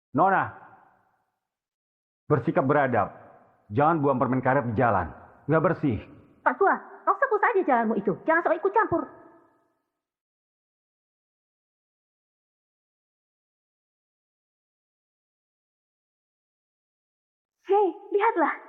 Nona, bersikap beradab. Jangan buang permen karet di jalan. Nggak bersih. Pak Tua, kau sebut saja jalanmu itu. Jangan sok ikut campur. Hei, lihatlah.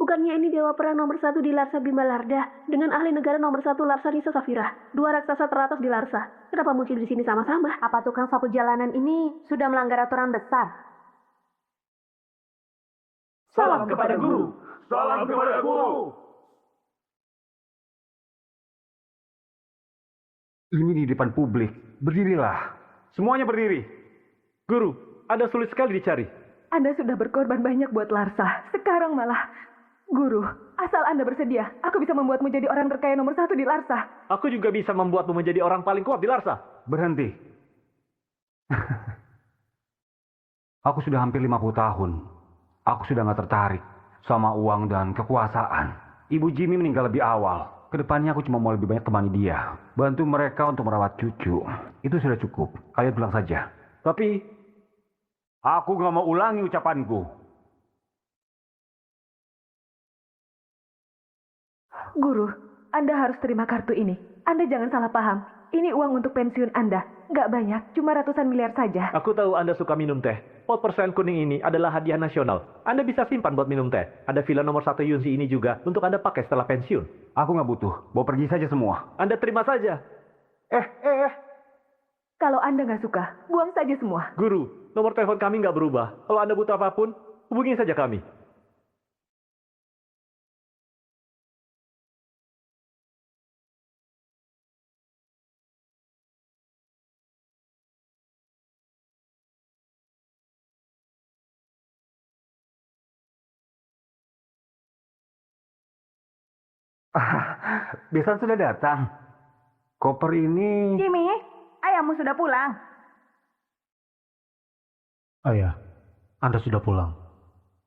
Bukannya ini dewa perang nomor 1 di Larsa Bimbalarda dengan ahli negara nomor 1 Larsa Nisa Safira. Dua raksasa teratas di Larsa. Kenapa muncul di sini sama-sama? Apa tukang sapu jalanan ini sudah melanggar aturan besar? Salam kepada guru. Salam kepada guru. Ini di depan publik. Berdirilah. Semuanya berdiri. Guru, Anda sulit sekali dicari. Anda sudah berkorban banyak buat Larsa. Sekarang malah... Guru, asal Anda bersedia, aku bisa membuatmu jadi orang terkaya nomor 1 di Larsa. Aku juga bisa membuatmu menjadi orang paling kuat di Larsa. Berhenti. Aku sudah hampir 50 tahun. Aku sudah nggak tertarik sama uang dan kekuasaan. Ibu Jimmy meninggal lebih awal. Kedepannya aku cuma mau lebih banyak temani dia. Bantu mereka untuk merawat cucu. Itu sudah cukup. Kalian pulang saja. Tapi, aku nggak mau ulangi ucapanku. Guru, Anda harus terima kartu ini. Anda jangan salah paham. Ini uang untuk pensiun Anda. Nggak banyak, cuma ratusan miliar saja. aku tahu Anda suka minum teh. Pot persen kuning ini adalah hadiah nasional. Anda bisa simpan buat minum teh. Ada villa nomor 1 Yunzi ini juga untuk Anda pakai setelah pensiun. Aku nggak butuh. Bawa pergi saja semua. Anda terima saja. Kalau Anda nggak suka, buang saja semua. Guru, nomor telepon kami nggak berubah. Kalau Anda butuh apapun, hubungi saja kami. Besan sudah datang. Koper ini... Jimmy, ayahmu sudah pulang. Ayah, Anda sudah pulang.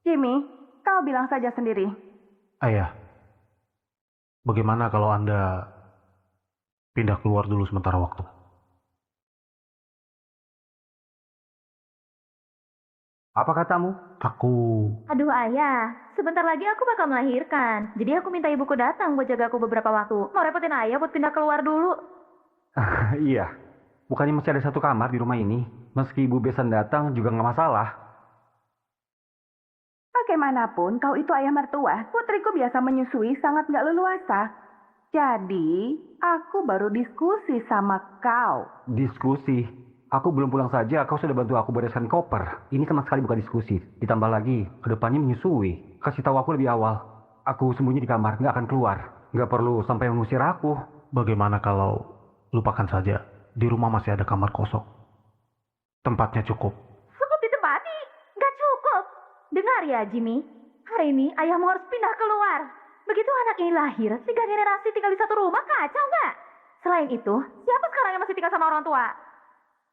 Jimmy, kau bilang saja sendiri. Ayah, bagaimana kalau Anda pindah keluar dulu sementara waktu? Apa katamu? Aduh ayah, sebentar lagi aku bakal melahirkan. Jadi aku minta ibuku datang buat jaga aku beberapa waktu. Mau repotin ayah buat pindah keluar dulu. Iya. Bukannya masih ada satu kamar di rumah ini. Meski Ibu Besan datang juga nggak masalah. Bagaimanapun, kau itu ayah mertua. Putriku biasa menyusui sangat nggak leluasa. Jadi, aku baru diskusi sama kau. Diskusi. Aku belum pulang saja, kau sudah bantu aku bereskan koper. Ini sama sekali bukan diskusi. Ditambah lagi, kedepannya menyusui. Kasih tahu aku lebih awal. Aku sembunyi di kamar, nggak akan keluar. Nggak perlu sampai mengusir aku. Bagaimana kalau lupakan saja, di rumah masih ada kamar kosong. Tempatnya cukup. Cukup ditempati? Nggak cukup. Dengar ya Jimmy, hari ini ayahmu harus pindah keluar. Begitu anak ini lahir, 3 generasi tinggal di satu rumah, kacau nggak? Selain itu, siapa sekarang yang masih tinggal sama orang tua?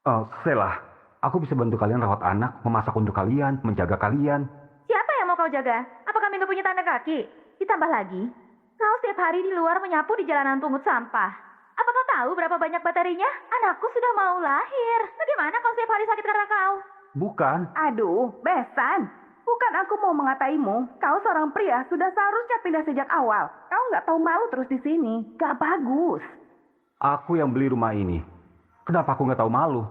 Oh, Sela, aku bisa bantu kalian rawat anak, memasak untuk kalian, menjaga kalian. Siapa yang mau kau jaga? Apa kami nggak punya tanda kaki? Ditambah lagi, kau setiap hari di luar menyapu di jalanan pungut sampah. Apa kau tahu berapa banyak baterinya? Anakku sudah mau lahir. Bagaimana kau setiap hari sakit karena kau? Bukan. Aduh, Besan. Bukan aku mau mengataimu. Kau seorang pria, sudah seharusnya pindah sejak awal. Kau nggak tahu malu terus di sini. Gak bagus. Aku yang beli rumah ini. Kenapa aku nggak tahu malu?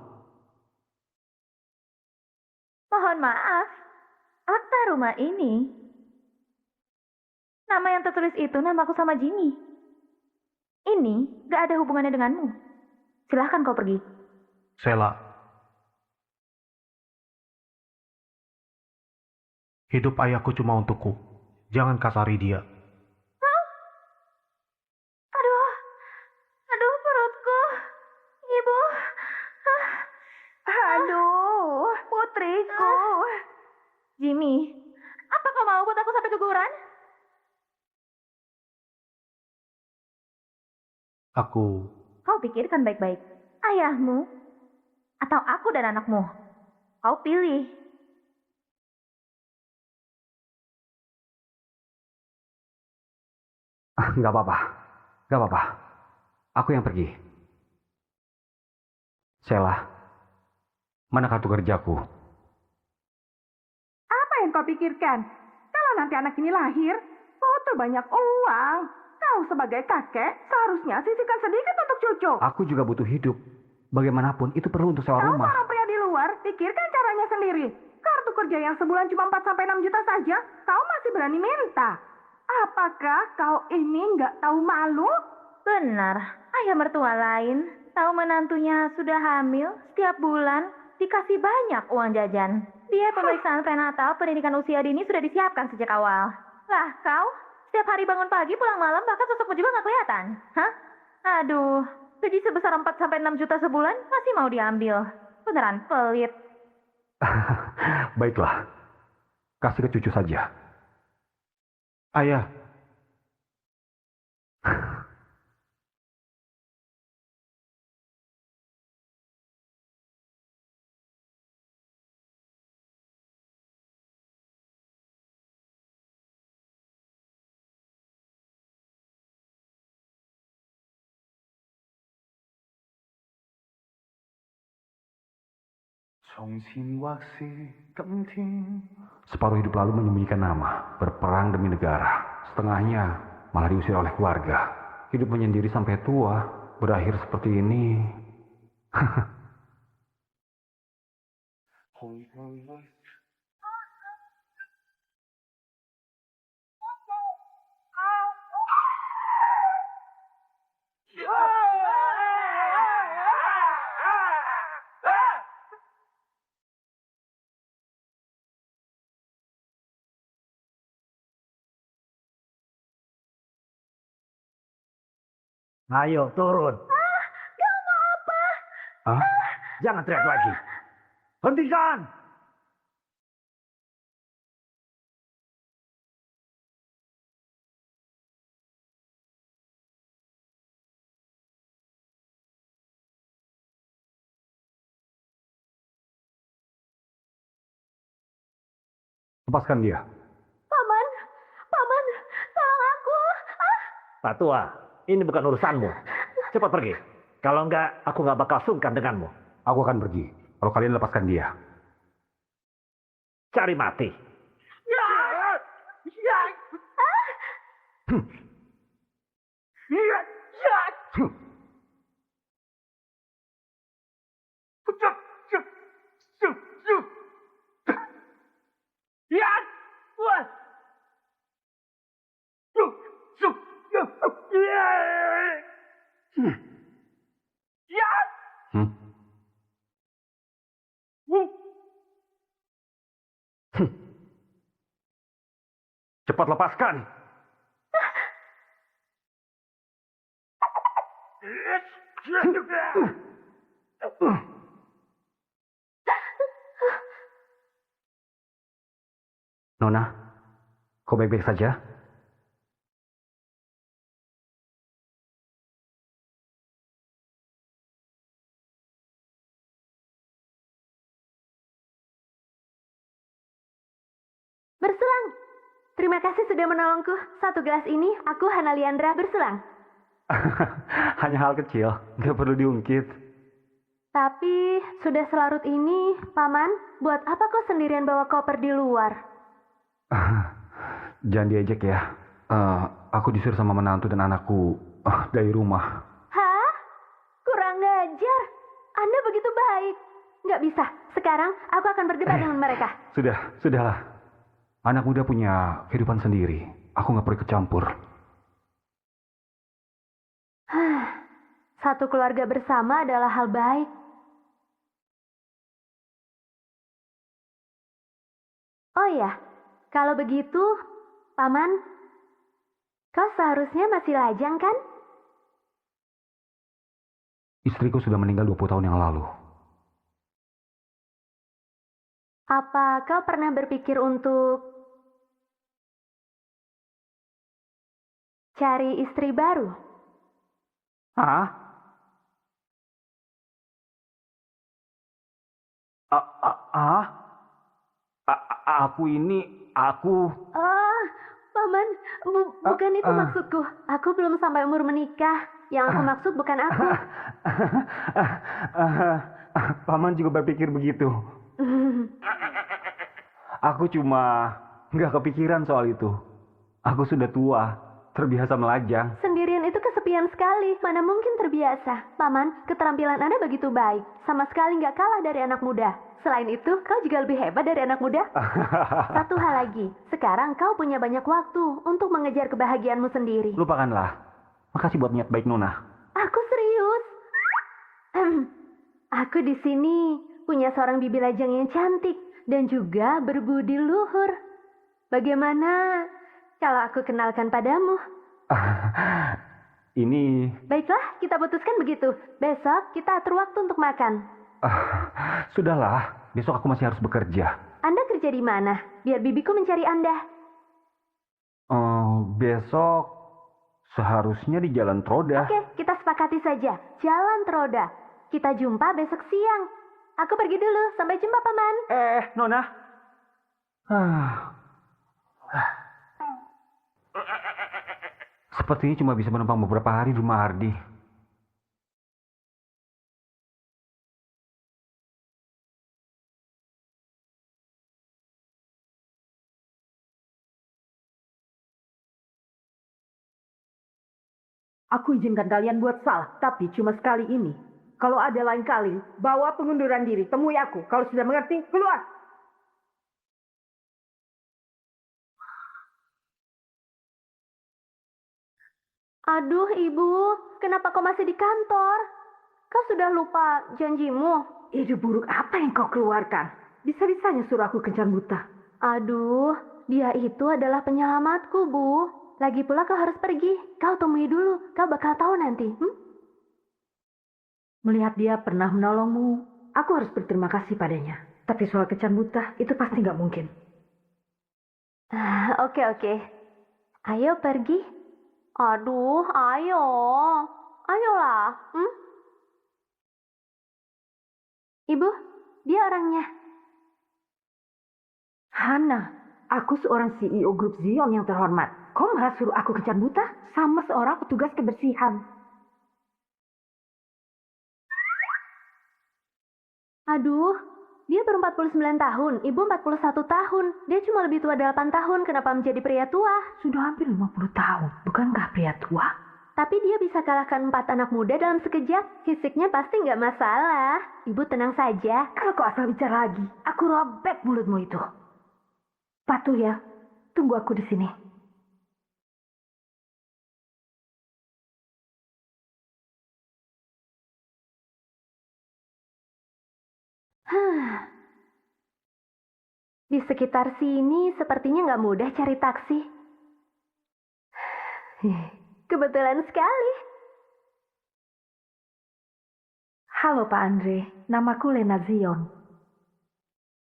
Mohon maaf, akta rumah ini. Nama yang tertulis itu namaku sama Jimmy. Ini gak ada hubungannya denganmu. Silahkan kau pergi. Sela, hidup ayahku cuma untukku. Jangan kasari dia. Aduh, aduh perutku. Ibu. Aduh, putriku. Jimmy, apa kau mau buat aku sampai keguguran? Kau pikirkan baik-baik. Ayahmu atau aku dan anakmu? Kau pilih. Nggak apa-apa. Gak apa-apa. Aku yang pergi. Sheila, mana kartu kerjaku? Apa yang kau pikirkan? Kalau nanti anak ini lahir, kau terbanyak uang. Kau sebagai kakek seharusnya sisihkan sedikit untuk cucu. Aku juga butuh hidup. Bagaimanapun itu perlu untuk sewa Kau rumah. seorang pria di luar, pikirkan caranya sendiri. Kartu kerja yang sebulan cuma 4-6 juta saja, kau masih berani minta. Apakah kau ini nggak tahu malu? Benar, ayah mertua lain tahu menantunya sudah hamil, setiap bulan dikasih banyak uang jajan. Dia pemeriksaan prenatal pendidikan usia dini sudah disiapkan sejak awal. Lah kau, setiap hari bangun pagi pulang malam bahkan sosokmu juga nggak kelihatan. Hah? Aduh, gaji sebesar 4-6 juta sebulan masih mau diambil. Beneran pelit. Baiklah, kasih ke cucu saja. Ayah, Separuh hidup lalu menyembunyikan nama, berperang demi negara. Setengahnya malah diusir oleh keluarga. Hidup menyendiri sampai tua, berakhir seperti ini. Ayo, turun. Hah? Jangan teriak lagi. Hentikan! Lepaskan dia. Paman, paman, tolong aku. Pak Tua, ini bukan urusanmu. Cepat pergi. Kalau enggak, aku nggak bakal sungkan denganmu. Aku akan pergi. Kalau kalian lepaskan dia. Cari mati. Hmm? Cepat lepaskan. Nona, kau baik-baik saja? Berselang. Terima kasih sudah menolongku. Satu gelas ini, aku Hana Liandra berselang. Hanya hal kecil, nggak perlu diungkit. Tapi, sudah selarut ini, Paman, buat apa kau sendirian bawa koper di luar? Jangan diejek ya. Aku disuruh sama menantu dan anakku dari rumah. Hah? Kurang ngajar. Anda begitu baik. Nggak bisa. Sekarang, aku akan berdebat dengan mereka. Sudahlah. Anak muda punya kehidupan sendiri. Aku nggak perlu ikut campur. Satu keluarga bersama adalah hal baik. Oh ya, kalau begitu, Paman, kau seharusnya masih lajang kan? Istriku sudah meninggal 20 tahun yang lalu. Apa kau pernah berpikir untuk cari istri baru? Hah? Aku ini, Oh, Paman, bukan itu maksudku. Aku belum sampai umur menikah. Yang aku maksud bukan aku. Paman juga berpikir begitu. Aku cuma nggak kepikiran soal itu. Aku sudah tua, terbiasa melajang. Sendirian itu kesepian sekali. Mana mungkin terbiasa. Paman, keterampilan Anda begitu baik. Sama sekali nggak kalah dari anak muda. Selain itu, kau juga lebih hebat dari anak muda. Satu hal lagi, sekarang kau punya banyak waktu untuk mengejar kebahagiaanmu sendiri. Lupakanlah. Makasih buat niat baik Nona. Aku serius. Aku di sini punya seorang bibi lajang yang cantik dan juga berbudi luhur. Bagaimana kalau aku kenalkan padamu? Ini... Baiklah, kita putuskan begitu. Besok kita atur waktu untuk makan. Sudahlah, besok aku masih harus bekerja. Anda kerja di mana? Biar bibiku mencari Anda. Besok seharusnya di Jalan Troda. Oke, kita sepakati saja. Jalan Troda. Kita jumpa besok siang. Aku pergi dulu. Sampai jumpa, Paman. Nona. Sepertinya cuma bisa menumpang beberapa hari di rumah Ardi. Aku izinkan kalian buat salah, tapi cuma sekali ini. Kalau ada lain kali, bawa pengunduran diri. Temui aku. Kalau sudah mengerti, keluar. Aduh, Ibu. Kenapa kau masih di kantor? Kau sudah lupa janjimu? Ide buruk apa yang kau keluarkan? Bisa-bisanya suruh aku kencan buta. Aduh, dia itu adalah penyelamatku, Bu. Lagi pula kau harus pergi. Kau temui dulu. Kau bakal tahu nanti. Melihat dia pernah menolongmu, aku harus berterima kasih padanya. Tapi soal kencan buta, itu pasti nggak mungkin. Oke. Ayo pergi. Aduh, ayo. Ayolah. Ibu, dia orangnya. Hana, aku seorang CEO grup Zion yang terhormat. Kau malah suruh aku kencan buta sama seorang petugas kebersihan. Aduh, dia baru 49 tahun, ibu 41 tahun. Dia cuma lebih tua 8 tahun, kenapa menjadi pria tua? Sudah hampir 50 tahun, bukankah pria tua? Tapi dia bisa kalahkan 4 anak muda dalam sekejap. Fisiknya pasti nggak masalah. Ibu tenang saja. Kalau kau asal bicara lagi, aku robek mulutmu itu. Patuh ya, tunggu aku di sini. Di sekitar sini sepertinya nggak mudah cari taksi. Kebetulan sekali. Halo Pak Andre, namaku Lena Zion.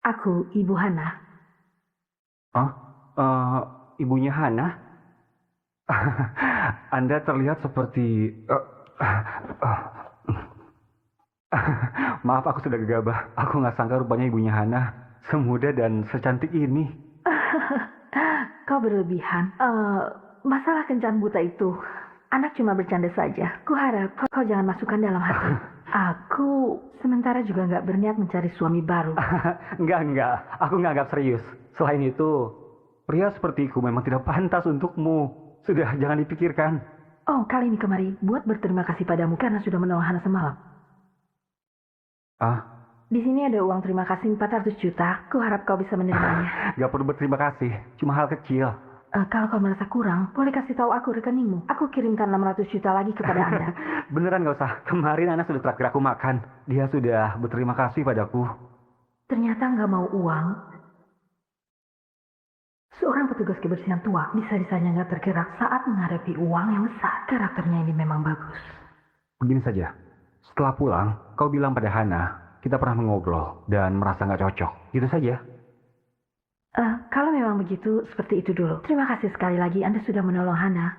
Aku Ibu Hana. Ibunya Hana? Anda terlihat seperti... Maaf, aku sudah gegabah. Aku nggak sangka rupanya ibunya Hana semuda dan secantik ini. Kau berlebihan. Masalah kencan buta itu, anak cuma bercanda saja. Kuharap kau jangan masukkan dalam hati. Aku sementara juga nggak berniat mencari suami baru. Enggak. Aku nggak anggap serius. Selain itu, pria sepertiku memang tidak pantas untukmu. Sudah, jangan dipikirkan. Oh, kali ini kemari buat berterima kasih padamu karena sudah menolong Hana semalam. Di sini ada uang terima kasih 400 juta. Kuharap kau bisa menerimanya. Gak perlu berterima kasih, cuma hal kecil. Kalau kau merasa kurang, boleh kasih tahu aku rekeningmu. Aku kirimkan 600 juta lagi kepada Anda. Beneran gak usah. Kemarin Ana sudah traktir aku makan. Dia sudah berterima kasih padaku. Ternyata nggak mau uang. Seorang petugas kebersihan tua bisa-bisanya nggak tergerak saat menghadapi uang yang besar. Karakternya ini memang bagus. Begini saja. Setelah pulang, kau bilang pada Hana, kita pernah mengobrol dan merasa nggak cocok. Gitu saja. Kalau memang begitu, seperti itu dulu. Terima kasih sekali lagi Anda sudah menolong Hana.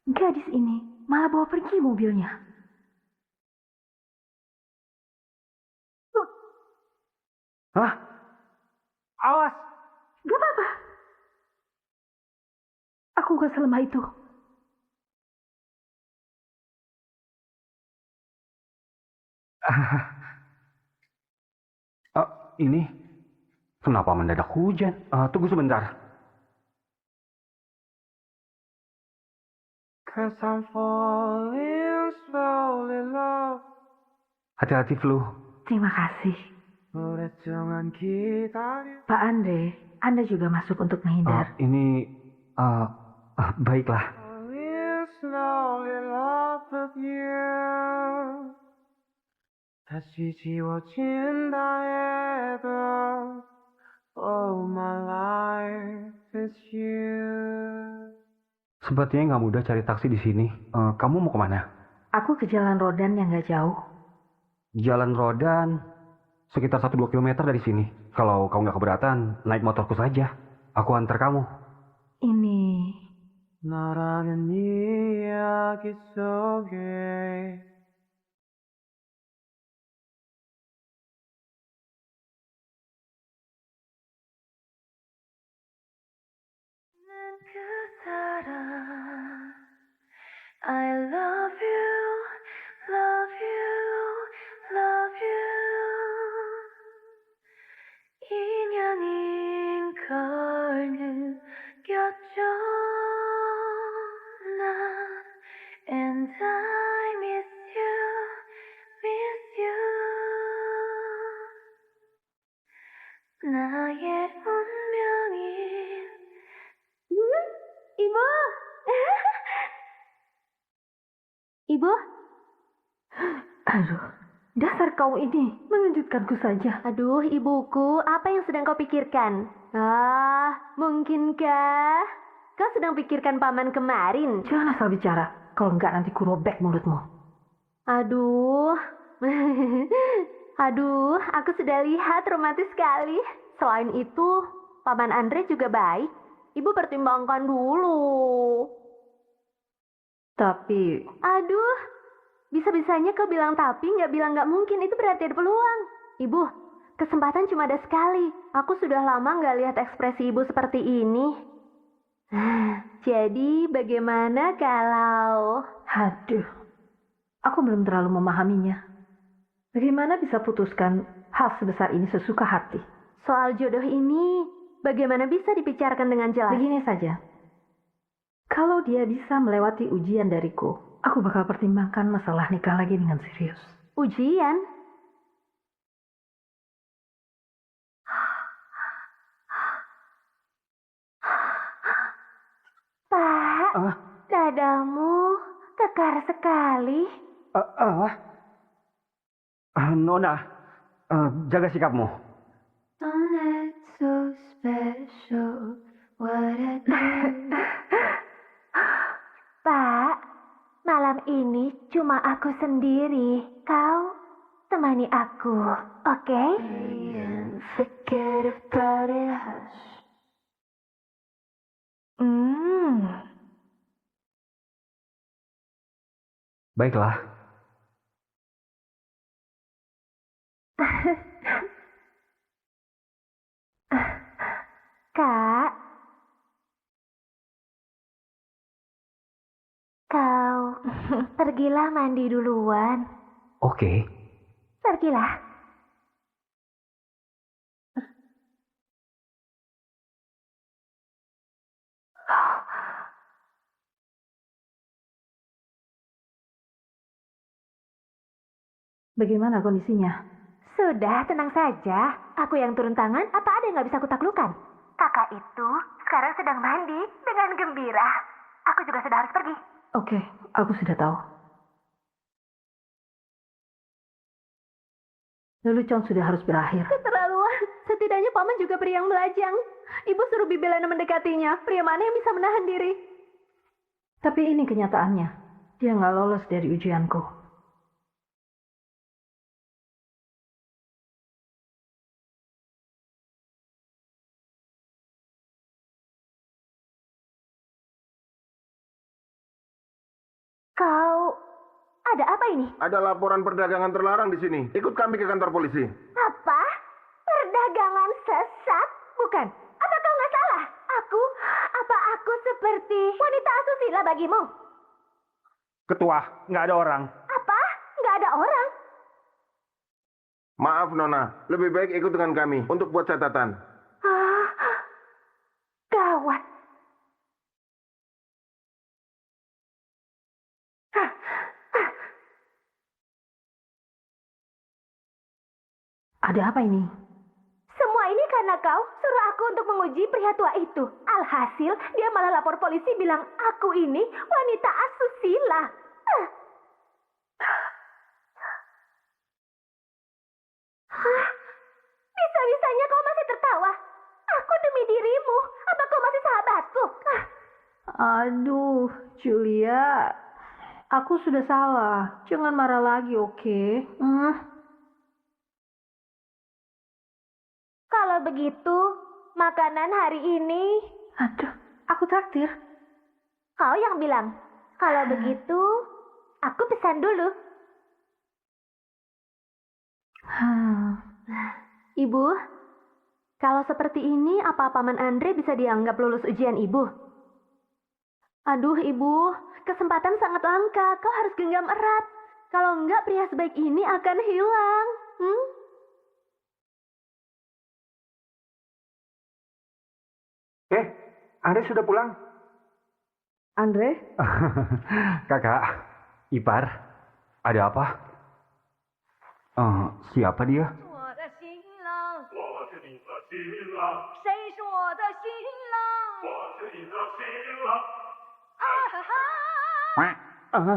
Gadis ini malah bawa pergi mobilnya. Hah? Awas! Gak apa-apa. Aku gak selemah itu. Ini kenapa mendadak hujan? Tunggu sebentar. Hati-hati, Flu. Terima kasih. Pak Andre, Anda juga masuk untuk menghindar. Ini baiklah. 다시 지워진다 해도 all my life is you. Sepertinya nggak mudah cari taksi di sini. Kamu mau kemana? Aku ke Jalan Rodan yang nggak jauh. Jalan Rodan sekitar 1-2 kilometer dari sini. Kalau kamu nggak keberatan, naik motorku saja. Aku antar kamu. Ini 나라는 이야기 속에 I love you, love you, love you. 인연인 걸 느꼈죠. 난 and I miss you, miss you. 나의 운명인 Ibu. Ibu. Aduh, dasar kau ini mengejutkanku saja. Aduh, ibuku, apa yang sedang kau pikirkan? Mungkinkah kau sedang pikirkan paman kemarin? Jangan asal bicara, kalau enggak nanti ku robek mulutmu. Aduh. Aduh, aku sudah lihat romantis sekali. Selain itu, paman Andre juga baik. Ibu pertimbangkan dulu. Tapi, Aduh, bisa-bisanya kau bilang tapi, nggak bilang nggak mungkin. Itu berarti ada peluang. Ibu, kesempatan cuma ada sekali. Aku sudah lama nggak lihat ekspresi ibu seperti ini. Jadi, bagaimana kalau... aduh, aku belum terlalu memahaminya. Bagaimana bisa putuskan hal sebesar ini sesuka hati? Soal jodoh ini, bagaimana bisa dibicarakan dengan jelas? Begini saja. Kalau dia bisa melewati ujian dariku, aku bakal pertimbangkan masalah nikah lagi dengan serius. Ujian? Pak, dadamu kekar sekali. Nona, jaga sikapmu. Don't act so special, what I do. Pak, malam ini cuma aku sendiri. Kau temani aku, oke? Forget about it, hush. Baiklah. Kak, kau pergilah mandi duluan. Oke. Pergilah. Bagaimana kondisinya? Sudah, tenang saja. Aku yang turun tangan, apa ada yang nggak bisa aku taklukkan? Kakak itu sekarang sedang mandi dengan gembira. Aku juga sudah harus pergi. Oke, aku sudah tahu. Lelucon sudah harus berakhir. Keterlaluan. Setidaknya paman juga pria yang melajang. Ibu suruh Bibelana mendekatinya. Pria mana yang bisa menahan diri? Tapi ini kenyataannya. Dia nggak lolos dari ujianku. Kau... Ada apa ini? Ada laporan perdagangan terlarang di sini. Ikut kami ke kantor polisi. Apa? Perdagangan sesat? Bukan. Apa kau nggak salah? Apa aku seperti wanita asusila bagimu. Ketua, nggak ada orang. Apa? Nggak ada orang? Maaf Nona, lebih baik ikut dengan kami untuk buat catatan. Ah, gawat. Ada apa ini? Semua ini karena kau suruh aku untuk menguji pria tua itu. Alhasil, dia malah lapor polisi bilang aku ini wanita asusila. Bisa-bisanya kau masih tertawa. Aku demi dirimu. Apa kau masih sahabatku? Aduh, Julia. Aku sudah salah. Jangan marah lagi, oke? Kalau begitu, makanan hari ini Aduh, aku traktir. kau yang bilang. Kalau begitu, aku pesan dulu. Ibu, kalau seperti ini, apa Paman Andre bisa dianggap lulus ujian Ibu? Aduh, Ibu, kesempatan sangat langka. Kau harus genggam erat. Kalau enggak, pria sebaik ini akan hilang. Andre sudah pulang? Andre? Kakak, ipar, ada apa? Siapa dia?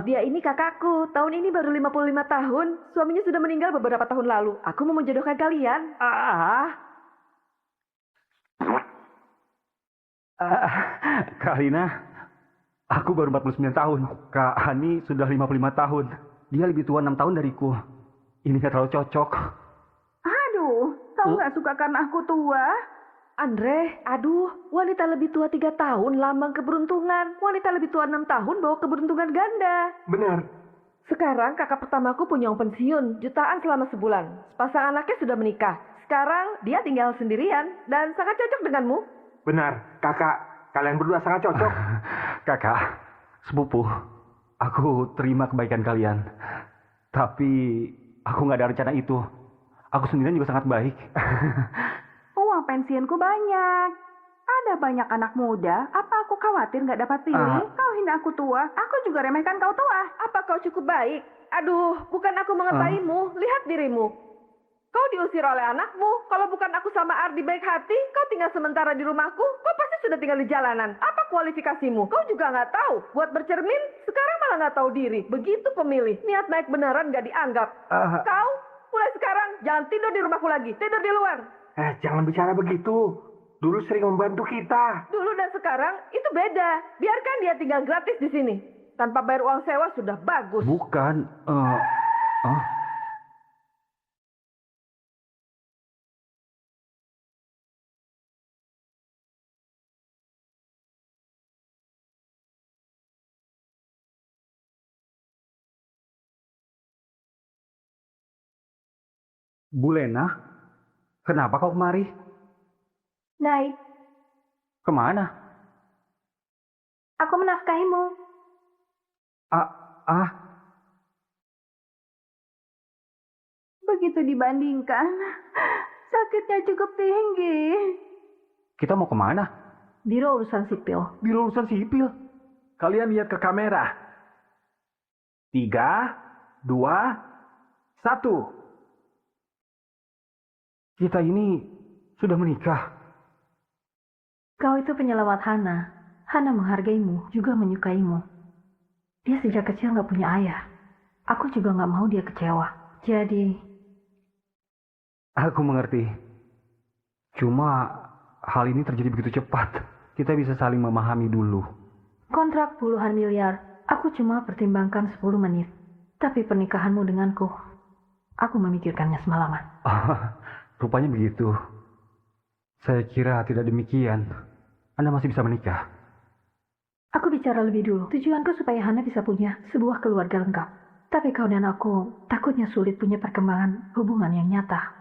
Dia ini kakakku. Tahun ini baru 55 tahun. Suaminya sudah meninggal beberapa tahun lalu. Aku mau menjodohkan kalian. Kak Alina, aku baru 49 tahun. Kak Hani sudah 55 tahun. Dia lebih tua 6 tahun dariku. Ini gak terlalu cocok. Aduh, kau nggak suka karena aku tua? Andre, aduh, wanita lebih tua 3 tahun lambang keberuntungan. Wanita lebih tua 6 tahun bawa keberuntungan ganda. Benar. Sekarang kakak pertamaku punya uang pensiun, jutaan selama sebulan. Sepasang anaknya sudah menikah. Sekarang dia tinggal sendirian dan sangat cocok denganmu. Benar, kakak. Kalian berdua sangat cocok. Kakak, sepupu, aku terima kebaikan kalian. Tapi aku nggak ada rencana itu. Aku sendirian juga sangat baik. Uang pensiunku banyak. Ada banyak anak muda. Apa aku khawatir nggak dapat pilih? Kau hina aku tua. Aku juga remehkan kau tua. Apa kau cukup baik? Aduh, bukan aku mengetahimu. Lihat dirimu. Kau diusir oleh anakmu. Kalau bukan aku sama Ardi baik hati, kau tinggal sementara di rumahku. Kau pasti sudah tinggal di jalanan. Apa kualifikasimu? Kau juga nggak tahu. Buat bercermin, sekarang malah nggak tahu diri. Begitu pemilih. Niat baik beneran nggak dianggap. Kau, mulai sekarang jangan tidur di rumahku lagi. Tidur di luar. Jangan bicara begitu. Dulu sering membantu kita. Dulu dan sekarang itu beda. Biarkan dia tinggal gratis di sini. Tanpa bayar uang sewa sudah bagus. Bukan. Bu Lena, kenapa kau kemari? Naik, Kemana? aku menafkahimu. Begitu dibandingkan, sakitnya cukup tinggi. Kita mau kemana? Biro urusan sipil. Biro urusan sipil. Kalian lihat ke kamera. 3, 2, 1. Kita ini sudah menikah. Kau itu penyelamat Hana. Hana menghargaimu, juga menyukaimu. Dia sejak kecil nggak punya ayah. Aku juga nggak mau dia kecewa. Jadi, Aku mengerti. Cuma hal ini terjadi begitu cepat. Kita bisa saling memahami dulu. kontrak puluhan miliar, aku cuma pertimbangkan 10 menit. Tapi pernikahanmu denganku, aku memikirkannya semalaman. Rupanya begitu. Saya kira tidak demikian. Anda masih bisa menikah. Aku bicara lebih dulu. Tujuanku supaya Hana bisa punya sebuah keluarga lengkap. Tapi kau dan aku takutnya sulit punya perkembangan hubungan yang nyata.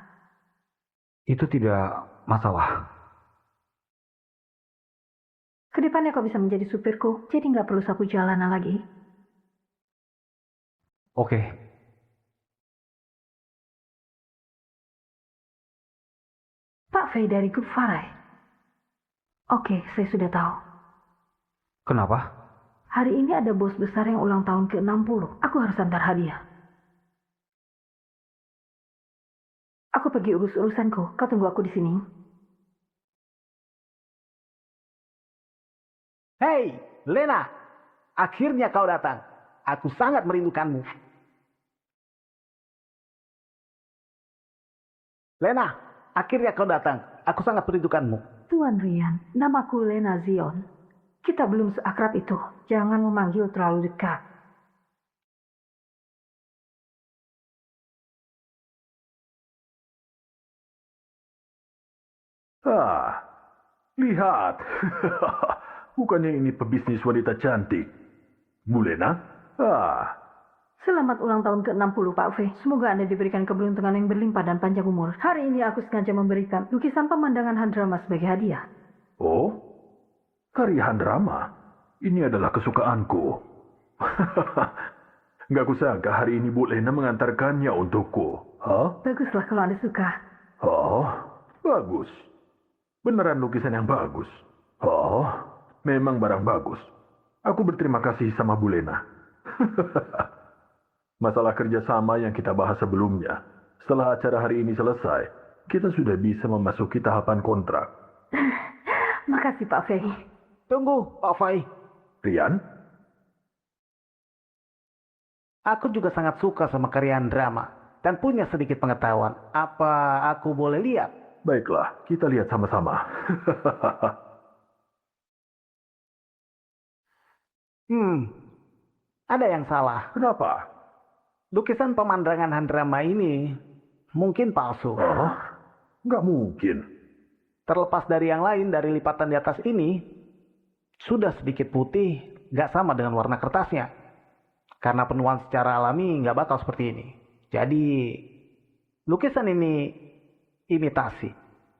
Itu tidak masalah. Kedepannya kau bisa menjadi supirku, jadi nggak perlu sapu jalanan lagi. Oke. Pak Fei dari Grup Farai. Oke, saya sudah tahu. Kenapa? Hari ini ada bos besar yang ulang tahun ke-60. Aku harus antar hadiah. Aku pergi urus urusanku. Kau tunggu aku di sini. Hei, Lena. Akhirnya kau datang. Aku sangat merindukanmu. Lena, akhirnya kau datang. Aku sangat merindukanmu. Tuan Rian, namaku Lena Zion. Kita belum seakrab itu. Jangan memanggil terlalu dekat. Lihat. Bukannya ini pebisnis wanita cantik. Bu Lena? Selamat ulang tahun ke-60 Pak Fei. Semoga Anda diberikan keberuntungan yang berlimpah dan panjang umur. Hari ini aku sengaja memberikan lukisan pemandangan Handrama sebagai hadiah. Oh? Karya Handrama? Ini adalah kesukaanku. Nggak kusangka hari ini Bu Lena mengantarkannya untukku. Hah? Baguslah kalau Anda suka. Oh, bagus. Beneran lukisan yang bagus. Oh, memang barang bagus. Aku berterima kasih sama Bu Lena. Masalah kerjasama yang kita bahas sebelumnya. Setelah acara hari ini selesai, kita sudah bisa memasuki tahapan kontrak. Makasih Pak Fei. Tunggu, Pak Fai. Rian? Aku juga sangat suka sama karya drama dan punya sedikit pengetahuan. Apa aku boleh lihat? Baiklah, kita lihat sama-sama. Ada yang salah. Kenapa? Lukisan pemandangan Handrama ini mungkin palsu. Oh, nggak mungkin. Terlepas dari yang lain, dari lipatan di atas ini, sudah sedikit putih, nggak sama dengan warna kertasnya. Karena penuaan secara alami nggak bakal seperti ini. Jadi, lukisan ini imitasi.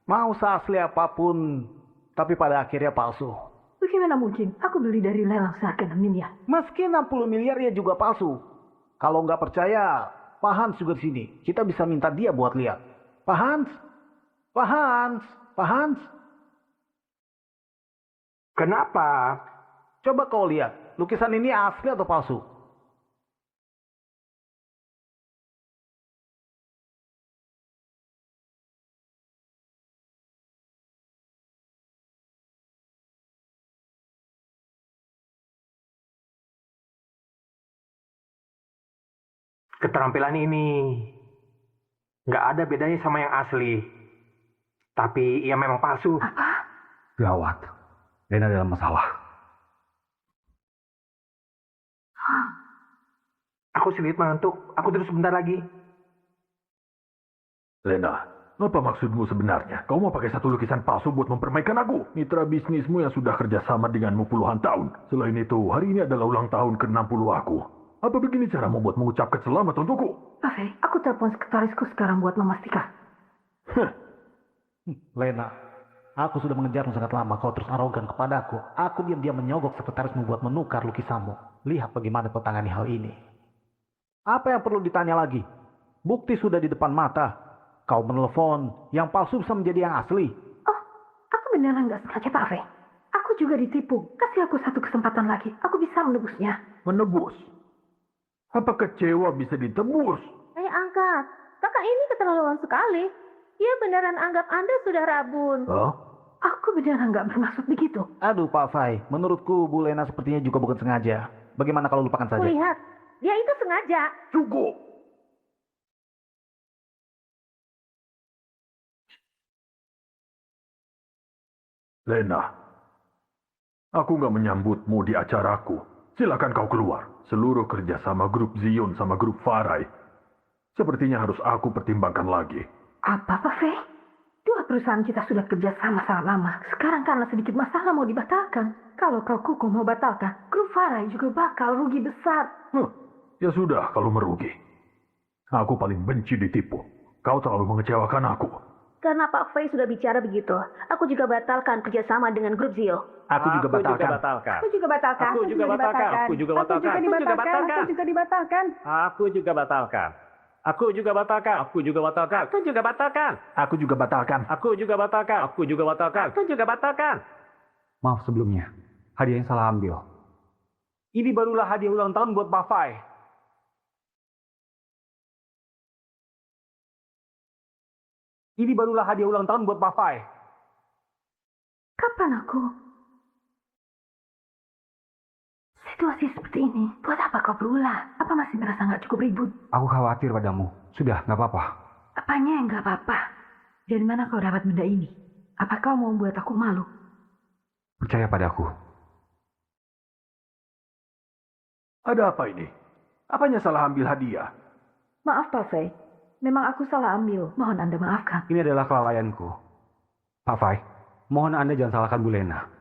Mau seasli apapun, tapi pada akhirnya palsu. Bagaimana mungkin? Aku beli dari lelang seharga 6 miliar. Meski 60 miliar ya juga palsu. Kalau nggak percaya, Pak Hans juga di sini. Kita bisa minta dia buat lihat. Pak Hans? Pak Hans? Pak Hans? Kenapa? Coba kau lihat, lukisan ini asli atau palsu? Keterampilan ini nggak ada bedanya sama yang asli. Tapi ia memang palsu. Gawat. Lena dalam masalah. Aku sedikit mengantuk. Aku tidur sebentar lagi. Lena, apa maksudmu sebenarnya? Kau mau pakai satu lukisan palsu buat mempermainkan aku? Mitra bisnismu yang sudah kerjasama denganmu puluhan tahun. Selain itu, hari ini adalah ulang tahun ke-60 aku. Apa begini caramu buat mengucapkan selamat untukku? Pak Fei, aku telepon sekretarisku sekarang buat memastikan. Lena, aku sudah mengejarmu sangat lama. Kau terus arogan kepadaku. Aku diam-diam menyogok sekretarismu buat menukar lukisanmu. Lihat bagaimana kau tangani hal ini. Apa yang perlu ditanya lagi? Bukti sudah di depan mata. Kau menelpon, yang palsu bisa menjadi yang asli. Oh, aku beneran nggak sengaja Pak Fei. Aku juga ditipu. Kasih aku satu kesempatan lagi. Aku bisa menebusnya. Menebus? Apa kecewa bisa ditebus? Angkat. Kakak ini keterlaluan sekali. Ia beneran anggap Anda sudah rabun. Hah? Aku beneran nggak bermaksud begitu. Aduh Pak Fai, menurutku Bu Lena sepertinya juga bukan sengaja. Bagaimana kalau lupakan saja? Kulihat, dia itu sengaja. Cukup! Lena, aku nggak menyambutmu di acaraku. Silakan kau keluar. Seluruh kerjasama grup Zion sama grup Farai sepertinya harus aku pertimbangkan lagi. Apa Pak Fei? Dua perusahaan kita sudah kerja sama sangat lama. Sekarang karena sedikit masalah mau dibatalkan. Kalau kau kukuh mau batalkan, grup Farai juga bakal rugi besar. Ya sudah kalau merugi. Aku paling benci ditipu. Kau terlalu mengecewakan aku. Karena Pak Fei sudah bicara begitu, aku juga batalkan kerjasama dengan grup Zio. Aku juga batalkan. Aku juga batalkan. Aku juga batalkan. Aku juga batalkan. Aku juga dibatalkan. Aku juga dibatalkan. Aku juga batalkan. Aku juga batalkan. Aku juga batalkan. Aku juga batalkan. Aku juga batalkan. Aku juga batalkan. Aku juga batalkan. Aku juga batalkan. Maaf sebelumnya, hadiah yang salah ambil. Ini barulah hadiah ulang tahun buat Pak Fai. Ini barulah hadiah ulang tahun buat Pak Fai. Kapan aku? Situasi seperti ini, buat apa kau berulah? Apa masih merasa nggak cukup ribut? Aku khawatir padamu. Sudah, nggak apa-apa. Apanya yang nggak apa-apa? Dari mana kau dapat benda ini? Apa kau mau membuat aku malu? Percaya padaku. Ada apa ini? Apanya salah ambil hadiah? Maaf Pak Fei, memang aku salah ambil. Mohon Anda maafkan. Ini adalah kelalaianku. Pak Fai, mohon Anda jangan salahkan Bu Lena.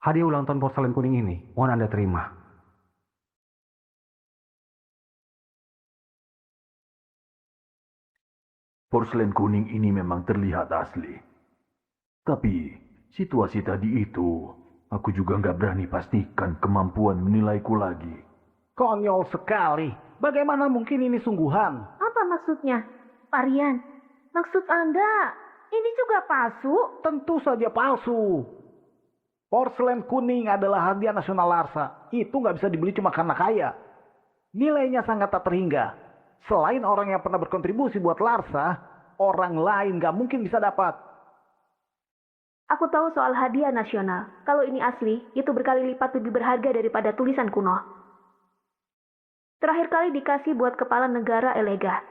Hadiah ulang tahun porselen kuning ini, mohon Anda terima. Porselen kuning ini memang terlihat asli. Tapi, situasi tadi itu, aku juga nggak berani pastikan kemampuan menilaiku lagi. Konyol sekali. Bagaimana mungkin ini sungguhan? Apa maksudnya? Pak Rian, maksud Anda ini juga palsu? Tentu saja palsu. Porselen kuning adalah hadiah nasional Larsa. Itu nggak bisa dibeli cuma karena kaya. Nilainya sangat tak terhingga. Selain orang yang pernah berkontribusi buat Larsa, orang lain nggak mungkin bisa dapat. Aku tahu soal hadiah nasional. Kalau ini asli, itu berkali lipat lebih berharga daripada tulisan kuno. Terakhir kali dikasih buat kepala negara Elega.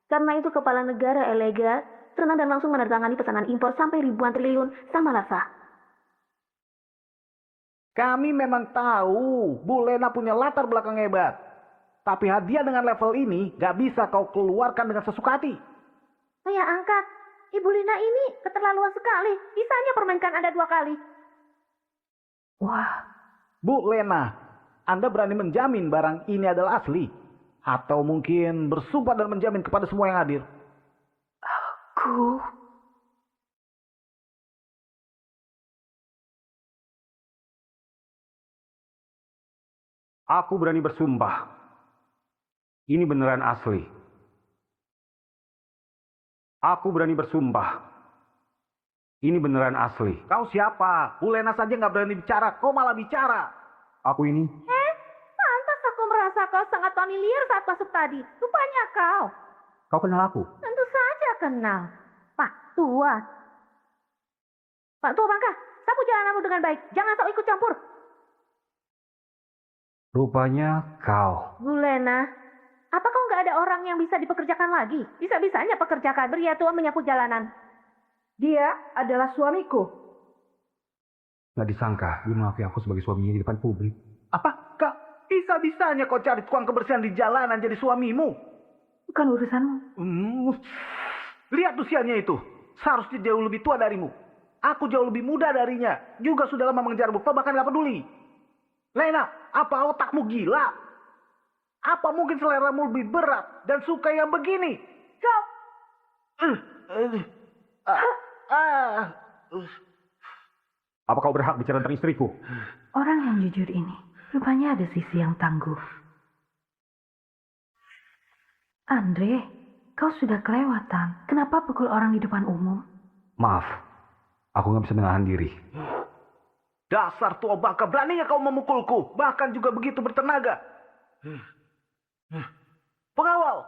Karena itu kepala negara Elega senang dan langsung menandatangani pesanan impor sampai ribuan triliun sama Larsa. Kami memang tahu Bu Lena punya latar belakang hebat. Tapi hadiah dengan level ini gak bisa kau keluarkan dengan sesuka hati. Saya angkat. Ibu Lina ini keterlaluan sekali. Bisanya permainkan Anda 2 kali. Wah, Bu Lena, Anda berani menjamin barang ini adalah asli? Atau mungkin bersumpah dan menjamin kepada semua yang hadir? aku... Aku berani bersumpah. Ini beneran asli. Aku berani bersumpah. Ini beneran asli. Kau siapa? Bu Lena saja nggak berani bicara, kau malah bicara. Aku ini. Pantas aku merasa kau sangat familiar saat masuk tadi. Rupanya kau. Kau kenal aku? Tentu saja kenal. Pak Tua. Pak Tua Bangka, sapu jalananmu dengan baik. Jangan sok ikut campur. Rupanya kau. Bu Lena, apa kau nggak ada orang yang bisa dipekerjakan lagi? Bisa-bisanya pekerjakan pria tua menyapu jalanan. Dia adalah suamiku. Gak disangka dia mengakui aku sebagai suaminya di depan publik. Apa? Kak, bisa-bisanya kau cari tukang kebersihan di jalanan jadi suamimu? bukan urusanmu. Lihat usianya itu. Seharusnya jauh lebih tua darimu. Aku jauh lebih muda darinya. Juga sudah lama mengejar bukti, bahkan gak peduli. Lena, apa otakmu gila? Apa mungkin seleramu lebih berat dan suka yang begini? Kau... Apa kau berhak bicara tentang istriku? Orang yang jujur ini, rupanya ada sisi yang tangguh. Andre, kau sudah kelewatan. Kenapa pukul orang di depan umum? Maaf, aku nggak bisa menahan diri. Dasar tua bangka, beraninya kau memukulku. Bahkan juga begitu bertenaga. Pengawal!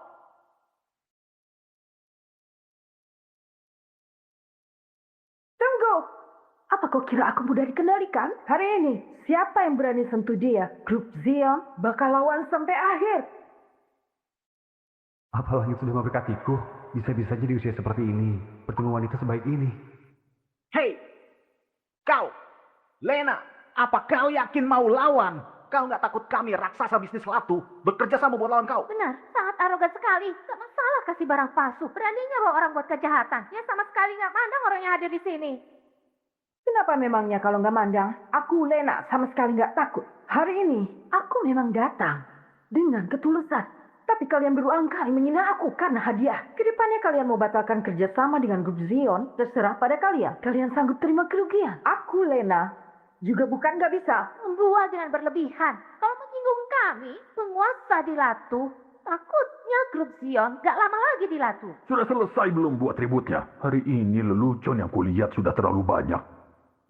Tunggu! Apa kau kira aku mudah dikendalikan? Hari ini, siapa yang berani sentuh dia? Grup Zion bakal lawan sampai akhir. Apa langit sudah memberkatiku? Bisa-bisanya di usia seperti ini, bertemu wanita sebaik ini. Hei! Kau! Lena, apa kau yakin mau lawan? Kau nggak takut kami raksasa bisnis latu bekerja sama buat lawan kau? Benar, sangat arogan sekali. Gak masalah kasih barang palsu. Beraninya bawa orang buat kejahatan. Ya sama sekali nggak mandang orang yang hadir di sini. Kenapa memangnya kalau nggak mandang? Aku Lena sama sekali nggak takut. Hari ini aku memang datang dengan ketulusan. Tapi kalian berulang kali menghina aku karena hadiah. Kedepannya kalian mau batalkan kerjasama dengan grup Zion, terserah pada kalian. Kalian sanggup terima kerugian. Aku, Lena, juga bukan nggak bisa. Membual dengan berlebihan. Kalau menyinggung kami, penguasa di Latu, takutnya grup Zion gak lama lagi di Latu. Sudah selesai belum buat ributnya? Hari ini lelucon yang kulihat sudah terlalu banyak.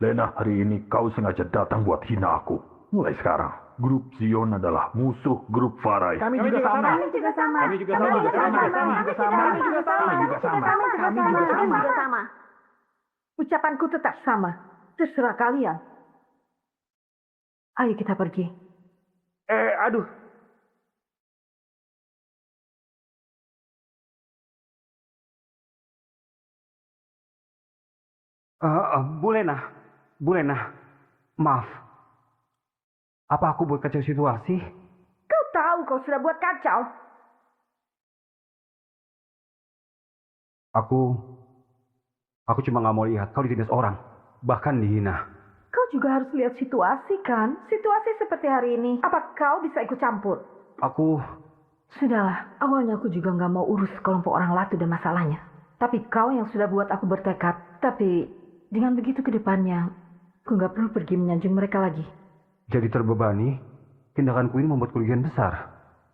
Lena, hari ini kau sengaja datang buat hina aku. Mulai sekarang, grup Zion adalah musuh grup Farai. Kami juga sama. Kami juga sama. Kami juga sama. Kami juga sama. Kami juga sama. Kami juga sama. Kami juga sama. Kami juga sama. Ucapanku tetap sama. Terserah kalian. Ayo kita pergi. Aduh. Bu Lena, maaf. Apa aku buat kacau situasi? Kau tahu kau sudah buat kacau. Aku cuma nggak mau lihat kau ditindas orang, bahkan dihina. Kau juga harus lihat situasi kan? Situasi seperti hari ini. Apa kau bisa ikut campur? Sudahlah, awalnya aku juga nggak mau urus kelompok orang Latu dan masalahnya. Tapi kau yang sudah buat aku bertekad. Tapi dengan begitu ke depannya, aku nggak perlu pergi menyanjung mereka lagi. Jadi terbebani, tindakanku ini membuat kerugian besar.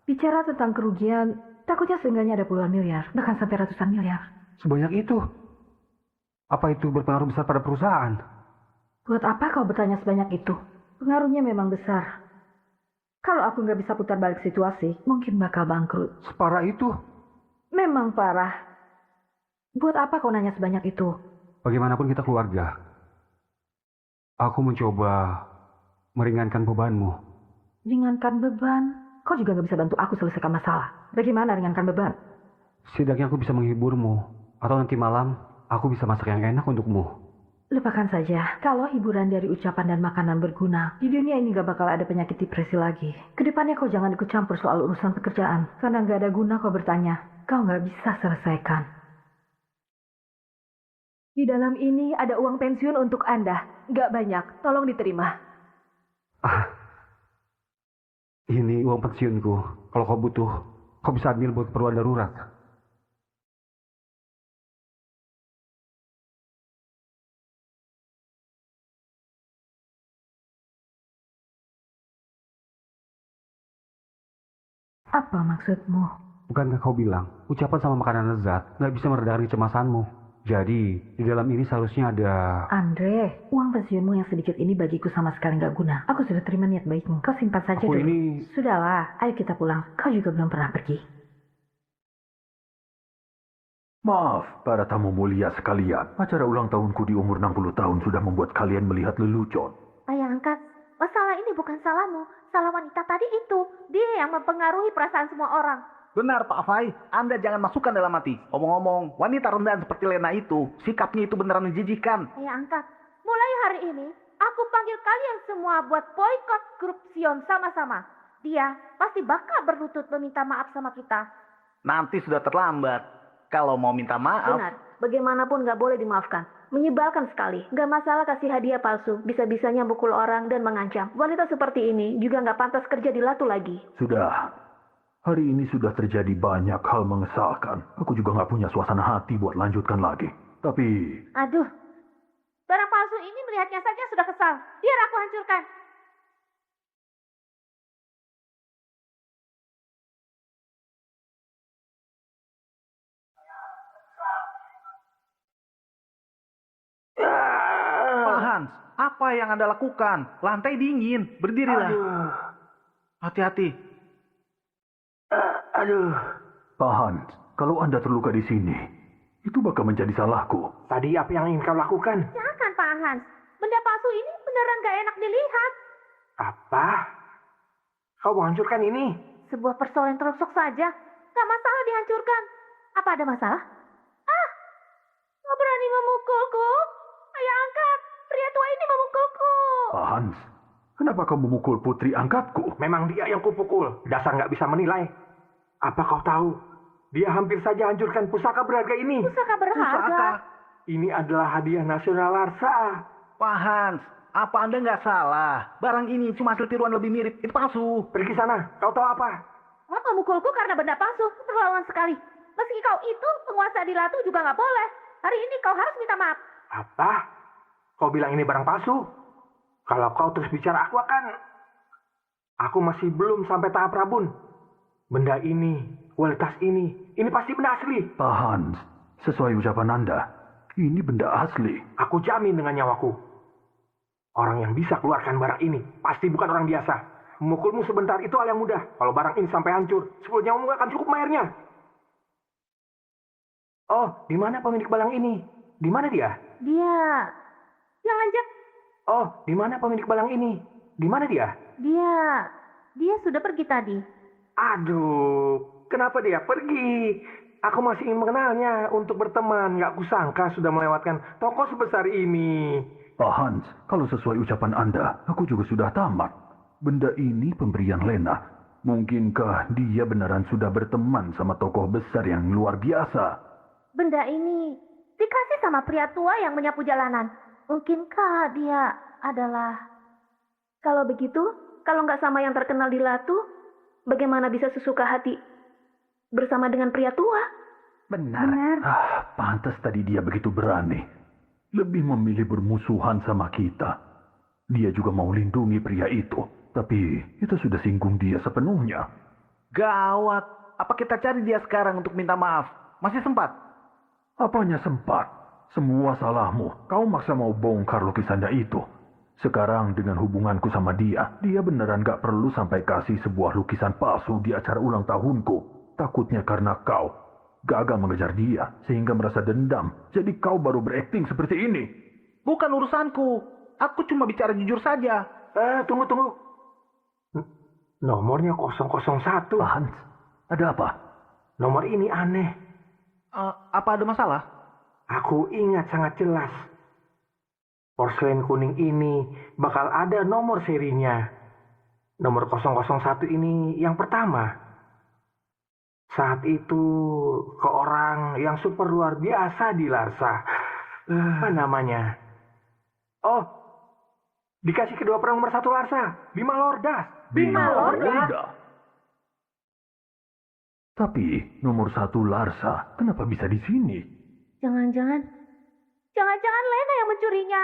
Bicara tentang kerugian, takutnya seenggaknya ada puluhan miliar, bahkan sampai ratusan miliar. Sebanyak itu? Apa itu berpengaruh besar pada perusahaan? Buat apa kau bertanya sebanyak itu? Pengaruhnya memang besar. Kalau aku nggak bisa putar balik situasi, mungkin bakal bangkrut. Separah itu? Memang parah. Buat apa kau nanya sebanyak itu? Bagaimanapun kita keluarga. Aku mencoba meringankan bebanmu. Ringankan beban? Kau juga nggak bisa bantu aku selesaikan masalah. Bagaimana ringankan beban? Setidaknya aku bisa menghiburmu. Atau nanti malam, aku bisa masak yang enak untukmu. Lupakan saja. Kalau hiburan dari ucapan dan makanan berguna, di dunia ini gak bakal ada penyakit depresi lagi. Kedepannya kau jangan ikut campur soal urusan pekerjaan. Karena gak ada guna kau bertanya. Kau gak bisa selesaikan. Di dalam ini ada uang pensiun untuk Anda. Gak banyak. Tolong diterima. Ini uang pensiunku. Kalau kau butuh, kau bisa ambil buat keperluan darurat. Apa maksudmu? Bukankah kau bilang, ucapan sama makanan lezat nggak bisa meredakan kecemasanmu? Jadi, di dalam ini seharusnya ada... Andre, uang pensiunmu yang sedikit ini bagiku sama sekali nggak guna. Aku sudah terima niat baikmu. Kau simpan saja Aku dulu. ini... Sudahlah, ayo kita pulang. Kau juga belum pernah pergi. Maaf, para tamu mulia sekalian. Acara ulang tahunku di umur 60 tahun sudah membuat kalian melihat lelucon. Ayah angkat, masalah ini bukan salahmu. Salah wanita tadi itu. Dia yang mempengaruhi perasaan semua orang. Benar Pak Fai, Anda jangan masukkan dalam hati. Omong-omong, wanita rendahan seperti Lena itu, sikapnya itu beneran menjijikan. Ayah angkat, mulai hari ini, aku panggil kalian semua buat boykot grup Zion sama-sama. Dia pasti bakal berlutut meminta maaf sama kita. Nanti sudah terlambat. Kalau mau minta maaf... Benar, bagaimanapun nggak boleh dimaafkan. Menyebalkan sekali. Nggak masalah kasih hadiah palsu, bisa-bisanya mukul orang dan mengancam. Wanita seperti ini juga nggak pantas kerja di Latu lagi. Sudah. Hari ini sudah terjadi banyak hal mengesalkan. Aku juga nggak punya suasana hati buat lanjutkan lagi. Tapi... Aduh, barang palsu ini melihatnya saja sudah kesal. Biar aku hancurkan. Pak Hans, apa yang Anda lakukan? Lantai dingin, berdirilah. Hati-hati. Pak Hans, kalau Anda terluka di sini, itu bakal menjadi salahku. Tadi apa yang ingin kau lakukan? Jangan Pak Hans, benda palsu ini beneran gak enak dilihat. Apa? Kau mau hancurkan ini? Sebuah persoalan terusuk saja. Gak masalah dihancurkan. Apa ada masalah? Gak berani memukulku. Ayah angkat, pria tua ini memukulku. Pak Hans, kenapa kau memukul putri angkatku? Memang dia yang kupukul. Dasar nggak bisa menilai. Apa kau tahu? Dia hampir saja hancurkan pusaka berharga ini. Pusaka berharga. Ini adalah hadiah nasional Larsa. Pak Hans, apa Anda nggak salah? Barang ini cuma hasil tiruan lebih mirip, itu palsu. Pergi sana. Kau tahu apa? Kau memukulku karena benda palsu. Keterlaluan sekali. Meski kau itu penguasa di Latu juga nggak boleh. Hari ini kau harus minta maaf. Apa? Kau bilang ini barang palsu? Kalau kau terus bicara aku akan... Aku masih belum sampai tahap rabun. Benda ini, kualitas ini pasti benda asli. Pak Hans, sesuai ucapan Anda, ini benda asli. Aku jamin dengan nyawaku. Orang yang bisa keluarkan barang ini pasti bukan orang biasa. Memukulmu sebentar itu hal yang mudah. Kalau barang ini sampai hancur, 10 nyawamu akan cukup bayarnya. Oh, di mana pemilik barang ini? Di mana dia? Dia... Jangan Oh, di mana pemilik barang ini? Di mana dia? Dia sudah pergi tadi. Aduh, kenapa dia pergi? Aku masih ingin mengenalnya untuk berteman. Nggak kusangka sudah melewatkan toko sebesar ini. Pak Hans, kalau sesuai ucapan Anda, aku juga sudah tamat. Benda ini pemberian Lena. Mungkinkah dia beneran sudah berteman sama tokoh besar yang luar biasa? Benda ini dikasih sama pria tua yang menyapu jalanan. Mungkinkah dia adalah... Kalau begitu, kalau nggak sama yang terkenal di Latu, bagaimana bisa sesuka hati bersama dengan pria tua? Benar. Pantas tadi dia begitu berani. Lebih memilih bermusuhan sama kita. Dia juga mau lindungi pria itu. Tapi itu sudah singgung dia sepenuhnya. Gawat. Apa kita cari dia sekarang untuk minta maaf? Masih sempat? Apanya sempat? Semua salahmu. Kau maksa mau bongkar lukisannya itu. Sekarang dengan hubunganku sama dia beneran gak perlu sampai kasih sebuah lukisan palsu di acara ulang tahunku. Takutnya karena kau gagal mengejar dia sehingga merasa dendam. Jadi kau baru berakting seperti ini. Bukan urusanku. Aku cuma bicara jujur saja. Tunggu. Nomornya 001. Hans, ada apa? Nomor ini aneh. Apa ada masalah? Aku ingat sangat jelas. Porselen kuning ini bakal ada nomor serinya. Nomor 001 ini yang pertama. Saat itu ke orang yang super luar biasa di Larsa. Apa namanya? Oh, dikasih kedua perang nomor 1 Larsa. Bima Lordas. Bima Lordas? Tapi nomor 1 Larsa, kenapa bisa di sini? Jangan-jangan Lena yang mencurinya.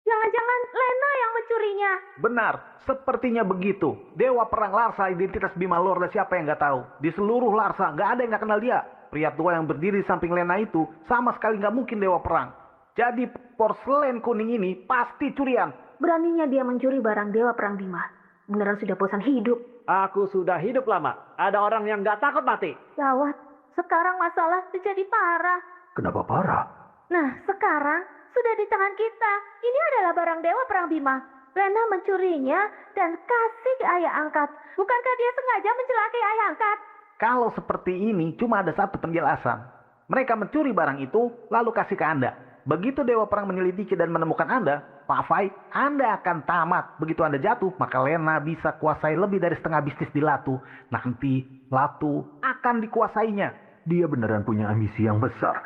Jangan-jangan Lena yang mencurinya. Benar, sepertinya begitu. Dewa perang Larsa, identitas Bima Lordas siapa yang nggak tahu? Di seluruh Larsa nggak ada yang nggak kenal dia. Pria tua yang berdiri di samping Lena itu sama sekali nggak mungkin dewa perang. Jadi porselen kuning ini pasti curian. Beraninya dia mencuri barang Dewa Perang Bima. Beneran sudah bosan hidup. Aku sudah hidup lama. Ada orang yang nggak takut mati. Gawat, sekarang masalah menjadi parah. Kenapa parah? Nah, sekarang sudah di tangan kita. Ini adalah barang Dewa Perang Bima. Lena mencurinya dan kasih ke ayah angkat. Bukankah dia sengaja mencelakai ayah angkat? Kalau seperti ini cuma ada satu penjelasan. Mereka mencuri barang itu lalu kasih ke Anda. Begitu Dewa Perang menyelidiki dan menemukan Anda, Pak Fai, Anda akan tamat. Begitu Anda jatuh, maka Lena bisa kuasai lebih dari setengah bisnis di Latu. Nanti Latu akan dikuasainya. Dia beneran punya ambisi yang besar.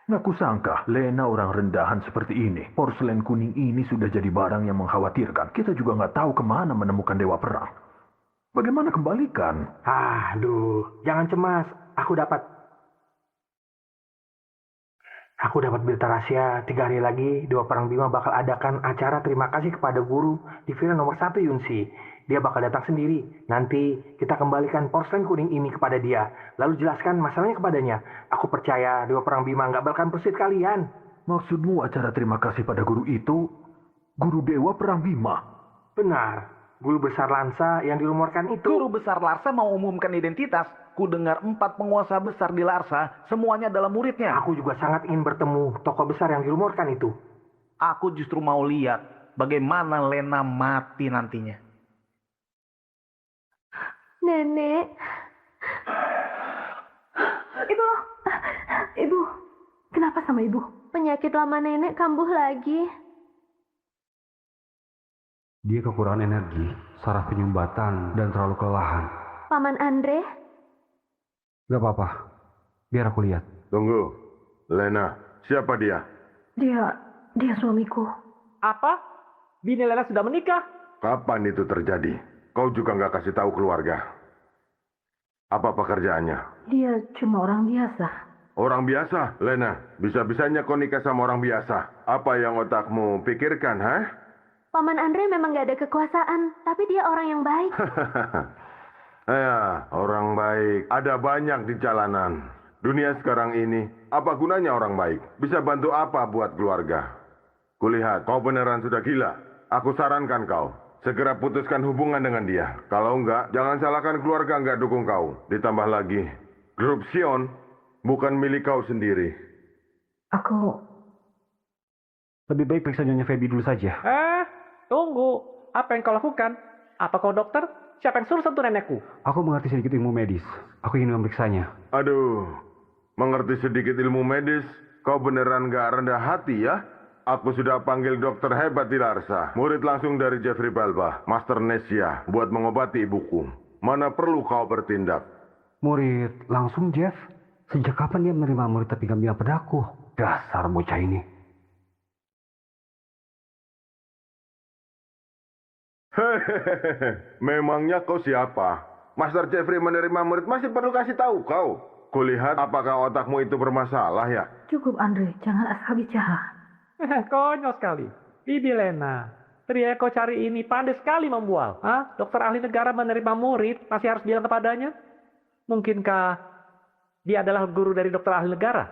Nggak kusangka Lena orang rendahan seperti ini. Porselen kuning ini sudah jadi barang yang mengkhawatirkan. Kita juga nggak tahu kemana menemukan Dewa Perang. Bagaimana kembalikan? Aduh, jangan cemas. Aku dapat berita rahasia. 3 hari lagi Dewa Perang Bima bakal adakan acara terima kasih kepada guru di film nomor 1 Yunsi. Dia bakal datang sendiri. Nanti kita kembalikan porselen kuning ini kepada dia. Lalu jelaskan masalahnya kepadanya. Aku percaya Dewa Perang Bima nggak bakalan persuit kalian. Maksudmu acara terima kasih pada guru itu? Guru Dewa Perang Bima? Benar. Guru besar Larsa yang dirumorkan itu. Guru besar Larsa mau umumkan identitas. Ku dengar 4 penguasa besar di Larsa, semuanya adalah muridnya. Aku juga sangat ingin bertemu tokoh besar yang dirumorkan itu. Aku justru mau lihat bagaimana Lena mati nantinya. Nenek. Ibu, kenapa sama ibu? Penyakit lama nenek kambuh lagi. Dia kekurangan energi, saraf penyumbatan, dan terlalu kelelahan. Paman Andre? Gak apa-apa, biar aku lihat. Tunggu, Lena, siapa dia? Dia suamiku. Apa? Bini Lena sudah menikah? Kapan itu terjadi? kau juga nggak kasih tahu keluarga. Apa pekerjaannya? Dia cuma orang biasa. Orang biasa, Lena. Bisa-bisanya kau nikah sama orang biasa. Apa yang otakmu pikirkan, ha? Paman Andre memang gak ada kekuasaan, tapi dia orang yang baik. Ya, orang baik. Ada banyak di jalanan. Dunia sekarang ini, apa gunanya orang baik? Bisa bantu apa buat keluarga? Kulihat, kau beneran sudah gila. Aku sarankan kau, segera putuskan hubungan dengan dia. Kalau enggak, jangan salahkan keluarga enggak dukung kau. Ditambah lagi, grup Sion bukan milik kau sendiri. Aku... Lebih baik periksa Nyonya Feby dulu saja. Tunggu. Apa yang kau lakukan? Apa kau dokter? Siapa yang suruh sentuh nenekku? Aku mengerti sedikit ilmu medis. Aku ingin memeriksanya. Aduh, mengerti sedikit ilmu medis, kau beneran gak rendah hati ya? Aku sudah panggil dokter hebat di Larsa, murid langsung dari Jeffrey Balba, Master Nesia, buat mengobati ibuku. Mana perlu kau bertindak? Murid langsung, Jeff? Sejak kapan dia menerima murid tapi gak bilang padaku? Dasar bocah ini. Hehehe, memangnya kau siapa? Master Jeffrey menerima murid masih perlu kasih tahu kau. Kulihat apakah otakmu itu bermasalah ya? Cukup, Andre. Jangan asal bicara. Konyol sekali. Bibi Lena. Pria yang kau cari ini pandai sekali membual. Hah? Dokter ahli negara menerima murid, masih harus bilang kepadanya? Mungkinkah dia adalah guru dari dokter ahli negara?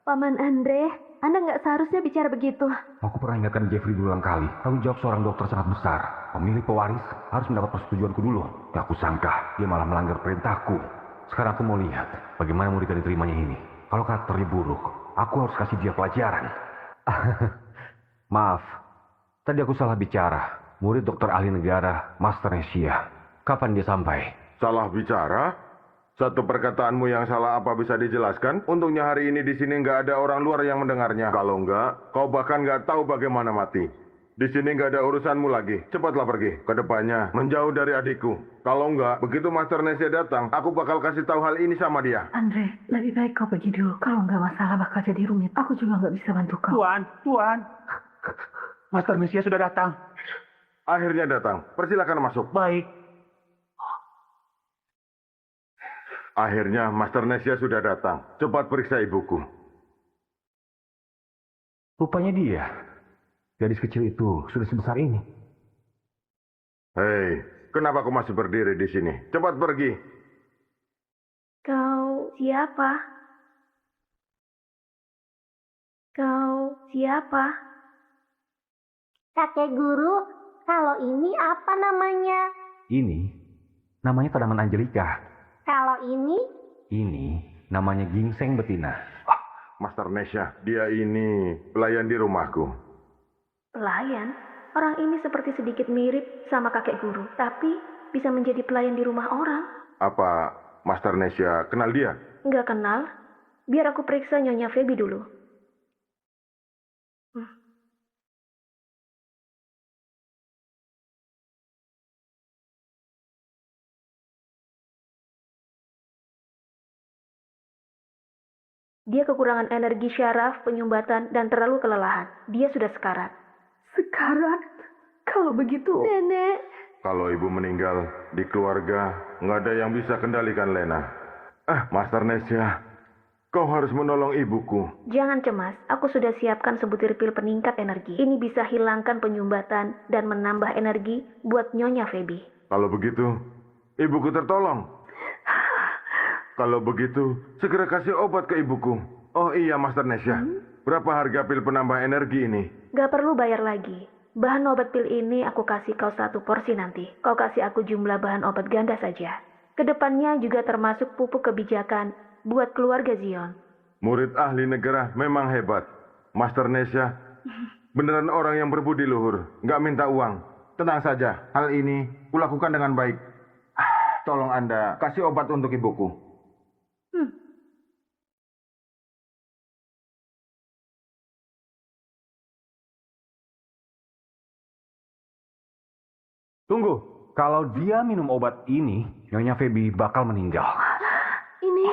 Paman Andre, Anda nggak seharusnya bicara begitu. Aku pernah ingatkan Jeffrey berulang kali. Tanggung jawab seorang dokter sangat besar. Pemilik pewaris harus mendapat persetujuanku dulu. Gak aku sangka, dia malah melanggar perintahku. Sekarang aku mau lihat bagaimana murid yang diterimanya ini. Kalau karakternya buruk, aku harus kasih dia pelajaran. Maaf, tadi aku salah bicara. Murid dokter ahli negara, Master Nesia. Kapan dia sampai? Salah bicara? Satu perkataanmu yang salah apa bisa dijelaskan? Untungnya hari ini di sini nggak ada orang luar yang mendengarnya. Kalau nggak, kau bahkan nggak tahu bagaimana mati. Di sini nggak ada urusanmu lagi. Cepatlah pergi. Kedepannya, menjauh dari adikku. Kalau nggak, begitu Master Nesia datang, aku bakal kasih tahu hal ini sama dia. Andre, lebih baik kau pergi dulu. Kalau nggak masalah bakal jadi rumit. Aku juga nggak bisa bantu kau. Tuan. Master Nesia sudah datang. Akhirnya datang. Persilakan masuk. Baik. Akhirnya Master Nesia sudah datang. Cepat periksa ibuku. Rupanya dia. Gadis kecil itu sudah sebesar ini. Hei, kenapa kau masih berdiri di sini? Cepat pergi. Kau siapa? Kau siapa? Kakek guru, kalau ini apa namanya? Ini namanya tanaman Angelika. Kalau ini? Ini namanya ginseng betina. Master Nesia, dia ini pelayan di rumahku. Pelayan? Orang ini seperti sedikit mirip sama kakek guru, tapi bisa menjadi pelayan di rumah orang. Apa Master Nesia kenal dia? Nggak kenal? Biar aku periksa Nyonya Feby dulu. Dia kekurangan energi syaraf, penyumbatan, dan terlalu kelelahan. Dia sudah sekarat. Sekarat? Kalau begitu... Nenek. Kalau ibu meninggal di keluarga, nggak ada yang bisa kendalikan Lena. Master Nesia, kau harus menolong ibuku. Jangan cemas, aku sudah siapkan sebutir pil peningkat energi. Ini bisa hilangkan penyumbatan dan menambah energi buat Nyonya Feby. Kalau begitu, ibuku tertolong. Kalau begitu, segera kasih obat ke ibuku. Oh iya, Master Nesia. Berapa harga pil penambah energi ini? Gak perlu bayar lagi. Bahan obat pil ini aku kasih kau 1 porsi nanti. Kau kasih aku jumlah bahan obat ganda saja. Kedepannya juga termasuk pupuk kebijakan buat keluarga Zion. Murid ahli negara memang hebat. Master Nesia, beneran orang yang berbudi luhur. Nggak minta uang. Tenang saja, hal ini kulakukan dengan baik. Tolong Anda kasih obat untuk ibuku. Tunggu, kalau dia minum obat ini, Nyonya Feby bakal meninggal. Ini...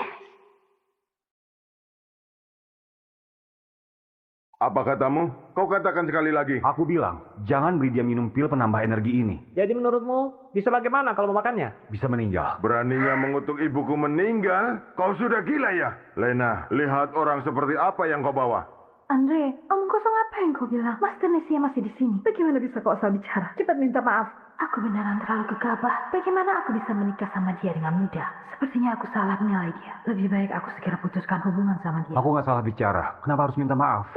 Apa katamu? Kau katakan sekali lagi. Aku bilang, jangan beri dia minum pil penambah energi ini. Jadi menurutmu bisa bagaimana kalau memakannya? Bisa meninggal. Beraninya mengutuk ibuku meninggal? Kau sudah gila ya? Lena, lihat orang seperti apa yang kau bawa. Andre, omong kosong apa yang kau bilang? Master Nesia masih di sini. Bagaimana bisa kau asal bicara? Cepat minta maaf. Aku beneran terlalu gegabah. Bagaimana aku bisa menikah sama dia dengan mudah? Sepertinya aku salah menilai dia. Lebih baik aku segera putuskan hubungan sama dia. Aku nggak salah bicara. Kenapa harus minta maaf?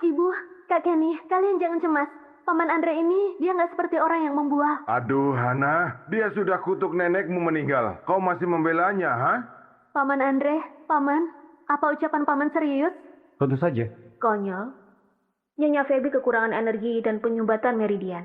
Ibu, Kak Kenny, kalian jangan cemas. Paman Andre ini, dia nggak seperti orang yang membual. Aduh, Hana, dia sudah kutuk nenekmu meninggal. Kau masih membelanya, ha? Paman Andre, Paman, apa ucapan Paman serius? Tentu saja. Konyol. Nyonya Feby kekurangan energi dan penyumbatan meridian.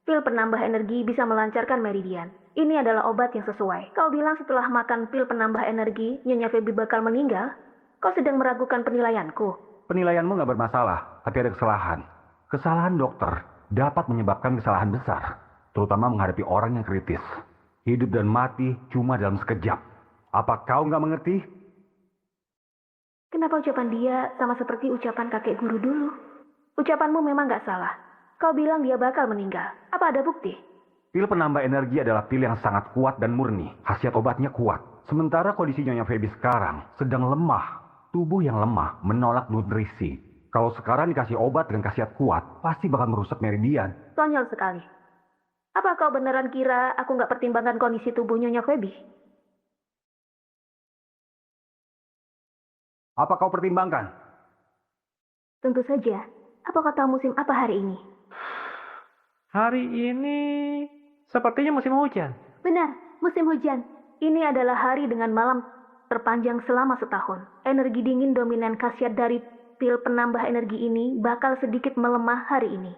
Pil penambah energi bisa melancarkan meridian. Ini adalah obat yang sesuai. Kau bilang setelah makan pil penambah energi, Nyonya Feby bakal meninggal? Kau sedang meragukan penilaianku. Penilaianmu nggak bermasalah, tapi ada kesalahan. Kesalahan dokter dapat menyebabkan kesalahan besar, terutama menghadapi orang yang kritis. Hidup dan mati cuma dalam sekejap. Apa kau nggak mengerti? Kenapa ucapan dia sama seperti ucapan kakek guru dulu? Ucapanmu memang nggak salah. Kau bilang dia bakal meninggal. Apa ada bukti? Pil penambah energi adalah pil yang sangat kuat dan murni. Khasiat obatnya kuat. Sementara kondisi Nyonya Feby sekarang sedang lemah. Tubuh yang lemah menolak nutrisi. Kalau sekarang dikasih obat dengan khasiat kuat, pasti bakal merusak meridian. Konyol sekali. Apa kau beneran kira aku nggak pertimbangkan kondisi tubuh Nyonya Feby? Apa kau pertimbangkan? Tentu saja. Apa kau tahu musim apa hari ini? Hari ini sepertinya musim hujan. Benar, musim hujan. Ini adalah hari dengan malam terpanjang selama setahun. Energi dingin dominan khasiat dari pil penambah energi ini bakal sedikit melemah hari ini.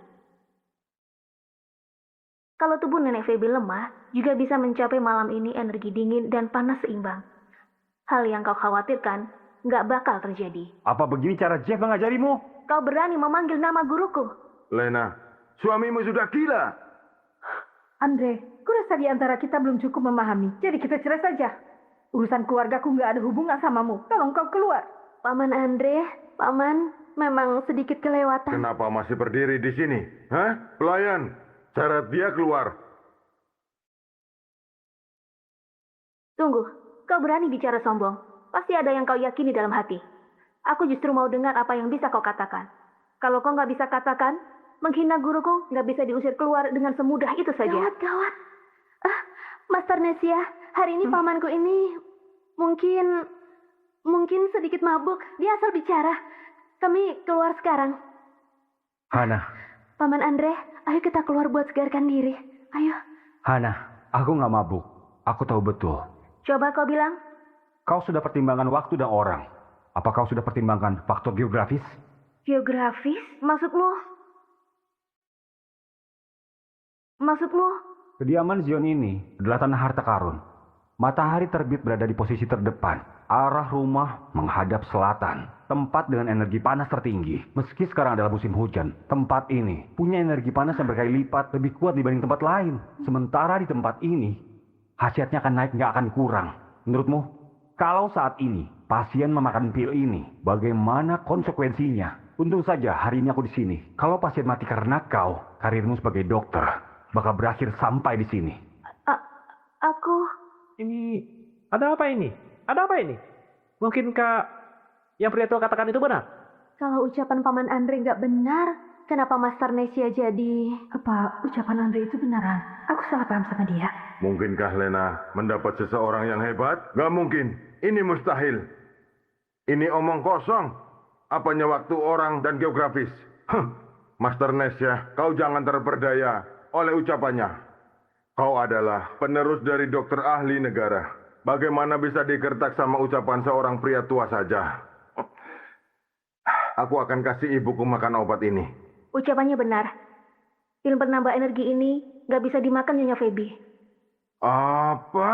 Kalau tubuh Nenek Feby lemah, juga bisa mencapai malam ini energi dingin dan panas seimbang. Hal yang kau khawatirkan nggak bakal terjadi. Apa begini cara Jeff mengajarimu? Kau berani memanggil nama guruku? Lena, suamimu sudah gila. Andre, kurasa di antara kita belum cukup memahami. Jadi kita cerai saja. Urusan keluargaku nggak ada hubungan samamu. Tolong kau keluar. Paman Andre, Paman memang sedikit kelewatan. Kenapa masih berdiri di sini? Hah? Pelayan, syarat dia keluar. Tunggu, kau berani bicara sombong. Pasti ada yang kau yakini dalam hati. Aku justru mau dengar apa yang bisa kau katakan. Kalau kau nggak bisa katakan, menghina guruku nggak bisa diusir keluar dengan semudah itu saja. Gawat. Master Nesia, hari ini pamanku ini mungkin sedikit mabuk. Dia asal bicara. Kami keluar sekarang. Hana. Paman Andre, ayo kita keluar buat segarkan diri. Ayo. Hana, aku nggak mabuk. Aku tahu betul. Coba kau bilang. Kau sudah pertimbangkan waktu dan orang. Apa kau sudah pertimbangkan faktor geografis? Geografis? Maksudmu? Kediaman Zion ini adalah tanah harta karun. Matahari terbit berada di posisi terdepan. Arah rumah menghadap selatan. Tempat dengan energi panas tertinggi. Meski sekarang adalah musim hujan, tempat ini punya energi panas yang berkali lipat lebih kuat dibanding tempat lain. Sementara di tempat ini, khasiatnya akan naik, nggak akan kurang. Menurutmu, kalau saat ini pasien memakan pil ini, bagaimana konsekuensinya? Untung saja hari ini aku di sini. Kalau pasien mati karena kau, karirmu sebagai dokter bakal berakhir sampai di sini. Aku... Ini, ada apa ini? Ada apa ini? Mungkinkah yang pria tua katakan itu benar? Kalau ucapan Paman Andre nggak benar, kenapa Master Nesia jadi... Apa ucapan Andre itu beneran? Aku salah paham sama dia. Mungkinkah Lena mendapat seseorang yang hebat? Gak mungkin. Ini mustahil. Ini omong kosong. Apanya waktu, orang, dan geografis. Master Nesia, kau jangan terperdaya oleh ucapannya. Kau adalah penerus dari dokter ahli negara. Bagaimana bisa digertak sama ucapan seorang pria tua saja? Aku akan kasih ibuku makan obat ini. Ucapannya benar. Pil penambah energi ini nggak bisa dimakan Nyonya Feby. Apa?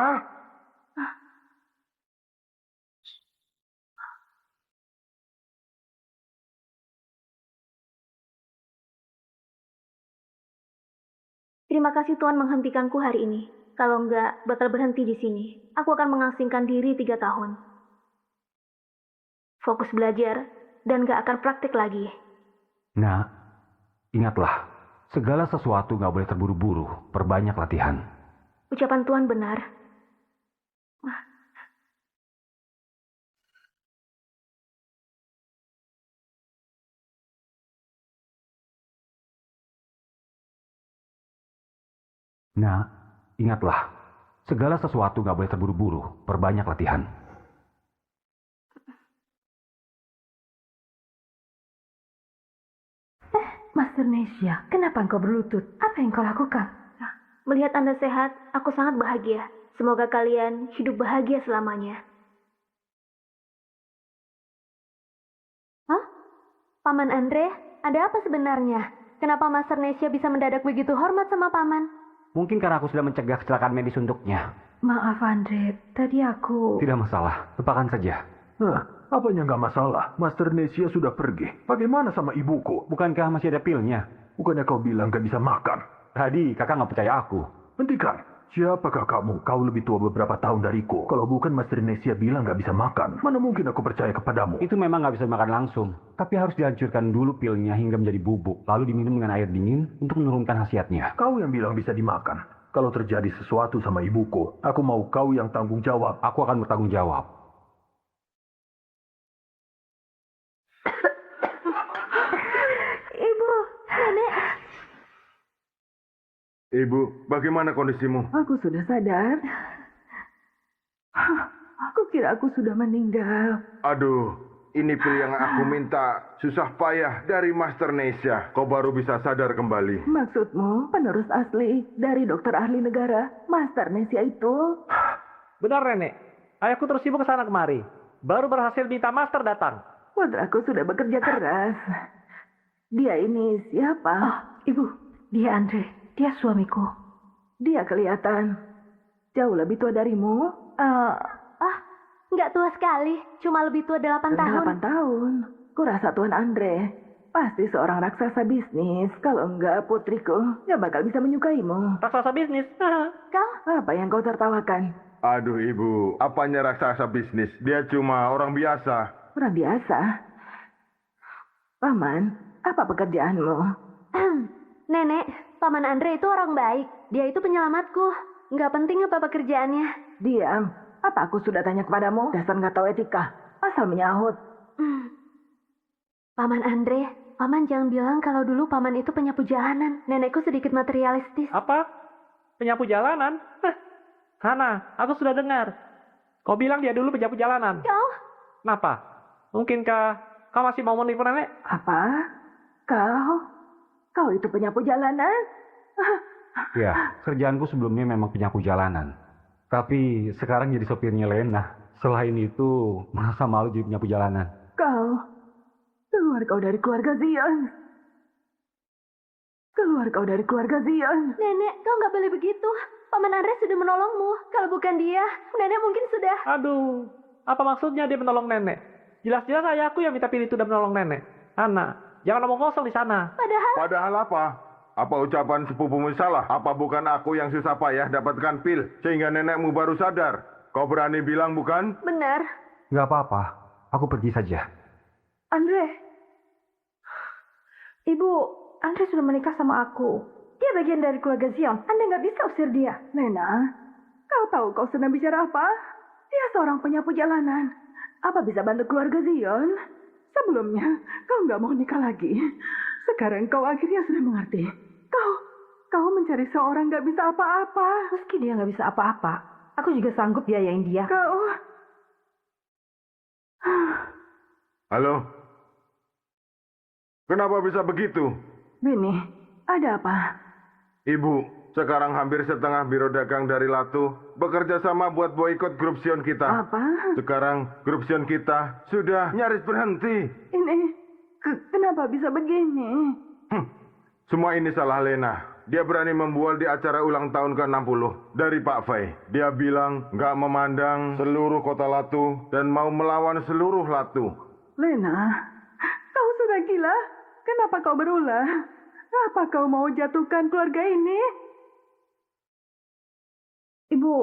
Terima kasih Tuhan menghentikanku hari ini. Kalau enggak, bakal berhenti di sini. Aku akan mengasingkan diri 3 tahun. Fokus belajar dan gak akan praktik lagi. Nah, ingatlah, segala sesuatu nggak boleh terburu-buru, perbanyak latihan. Ucapan Tuan benar. Nah, ingatlah, segala sesuatu nggak boleh terburu-buru, perbanyak latihan. Master Nesya, kenapa engkau berlutut? Apa yang kau lakukan? Melihat Anda sehat, aku sangat bahagia. Semoga kalian hidup bahagia selamanya. Hah? Paman Andre, ada apa sebenarnya? Kenapa Master Nesya bisa mendadak begitu hormat sama Paman? Mungkin karena aku sudah mencegah kecelakaan medis untuknya. Maaf Andre, tadi aku... Tidak masalah, lupakan saja. Apanya nggak masalah? Master Nesya sudah pergi. Bagaimana sama ibuku? Bukankah masih ada pilnya? Bukannya kau bilang gak bisa makan? Tadi kakak nggak percaya aku. Hentikan. Siapakah kamu? Kau lebih tua beberapa tahun dariku. Kalau bukan Master Nesya bilang gak bisa makan, mana mungkin aku percaya kepadamu? Itu memang nggak bisa makan langsung. Tapi harus dihancurkan dulu pilnya hingga menjadi bubuk. Lalu diminum dengan air dingin untuk menurunkan khasiatnya. Kau yang bilang bisa dimakan. Kalau terjadi sesuatu sama ibuku, aku mau kau yang tanggung jawab. Aku akan bertanggung jawab. Ibu, Nenek. Ibu, bagaimana kondisimu? Aku sudah sadar. Aku kira aku sudah meninggal. Aduh, ini pil yang aku minta susah payah dari Master Nesya. Kau baru bisa sadar kembali. Maksudmu penerus asli dari dokter ahli negara, Master Nesya itu? Benar, Nenek. Ayahku terus sibuk ke sana kemari. Baru berhasil minta master datang. Putraku sudah bekerja keras. Dia ini siapa? Oh, Ibu, dia Andre. Dia suamiku. Dia kelihatan jauh lebih tua darimu. Nggak tua sekali. Cuma lebih tua 8 tahun. 8 tahun. Kurasa Tuan Andre pasti seorang raksasa bisnis. Kalau enggak, putriku nggak bakal bisa menyukaimu. Raksasa bisnis. Kau? Apa yang kau tertawakan? Aduh ibu, apanya raksasa bisnis? Dia cuma orang biasa. Orang biasa. Paman, apa pekerjaanmu? Nenek, Paman Andre itu orang baik. Dia itu penyelamatku. Nggak penting apa pekerjaannya. Diam. Apa aku sudah tanya kepadamu? Dasar nggak tahu etika. Asal menyahut. Paman Andre, Paman jangan bilang kalau dulu Paman itu penyapu jalanan. Nenekku sedikit materialistis. Apa? Penyapu jalanan? Hana, aku sudah dengar. Kau bilang dia dulu penyapu jalanan. Kau? Kenapa? Mungkinkah kau masih mau menipu nenek? Apa? Kau itu penyapu jalanan? Ya, kerjaanku sebelumnya memang penyapu jalanan. Tapi sekarang jadi sopirnya Lena. Selain itu, merasa malu jadi penyapu jalanan. Keluar kau dari keluarga Zion. Keluar kau dari keluarga Zion. Nenek, kau nggak boleh begitu. Paman Andre sudah menolongmu. Kalau bukan dia, nenek mungkin sudah... Aduh, apa maksudnya dia menolong nenek? Jelas-jelas ayahku yang minta pilih itu dan menolong nenek. Hana, jangan ngomong kosong di sana. Padahal apa? Apa ucapan sepupumu salah? Apa bukan aku yang susah payah dapatkan pil sehingga nenekmu baru sadar? Kau berani bilang bukan? Benar. Nggak apa-apa, aku pergi saja. Andre. Ibu, Andre sudah menikah sama aku. Dia bagian dari keluarga Zion. Anda nggak bisa usir dia. Lena, kau tahu kau sedang bicara apa? Dia seorang penyapu jalanan. Apa bisa bantu keluarga Zion? Sebelumnya, kau nggak mau nikah lagi. Sekarang kau akhirnya sudah mengerti. Kau mencari seorang nggak bisa apa-apa. Meski dia nggak bisa apa-apa, aku juga sanggup biayain dia. Halo? Kenapa bisa begitu? Bini, ada apa? Ibu, sekarang hampir setengah biro dagang dari Latu bekerja sama buat boikot grup Sion kita. Apa? Sekarang grup Sion kita sudah nyaris berhenti. Ini, kenapa bisa begini? Semua ini salah Lena. Dia berani membual di acara ulang tahun ke-60 dari Pak Fei. Dia bilang nggak memandang seluruh kota Latu dan mau melawan seluruh Latu. Lena, kau sudah gila? Kenapa kau berulah? Apa kau mau jatuhkan keluarga ini? Ibu,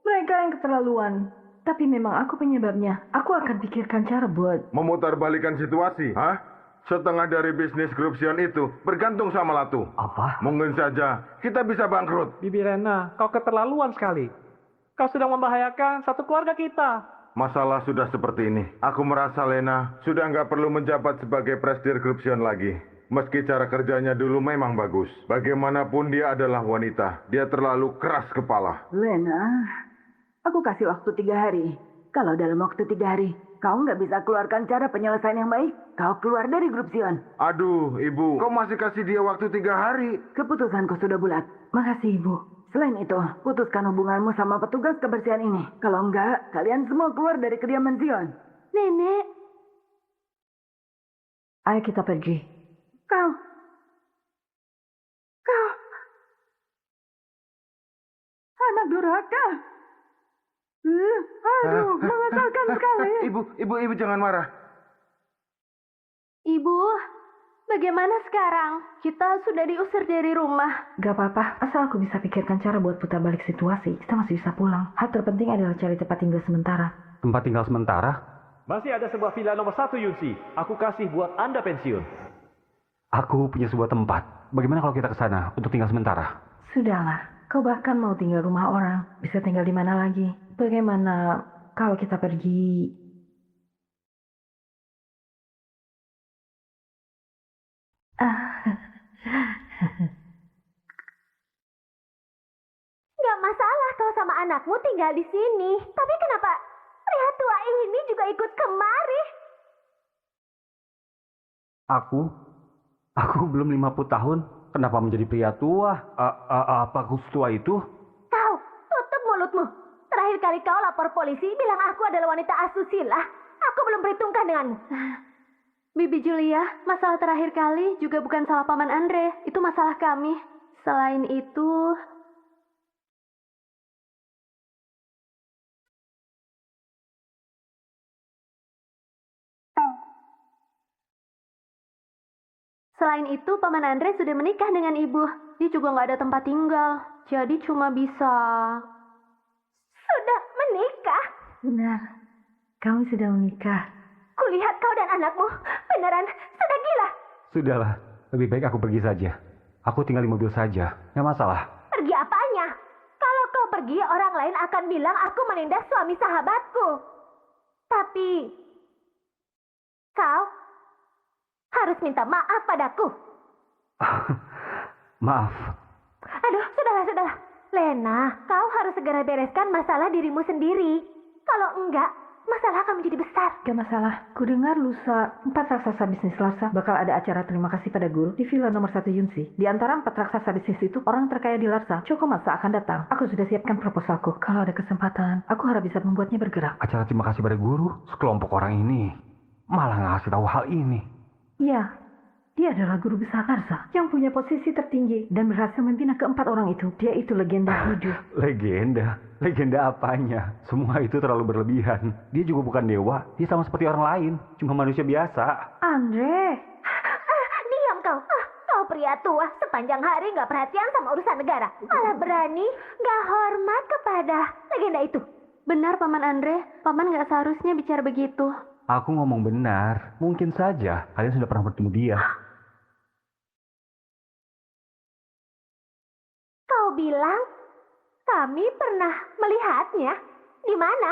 mereka yang keterlaluan. Tapi memang aku penyebabnya. Aku akan pikirkan cara buat... Memutarbalikkan situasi, hah? Setengah dari bisnis grup Zion itu bergantung sama Latu. Apa? Mungkin saja kita bisa bangkrut. Bibi Lena, kau keterlaluan sekali. Kau sedang membahayakan satu keluarga kita. Masalah sudah seperti ini. Aku merasa Lena sudah nggak perlu menjabat sebagai presidir grup Zion lagi. Meski cara kerjanya dulu memang bagus. Bagaimanapun dia adalah wanita. Dia terlalu keras kepala. Lena, aku kasih waktu 3 hari. Kalau dalam waktu 3 hari, kau nggak bisa keluarkan cara penyelesaian yang baik, kau keluar dari grup Zion. Aduh, Ibu. Kau masih kasih dia waktu 3 hari. Keputusanku sudah bulat. Makasih, Ibu. Selain itu, putuskan hubunganmu sama petugas kebersihan ini. Kalau enggak, kalian semua keluar dari kediaman Zion. Nenek, Ayo kita pergi. Kau. Anak durhaka. Aduh, mengesalkan sekali. Ibu jangan marah. Ibu, bagaimana sekarang? Kita sudah diusir dari rumah. Gak apa-apa, asal aku bisa pikirkan cara buat putar balik situasi. Kita masih bisa pulang. Hal terpenting adalah cari tempat tinggal sementara. Tempat tinggal sementara? Masih ada sebuah villa nomor 1 Yunsi. Aku kasih buat Anda pensiun. Aku punya sebuah tempat. Bagaimana kalau kita ke sana untuk tinggal sementara? Sudahlah, kau bahkan mau tinggal rumah orang. Bisa tinggal di mana lagi? Bagaimana kalau kita pergi... Nggak masalah kau sama anakmu tinggal di sini. Tapi kenapa pria tua ini juga ikut kemari? Aku belum 50 tahun. Kenapa menjadi pria tua? Apa aku setua itu? Kau, tutup mulutmu. Terakhir kali kau lapor polisi bilang aku adalah wanita asusila. Aku belum perhitungkan denganmu. Bibi Julia, masalah terakhir kali juga bukan salah Paman Andre. Itu masalah kami. Selain itu... Selain itu, Paman Andre sudah menikah dengan ibu. Dia juga nggak ada tempat tinggal. Jadi cuma bisa... Sudah menikah? Benar, kamu sudah menikah. Kulihat kau dan anakmu beneran sudah gila. Sudahlah, lebih baik aku pergi saja. Aku tinggal di mobil saja, nggak masalah. Pergi apanya? Kalau kau pergi, orang lain akan bilang aku menindas suami sahabatku. Tapi... kau... harus minta maaf padaku. Maaf. Aduh, sudahlah. Lena, kau harus segera bereskan masalah dirimu sendiri. Kalau enggak, masalah akan menjadi besar. Gak masalah. Kudengar lusa 4 raksasa bisnis Larsa bakal ada acara terima kasih pada guru di villa nomor 1 Yunsi. Di antara 4 raksasa bisnis itu, orang terkaya di Larsa, Chokomasa akan datang. Aku sudah siapkan proposalku. Kalau ada kesempatan, aku harap bisa membuatnya bergerak. Acara terima kasih pada guru, sekelompok orang ini malah ngasih tahu hal ini. Ya, dia adalah guru besar Larsa yang punya posisi tertinggi dan berhasil membina keempat orang itu. Dia itu legenda hidup. Legenda? Legenda apanya? Semua itu terlalu berlebihan. Dia juga bukan dewa. Dia sama seperti orang lain. Cuma manusia biasa. Andre! Diam kau. Kau pria tua. Sepanjang hari nggak perhatian sama urusan negara. Malah berani nggak hormat kepada legenda itu. Benar, Paman Andre. Paman nggak seharusnya bicara begitu. Aku ngomong benar. Mungkin saja kalian sudah pernah bertemu dia. Kau bilang kami pernah melihatnya. Di mana?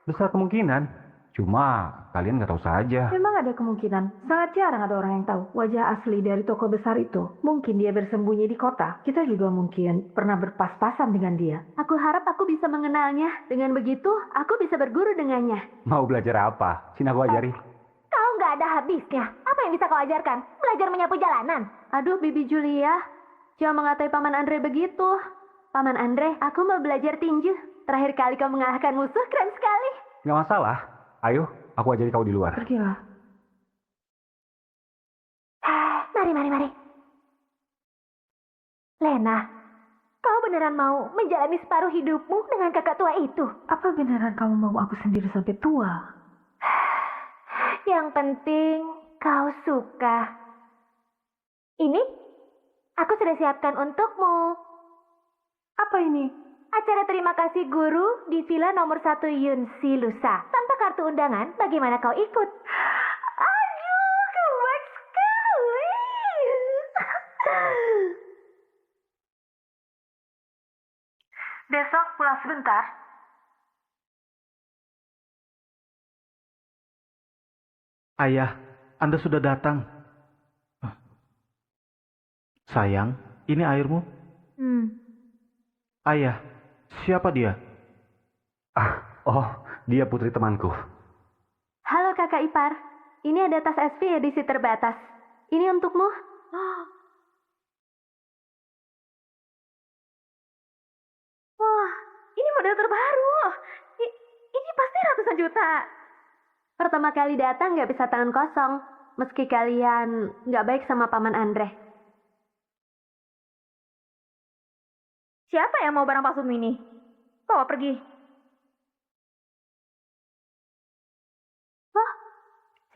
Besar kemungkinan. Cuma kalian nggak tahu saja. Memang ada kemungkinan. Sangat jarang ada orang yang tahu wajah asli dari toko besar itu. Mungkin dia bersembunyi di kota. Kita juga mungkin pernah berpas-pasan dengan dia. Aku harap aku bisa mengenalnya. Dengan begitu, aku bisa berguru dengannya. Mau belajar apa? Sini aku ajari. Kau nggak ada habisnya. Apa yang bisa kau ajarkan? Belajar menyapu jalanan. Aduh, Bibi Julia. Jangan mengatai Paman Andre begitu. Paman Andre, aku mau belajar tinju. Terakhir kali kau mengalahkan musuh, keren sekali. Nggak masalah. Ayo, aku ajari kau di luar. Pergilah. Mari. Lena, kau beneran mau menjalani separuh hidupmu dengan kakak tua itu? Apa beneran kamu mau aku sendiri sampai tua? Yang penting kau suka. Ini aku sudah siapkan untukmu. Apa ini? Acara terima kasih guru di Villa nomor 1 Yunsi lusa. Tanpa kartu undangan, bagaimana kau ikut? Aduh, kau baik sekali. Besok pulang sebentar. Ayah, Anda sudah datang. Sayang, ini airmu. Ayah, siapa dia? Oh, dia putri temanku. Halo kakak ipar, ini ada tas SP edisi terbatas. Ini untukmu. Wah, ini model terbaru. Ini pasti ratusan juta. Pertama kali datang nggak bisa tangan kosong, meski kalian nggak baik sama Paman Andre. Siapa yang mau barang palsumu ini? Bawa pergi. Hah?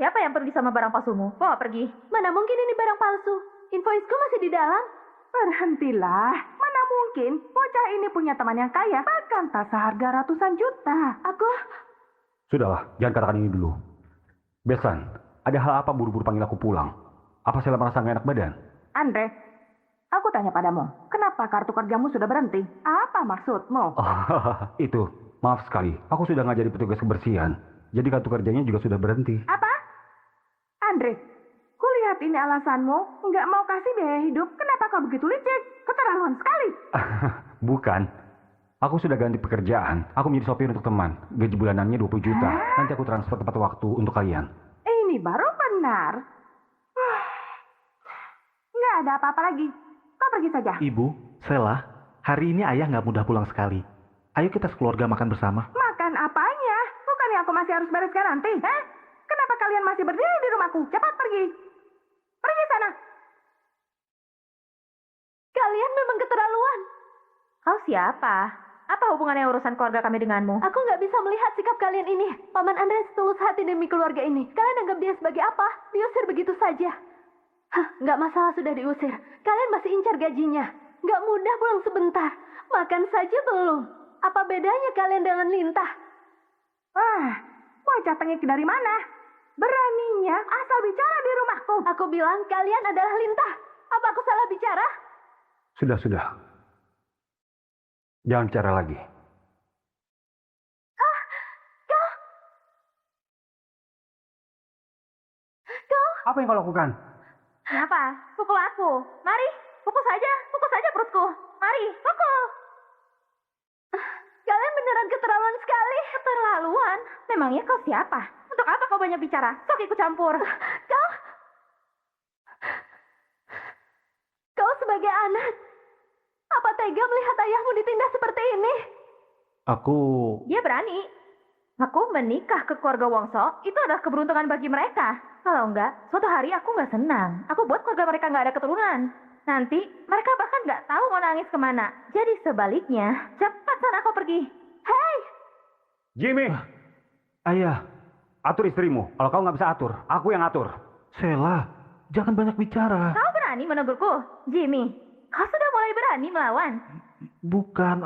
Siapa yang pergi sama barang palsumu? Bawa pergi. Mana mungkin ini barang palsu? Invoice-ku masih di dalam. Berhentilah. Mana mungkin bocah ini punya teman yang kaya, bahkan tas seharga ratusan juta. Sudahlah, jangan katakan ini dulu. Besan, ada hal apa buru-buru panggil aku pulang? Apa saya merasa nggak enak badan? Andre, aku tanya padamu, kenapa kartu kerjamu sudah berhenti? Apa maksudmu? Itu, maaf sekali. Aku sudah nggak jadi petugas kebersihan. Jadi kartu kerjanya juga sudah berhenti. Apa? Andre, kulihat ini alasanmu, nggak mau kasih biaya hidup. Kenapa kau begitu licik? Keterlaluan sekali. Bukan. Aku sudah ganti pekerjaan. Aku menjadi sopir untuk teman. Gaji bulanannya 20 juta. Nanti aku transfer tepat waktu untuk kalian. Ini baru benar. Nggak ada apa-apa lagi. Kau pergi saja. Ibu, Sela, hari ini ayah nggak mudah pulang sekali. Ayo kita sekeluarga makan bersama. Makan apanya? Bukannya aku masih harus bereskan nanti? Kenapa kalian masih berdiri di rumahku? Cepat pergi. Pergi sana. Kalian memang keterlaluan. Kau siapa? Apa hubungannya urusan keluarga kami denganmu? Aku nggak bisa melihat sikap kalian ini. Paman Andre setulus hati demi keluarga ini. Kalian anggap dia sebagai apa? Diusir begitu saja. Nggak masalah sudah diusir. Kalian masih incar gajinya. Nggak mudah pulang sebentar. Makan saja belum. Apa bedanya kalian dengan Lintah? Bocah tengik dari mana? Beraninya asal bicara di rumahku. Aku bilang kalian adalah Lintah. Apa aku salah bicara? Sudah. Jangan bicara lagi. Kau? Apa yang kau lakukan? Kenapa? Pukul aku. Mari, pukul saja perutku. Mari, pukul. Kalian beneran keterlaluan sekali. Keterlaluan? Memangnya kau siapa? Untuk apa kau banyak bicara? Sok ikut campur. Kau sebagai anak, apa tega melihat ayahmu ditindas seperti ini? Dia berani. Aku menikah ke keluarga Wongso, itu adalah keberuntungan bagi mereka. Kalau enggak, suatu hari aku nggak senang. Aku buat keluarga mereka nggak ada keturunan. Nanti, mereka bahkan nggak tahu mau nangis kemana. Jadi sebaliknya, cepat sana kau pergi. Hei! Jimmy! Ayah. Atur istrimu. Kalau kau nggak bisa atur, aku yang atur. Sela, jangan banyak bicara. Kau berani menegurku? Jimmy, kau sudah mulai berani melawan. Bukan,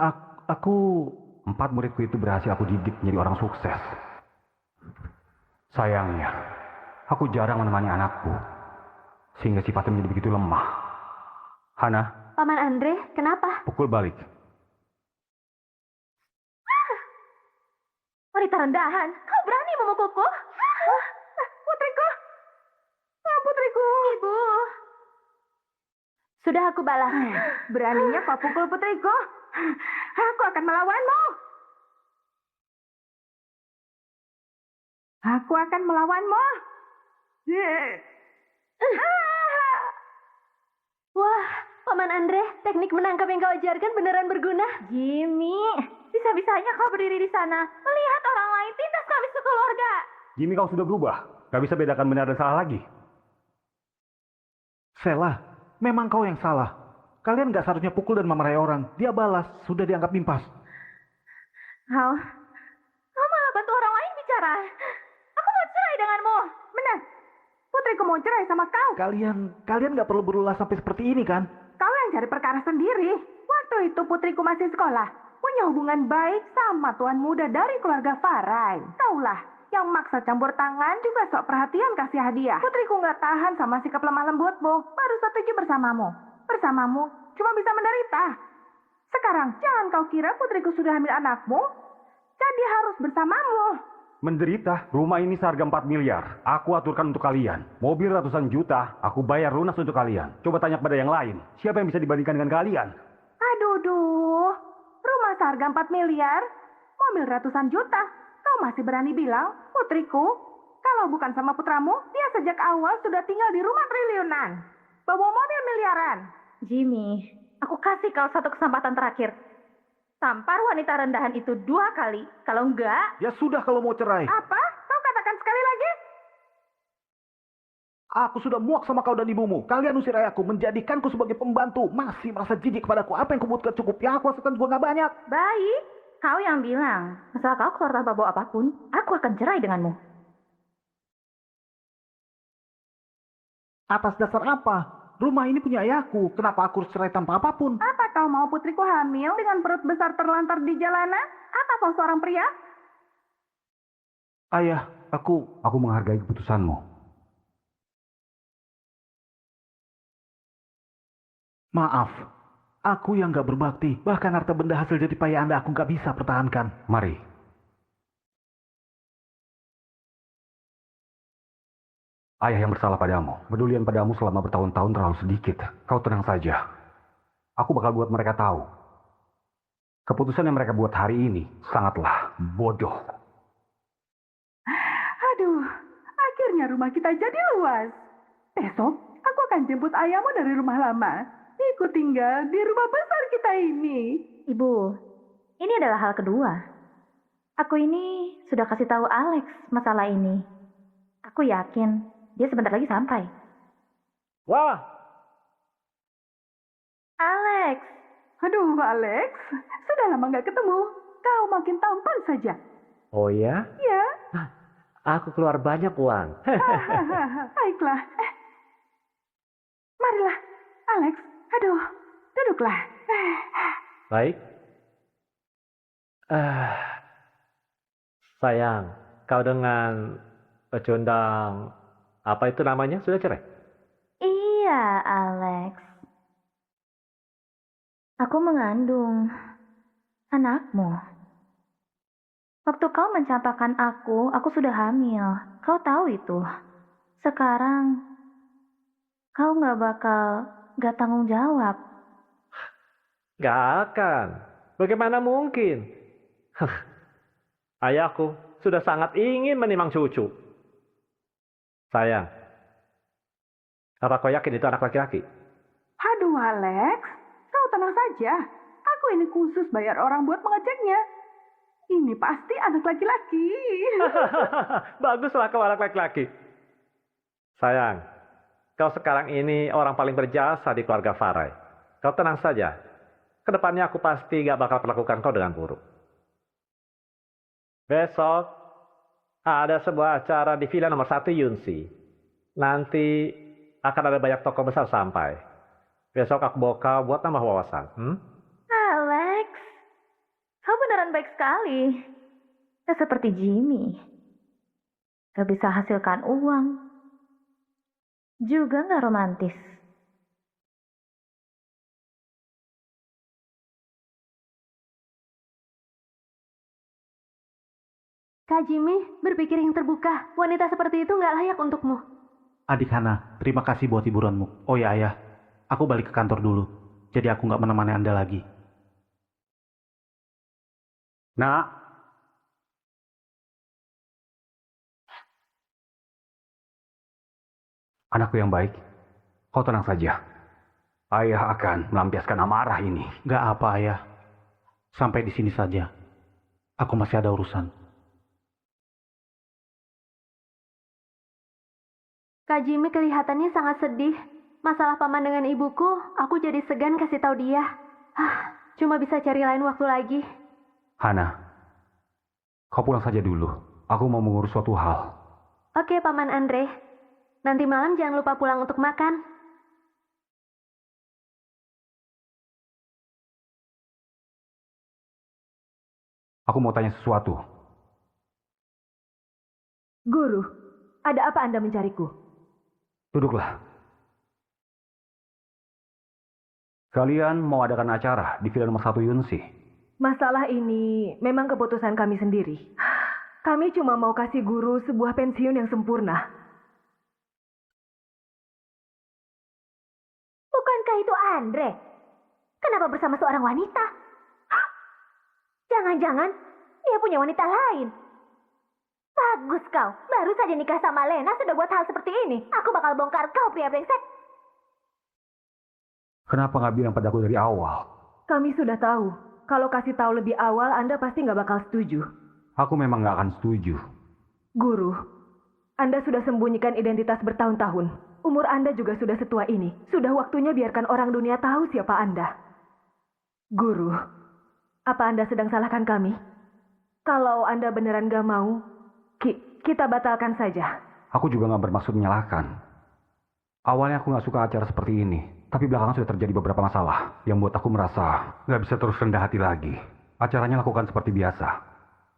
aku... 4 muridku itu berhasil aku didik menjadi orang sukses. Sayangnya, aku jarang menemani anakku. Sehingga sifatnya menjadi begitu lemah. Hana? Paman Andre, kenapa? Pukul balik. Wanita rendahan, kau berani memukulku? Putriku! Putriku! Ibu! Sudah aku balas. Beraninya kau pukul putriku? Aku akan melawanmu. Aku akan melawanmu. Wah, Paman Andre, teknik menangkap yang kau ajarkan beneran berguna. Jimmy, bisa-bisanya kau berdiri di sana, melihat orang lain tindas kami sekeluarga. Jimmy, kau sudah berubah. Gak bisa bedakan benar dan salah lagi. Sela, memang kau yang salah. Kalian gak seharusnya pukul dan memarahi orang. Dia balas, sudah dianggap nimpas. Kau malah bantu orang lain bicara. Aku mau cerai denganmu. Benar. Putriku mau cerai sama kau. Kalian gak perlu berulah sampai seperti ini kan? Kau yang cari perkara sendiri. Waktu itu putriku masih sekolah. punya hubungan baik sama tuan muda dari keluarga Farai. Taulah, yang maksa campur tangan juga sok perhatian kasih hadiah. Putriku nggak tahan sama sikap lemah lembutmu, baru setuju bersamamu. Bersamamu cuma bisa menderita. Sekarang, jangan kau kira putriku sudah hamil anakmu, jadi harus bersamamu. Menderita? Rumah ini seharga 4 miliar. Aku aturkan untuk kalian. Mobil ratusan juta, aku bayar lunas untuk kalian. Coba tanya pada yang lain. Siapa yang bisa dibandingkan dengan kalian? Aduh, rumah seharga 4 miliar, mobil ratusan juta. Kau masih berani bilang, putriku, kalau bukan sama putramu, dia sejak awal sudah tinggal di rumah triliunan. Bawa mobil miliaran. Jimmy, aku kasih kau satu kesempatan terakhir. Tampar wanita rendahan itu 2 kali. Kalau enggak... Ya sudah kalau mau cerai. Apa? Kau katakan sekali lagi? Aku sudah muak sama kau dan ibumu. Kalian usir ayahku, menjadikanku sebagai pembantu. Masih merasa jijik kepadaku. Apa yang kubutuhkan cukup? Yang aku hasilkan juga nggak banyak. Baik, kau yang bilang. Masalah kau keluar tanpa bawa apapun, aku akan cerai denganmu. Atas dasar apa? Rumah ini punya ayahku. Kenapa aku harus cerai tanpa apapun? Apa kau mau putriku hamil dengan perut besar terlantar di jalanan? Apa kau seorang pria? Ayah, aku menghargai keputusanmu. Maaf. Aku yang gak berbakti. Bahkan harta benda hasil jerih payah Anda aku gak bisa pertahankan. Mari. Ayah yang bersalah padamu. Pedulian padamu selama bertahun-tahun terlalu sedikit. Kau tenang saja. Aku bakal buat mereka tahu. Keputusan yang mereka buat hari ini sangatlah bodoh. Aduh, akhirnya rumah kita jadi luas. Besok, aku akan jemput ayahmu dari rumah lama. Ikut tinggal di rumah besar kita ini. Ibu, ini adalah hal kedua. Aku ini sudah kasih tahu Alex masalah ini. Aku yakin dia sebentar lagi sampai. Wah, Alex! Aduh, Alex, sudah lama nggak ketemu. Kau makin tampan saja. oh ya? Ya, Aku keluar banyak uang. baiklah. Marilah, Alex. Aduh, duduklah. Baik. Sayang, kau dengan pecundang, apa itu namanya, sudah cerai? Iya, Alex. Aku mengandung anakmu. Waktu kau mencampakkan aku sudah hamil. Kau tahu itu. Sekarang, kau gak tanggung jawab. Gak akan. Bagaimana mungkin? Ayahku sudah sangat ingin menimang cucu. Sayang, apa kau yakin itu anak laki-laki? Aduh, Alex. Kau tenang saja. Aku ini khusus bayar orang buat mengeceknya. Ini pasti anak laki-laki. Baguslah kau anak laki-laki. Sayang, kau sekarang ini orang paling berjasa di keluarga Farai. Kau tenang saja. Kedepannya aku pasti gak bakal perlakukan kau dengan buruk. Besok ada sebuah acara di Villa nomor 1 Yunsi. Nanti akan ada banyak tokoh besar sampai. Besok aku bawa kau buat tambah wawasan. Alex, kau beneran baik sekali. Gak seperti Jimmy. Gak bisa hasilkan uang. Juga gak romantis. Kak Jimmy, berpikir yang terbuka. Wanita seperti itu nggak layak untukmu. Adik Hana, terima kasih buat hiburanmu. Oh ya ayah, aku balik ke kantor dulu. Jadi aku nggak menemani Anda lagi. Nak, anakku yang baik, kau tenang saja. Ayah akan melampiaskan amarah ini. Nggak apa ayah. Sampai di sini saja. Aku masih ada urusan. Kak Jimmy kelihatannya sangat sedih. Masalah paman dengan ibuku, aku jadi segan kasih tahu dia. Cuma bisa cari lain waktu lagi. Hana, kau pulang saja dulu. Aku mau mengurus suatu hal. Oke, Paman Andre. Nanti malam jangan lupa pulang untuk makan. Aku mau tanya sesuatu. Guru, ada apa Anda mencariku? Duduklah. Kalian mau adakan acara di Villa nomor 1 Yunsi. Masalah ini memang keputusan kami sendiri. Kami cuma mau kasih guru sebuah pensiun yang sempurna. Bukankah itu Andre? Kenapa bersama seorang wanita? Hah? Jangan-jangan dia punya wanita lain. Bagus kau, baru saja nikah sama Lena sudah buat hal seperti ini. Aku bakal bongkar kau, pria brengsek. Kenapa nggak bilang padaku dari awal? Kami sudah tahu. Kalau kasih tahu lebih awal, Anda pasti nggak bakal setuju. Aku memang nggak akan setuju. Guru, Anda sudah sembunyikan identitas bertahun-tahun. Umur Anda juga sudah setua ini. Sudah waktunya biarkan orang dunia tahu siapa Anda. Guru, apa Anda sedang salahkan kami? Kalau Anda beneran gak mau, kita batalkan saja. Aku juga nggak bermaksud menyalahkan. Awalnya aku nggak suka acara seperti ini. Tapi belakangan sudah terjadi beberapa masalah yang buat aku merasa nggak bisa terus rendah hati lagi. Acaranya lakukan seperti biasa.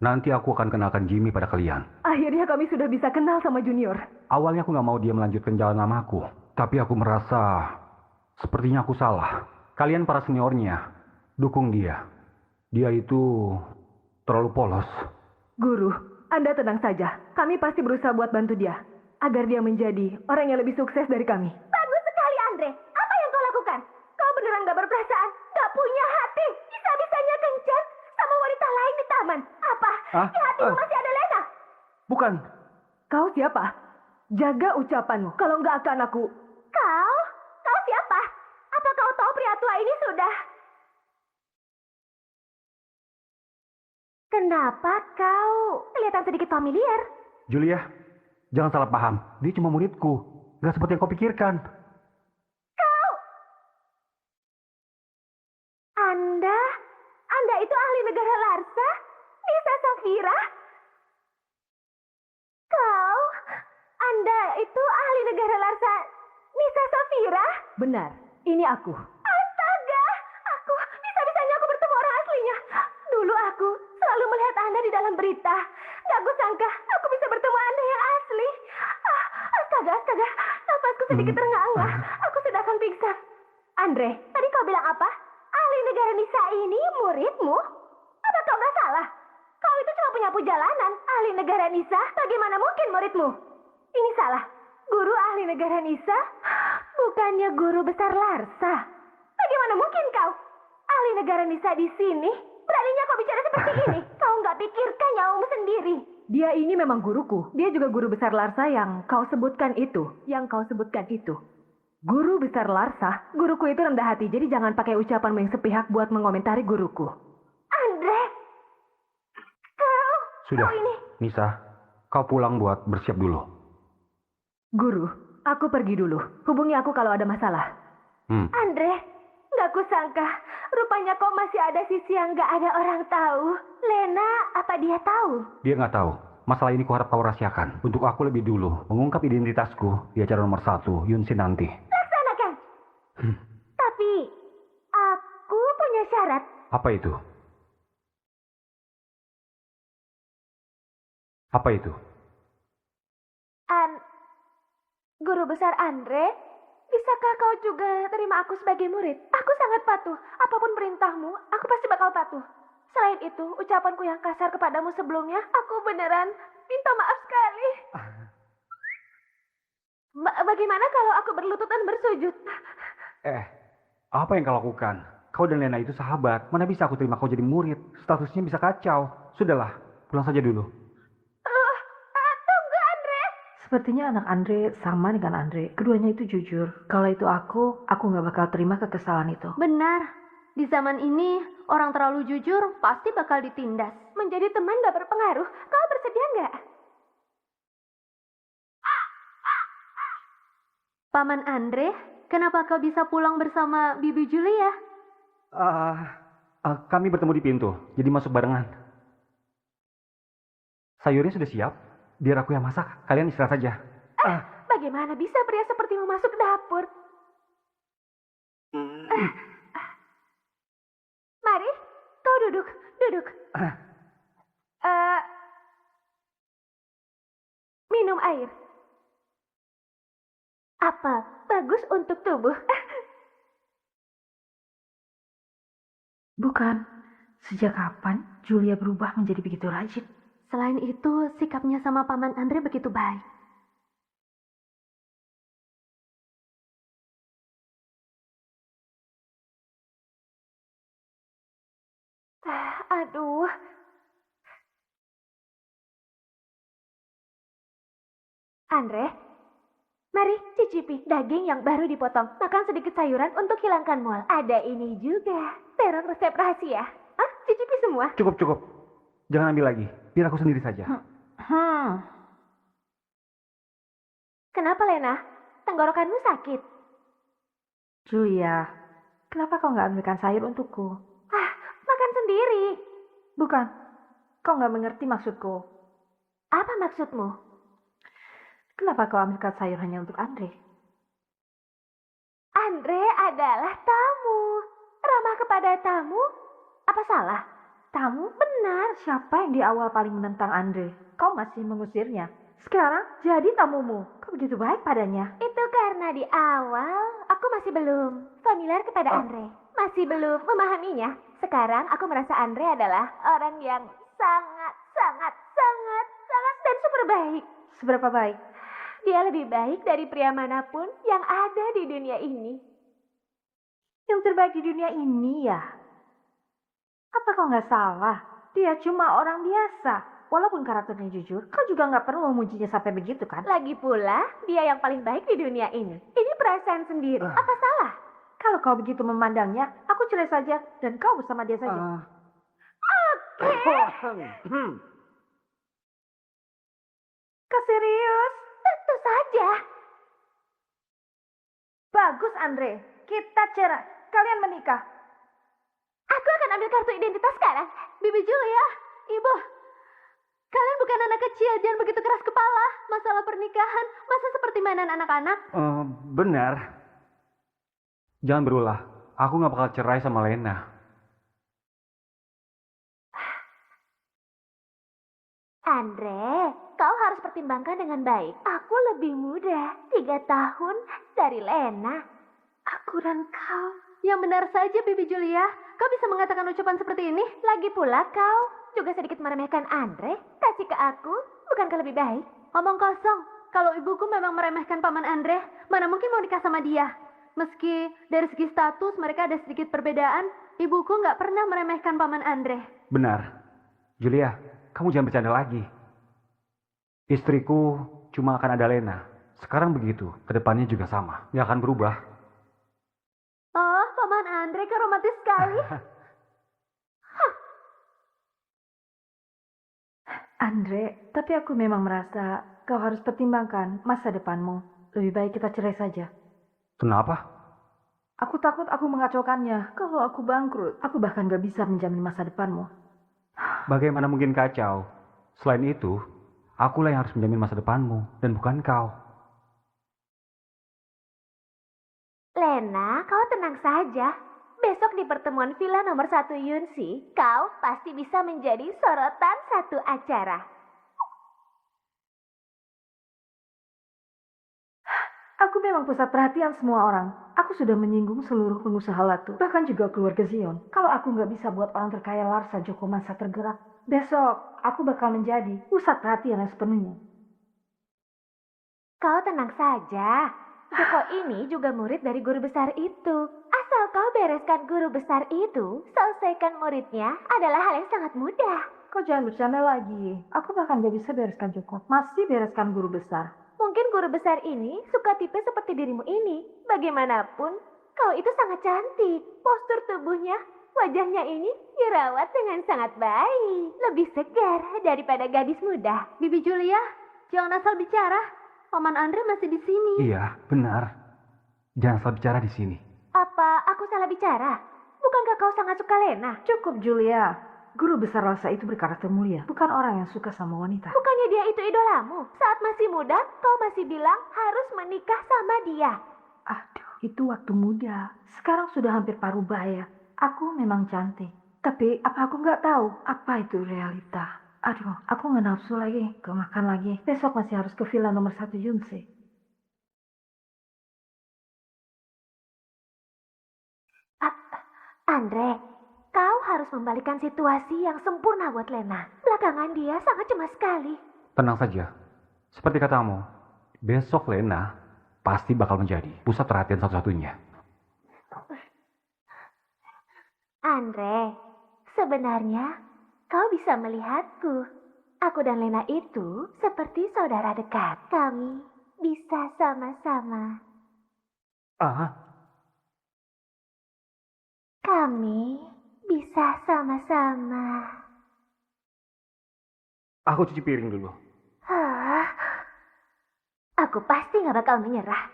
Nanti aku akan kenalkan Jimmy pada kalian. Akhirnya kami sudah bisa kenal sama Junior. Awalnya aku nggak mau dia melanjutkan jalan sama aku. Tapi aku merasa sepertinya aku salah. Kalian para seniornya, dukung dia. Dia itu terlalu polos. Guru, Anda tenang saja. Kami pasti berusaha buat bantu dia. Agar dia menjadi orang yang lebih sukses dari kami. Bagus sekali, Andre. Apa yang kau lakukan? Kau beneran gak berperasaan, gak punya hati. Bisa-bisanya kencan sama wanita lain di taman. Apa? Di hatimu masih ada Lena? Bukan. Kau siapa? Jaga ucapanmu. Kalau nggak akan aku... Kau? Kau siapa? Apa kau tahu pria tua ini sudah... Kenapa kau kelihatan sedikit familiar? Julia, jangan salah paham. Dia cuma muridku. Nggak seperti yang kau pikirkan. Kau! Anda itu ahli negara Larsa? Nisa Safira? Anda itu ahli negara Larsa Nisa Safira? Benar, ini aku. Astaga, bisa-bisanya aku bertemu orang aslinya. Dulu aku selalu melihat Anda di dalam berita. Gak kusangka aku bisa bertemu Anda yang asli. Astaga, napasku sedikit terengah-engah. Aku sudah akan pingsan. Andre, tadi kau bilang apa? Ahli negara Nisa ini muridmu? Apa kau nggak salah? Kau itu cuma penyapu jalanan. Ahli negara Nisa, bagaimana mungkin muridmu? Ini salah. Guru ahli negara Nisa? Bukannya guru besar Larsa. Bagaimana mungkin kau? Ahli negara Nisa di sini? Beraninya kau bicara seperti ini? Kau nggak pikirkan nyawamu sendiri. Dia ini memang guruku. Dia juga guru besar Larsa yang kau sebutkan itu. Guru besar Larsa? Guruku itu rendah hati, jadi jangan pakai ucapanmu yang sepihak buat mengomentari guruku. Andre! Sudah, Kau ini... Nisa, kau pulang buat bersiap dulu. Guru, aku pergi dulu. Hubungi aku kalau ada masalah. Andre, gak kusangka. Rupanya kau masih ada sisi yang gak ada orang tahu. Lena, apa dia tahu? Dia nggak tahu. Masalah ini kuharap kau rahasiakan. Untuk aku lebih dulu mengungkap identitasku di acara nomor 1 Yunsi nanti. Laksanakan. Tapi, aku punya syarat. Apa itu? Apa itu? Guru besar Andre, bisakah kau juga terima aku sebagai murid? Aku sangat patuh. Apapun perintahmu, aku pasti bakal patuh. Selain itu, ucapanku yang kasar kepadamu sebelumnya, aku beneran minta maaf sekali. Bagaimana kalau aku berlutut dan bersujud? Apa yang kau lakukan? Kau dan Lena itu sahabat. Mana bisa aku terima kau jadi murid? Statusnya bisa kacau. Sudahlah, pulang saja dulu. Tunggu, Andre. Sepertinya anak Andre sama dengan Andre. Keduanya itu jujur. Kalau itu aku nggak bakal terima kekesalan itu. Benar. Di zaman ini, orang terlalu jujur pasti bakal ditindas. Menjadi teman gak berpengaruh. Kau bersedia nggak? Paman Andre, kenapa kau bisa pulang bersama Bibi Julia? Kami bertemu di pintu, jadi masuk barengan. Sayurnya sudah siap, biar aku yang masak. Kalian istirahat saja. Bagaimana bisa pria sepertimu masuk dapur? Mari, kau duduk. Bukan. Sejak kapan Julia berubah menjadi begitu rajin? Selain itu, sikapnya sama Paman Andre begitu baik. Aduh. Andre, mari cicipi daging yang baru dipotong. Makan sedikit sayuran untuk hilangkan mual. Ada ini juga, terong resep rahasia. Ah, cicipi semua. Cukup, cukup. Jangan ambil lagi. Biar aku sendiri saja. Kenapa, Lena? Tenggorokanmu sakit? Julia, kenapa kau nggak ambilkan sayur untukku? Ah, makan sendiri. Bukan, kau nggak mengerti maksudku. Apa maksudmu? Kenapa kau ambilkan sayur hanya untuk Andre? Andre adalah tamu. Ramah kepada tamu? Apa salah? Tamu? Benar. Siapa yang di awal paling menentang Andre? Kau masih mengusirnya. Sekarang jadi tamumu. Kau begitu baik padanya. Itu karena di awal aku masih belum familiar kepada Andre. Masih belum memahaminya. Sekarang aku merasa Andre adalah orang yang sangat dan super baik. Seberapa baik? Dia lebih baik dari pria manapun yang ada di dunia ini. Yang terbaik di dunia ini ya? Apa kau nggak salah? Dia cuma orang biasa. Walaupun karakternya jujur, kau juga nggak perlu memujinya sampai begitu kan? Lagi pula, dia yang paling baik di dunia ini. Ini perasaan sendiri. Apa salah? Kalau kau begitu memandangnya, aku cerai saja dan kau bersama dia saja. Kau serius? Tentu saja. Bagus Andre, kita cerai. Kalian menikah. Aku akan ambil kartu identitas sekarang. Bibi Julia, Ibu. Kalian bukan anak kecil, jangan begitu keras kepala. Masalah pernikahan, masa seperti mainan anak-anak? Benar. Jangan berulah. Aku nggak bakal cerai sama Lena. Andre, kau harus pertimbangkan dengan baik. Aku lebih muda, 3 tahun dari Lena. Aku dan kau. Yang benar saja, Bibi Julia. Kau bisa mengatakan ucapan seperti ini? Lagi pula kau juga sedikit meremehkan Andre. Kasih ke aku, bukankah lebih baik? Omong kosong. Kalau ibuku memang meremehkan Paman Andre, mana mungkin mau nikah sama dia? Meski dari segi status mereka ada sedikit perbedaan, ibuku nggak pernah meremehkan Paman Andre. Benar. Julia, kamu jangan bercanda lagi. Istriku cuma akan ada Lena. Sekarang begitu, kedepannya juga sama. Nggak akan berubah. Oh, Paman Andre kan romantis sekali. Andre, tapi aku memang merasa kau harus pertimbangkan masa depanmu. Lebih baik kita cerai saja. Kenapa? Aku takut aku mengacaukannya. Kalau aku bangkrut, aku bahkan gak bisa menjamin masa depanmu. Bagaimana mungkin kacau? Selain itu, akulah yang harus menjamin masa depanmu, dan bukan kau. Lena, kau tenang saja. Besok di pertemuan villa nomor 1 Yunsi, kau pasti bisa menjadi sorotan satu acara. Aku memang pusat perhatian semua orang. Aku sudah menyinggung seluruh pengusaha Latu, bahkan juga keluarga Zion. Kalau aku nggak bisa buat orang terkaya Larsa Joko Masa tergerak, besok aku bakal menjadi pusat perhatian yang sepenuhnya. Kau tenang saja. Joko ini juga murid dari guru besar itu. Asal kau bereskan guru besar itu, selesaikan muridnya adalah hal yang sangat mudah. Kau jangan bercanda lagi. Aku bahkan gak bisa bereskan Joko. Masih bereskan guru besar. Mungkin guru besar ini suka tipe seperti dirimu ini. Bagaimanapun, kau itu sangat cantik. Postur tubuhnya, wajahnya ini dirawat dengan sangat baik. Lebih segar daripada gadis muda. Bibi Julia, jangan asal bicara. Paman Andre masih di sini. Iya, benar. Jangan salah bicara di sini. Apa aku salah bicara? Bukankah kau sangat suka Lena? Cukup, Julia. Guru besar Larsa itu berkarakter mulia. Bukan orang yang suka sama wanita. Bukannya dia itu idolamu? Saat masih muda, kau masih bilang harus menikah sama dia. Aduh, itu waktu muda. Sekarang sudah hampir parubaya. Aku memang cantik. Tapi apa aku nggak tahu apa itu realita? Aduh, aku nggak nafsu lagi. Gak makan lagi. Besok masih harus ke villa nomor 1 Yunsi. Andre, kau harus membalikan situasi yang sempurna buat Lena. Belakangan dia sangat cemas sekali. Tenang saja. Seperti katamu, besok Lena pasti bakal menjadi pusat perhatian satu-satunya. Andre, sebenarnya kau bisa melihatku. Aku dan Lena itu seperti saudara dekat. Kami bisa sama-sama. Kami bisa sama-sama. Aku cuci piring dulu. Hah? Aku pasti gak bakal menyerah.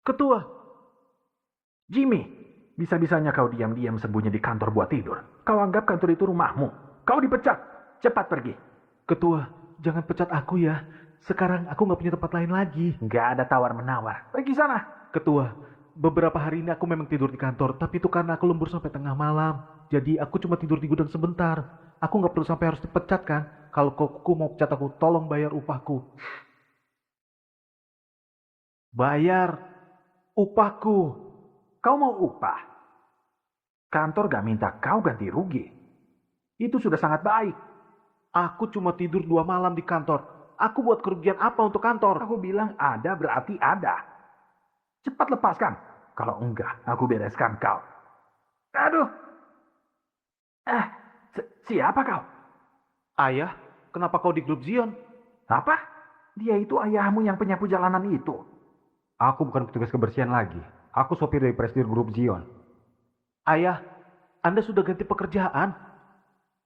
Ketua. Jimmy, bisa-bisanya kau diam-diam sembunyi di kantor buat tidur. Kau anggap kantor itu rumahmu. Kau dipecat. Cepat pergi. Ketua, jangan pecat aku ya. Sekarang aku nggak punya tempat lain lagi. Nggak ada tawar-menawar. Pergi sana. Ketua, beberapa hari ini aku memang tidur di kantor, tapi itu karena aku lembur sampai tengah malam. Jadi aku cuma tidur di gudang sebentar. Aku nggak perlu sampai harus dipecat kan? Kalau koko mau pecat aku, tolong bayar upahku. Bayar upahku. Kau mau upah? Kantor gak minta kau ganti rugi. Itu sudah sangat baik. Aku cuma tidur 2 malam di kantor. Aku buat kerugian apa untuk kantor? Aku bilang ada berarti ada. Cepat lepaskan. Kalau enggak, aku bereskan kau. Aduh. Siapa kau? Ayah, kenapa kau di grup Zion? Apa? Dia itu ayahmu yang penyapu jalanan itu. Aku bukan petugas kebersihan lagi. Aku sopir dari presidir grup Zion. Ayah, Anda sudah ganti pekerjaan?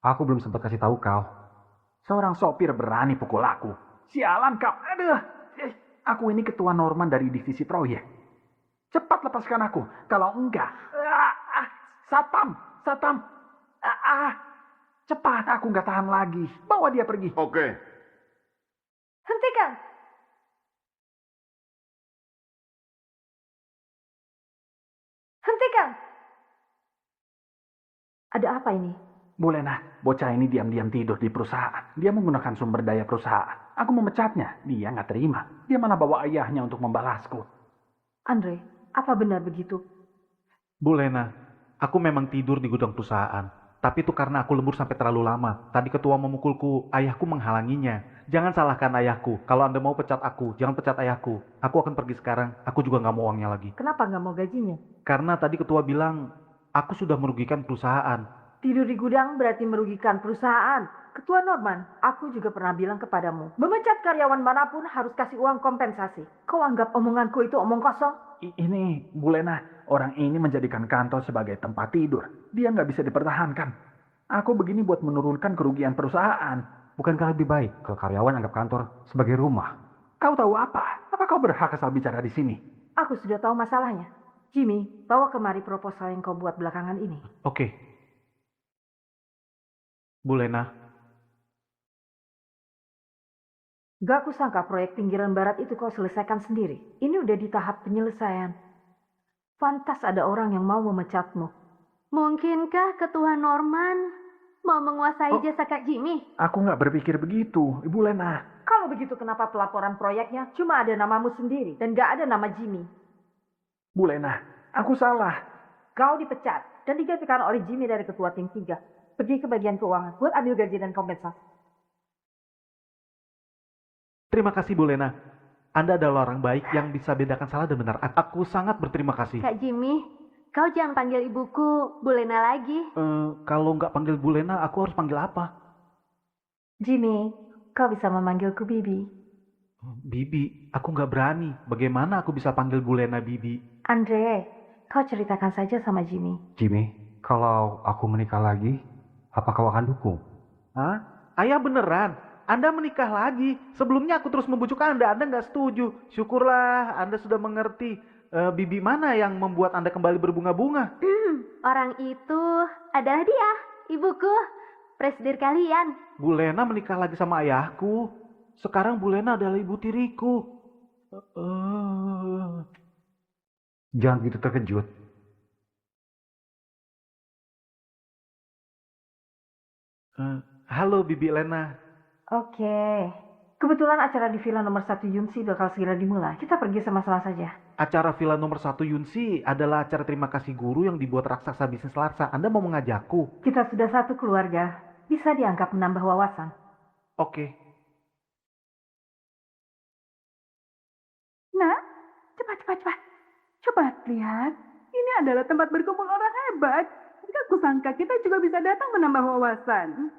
Aku belum sempat kasih tahu kau. Seorang sopir berani pukul aku. Sialan kau. Aduh. Aku ini ketua Norman dari divisi proyek. Cepat lepaskan aku. Kalau enggak. Satpam. Cepat, aku nggak tahan lagi. Bawa dia pergi. Oke. Hentikan. Hentikan. Ada apa ini? Bu Lena, bocah ini diam-diam tidur di perusahaan. Dia menggunakan sumber daya perusahaan. Aku memecatnya. Dia nggak terima. Dia malah bawa ayahnya untuk membalasku. Andre, apa benar begitu? Bu Lena, aku memang tidur di gudang perusahaan. Tapi itu karena aku lembur sampai terlalu lama. Tadi ketua memukulku, ayahku menghalanginya. Jangan salahkan ayahku. Kalau Anda mau pecat aku, jangan pecat ayahku. Aku akan pergi sekarang. Aku juga nggak mau uangnya lagi. Kenapa nggak mau gajinya? Karena tadi ketua bilang, aku sudah merugikan perusahaan. Tidur di gudang berarti merugikan perusahaan. Ketua Norman, aku juga pernah bilang kepadamu, memecat karyawan manapun harus kasih uang kompensasi. Kau anggap omonganku itu omong kosong? Ini, Bu Lena, orang ini menjadikan kantor sebagai tempat tidur. Dia nggak bisa dipertahankan. Aku begini buat menurunkan kerugian perusahaan. Bukankah lebih baik kalau karyawan anggap kantor sebagai rumah? Kau tahu apa? Apa kau berhak asal bicara di sini? Aku sudah tahu masalahnya. Jimmy, bawa kemari proposal yang kau buat belakangan ini. Oke. Bu Lena. Gak kusangka proyek pinggiran barat itu kau selesaikan sendiri. Ini udah di tahap penyelesaian. Pantas ada orang yang mau memecatmu. Mungkinkah Ketua Norman mau menguasai jasa Kak Jimmy? Aku nggak berpikir begitu, Ibu Lena. Kalau begitu kenapa pelaporan proyeknya cuma ada namamu sendiri dan gak ada nama Jimmy? Bu Lena, aku salah. Kau dipecat dan digantikan oleh Jimmy dari ketua tim 3. Pergi ke bagian keuangan buat ambil gaji dan kompensasi. Terima kasih Bu Lena. Anda adalah orang baik yang bisa bedakan salah dan benar. Aku sangat berterima kasih. Kak Jimmy, kau jangan panggil ibuku Bu Lena lagi. Kalau nggak panggil Bu Lena, aku harus panggil apa? Jimmy, kau bisa memanggilku Bibi. Bibi, aku nggak berani. Bagaimana aku bisa panggil Bu Lena Bibi? Andre, kau ceritakan saja sama Jimmy. Jimmy, kalau aku menikah lagi, apa kau akan dukung? Hah? Ayah beneran? Anda menikah lagi. Sebelumnya aku terus membujuk Anda nggak setuju. Syukurlah Anda sudah mengerti. Bibi mana yang membuat Anda kembali berbunga-bunga? Orang itu adalah dia, ibuku, presidir kalian. Bu Lena menikah lagi sama ayahku. Sekarang Bu Lena adalah ibu tiriku. Jangan begitu terkejut. Halo Bibi Lena. Oke. Kebetulan acara di Villa nomor 1 Yunsi bakal segera dimulai. Kita pergi sama-sama saja. Acara Villa nomor 1 Yunsi adalah acara terima kasih guru yang dibuat raksasa bisnis Larsa. Anda mau mengajakku? Kita sudah satu keluarga. Bisa dianggap menambah wawasan. Oke. Nah, cepat. Coba lihat. Ini adalah tempat berkumpul orang hebat. Gak kusangka kita juga bisa datang menambah wawasan.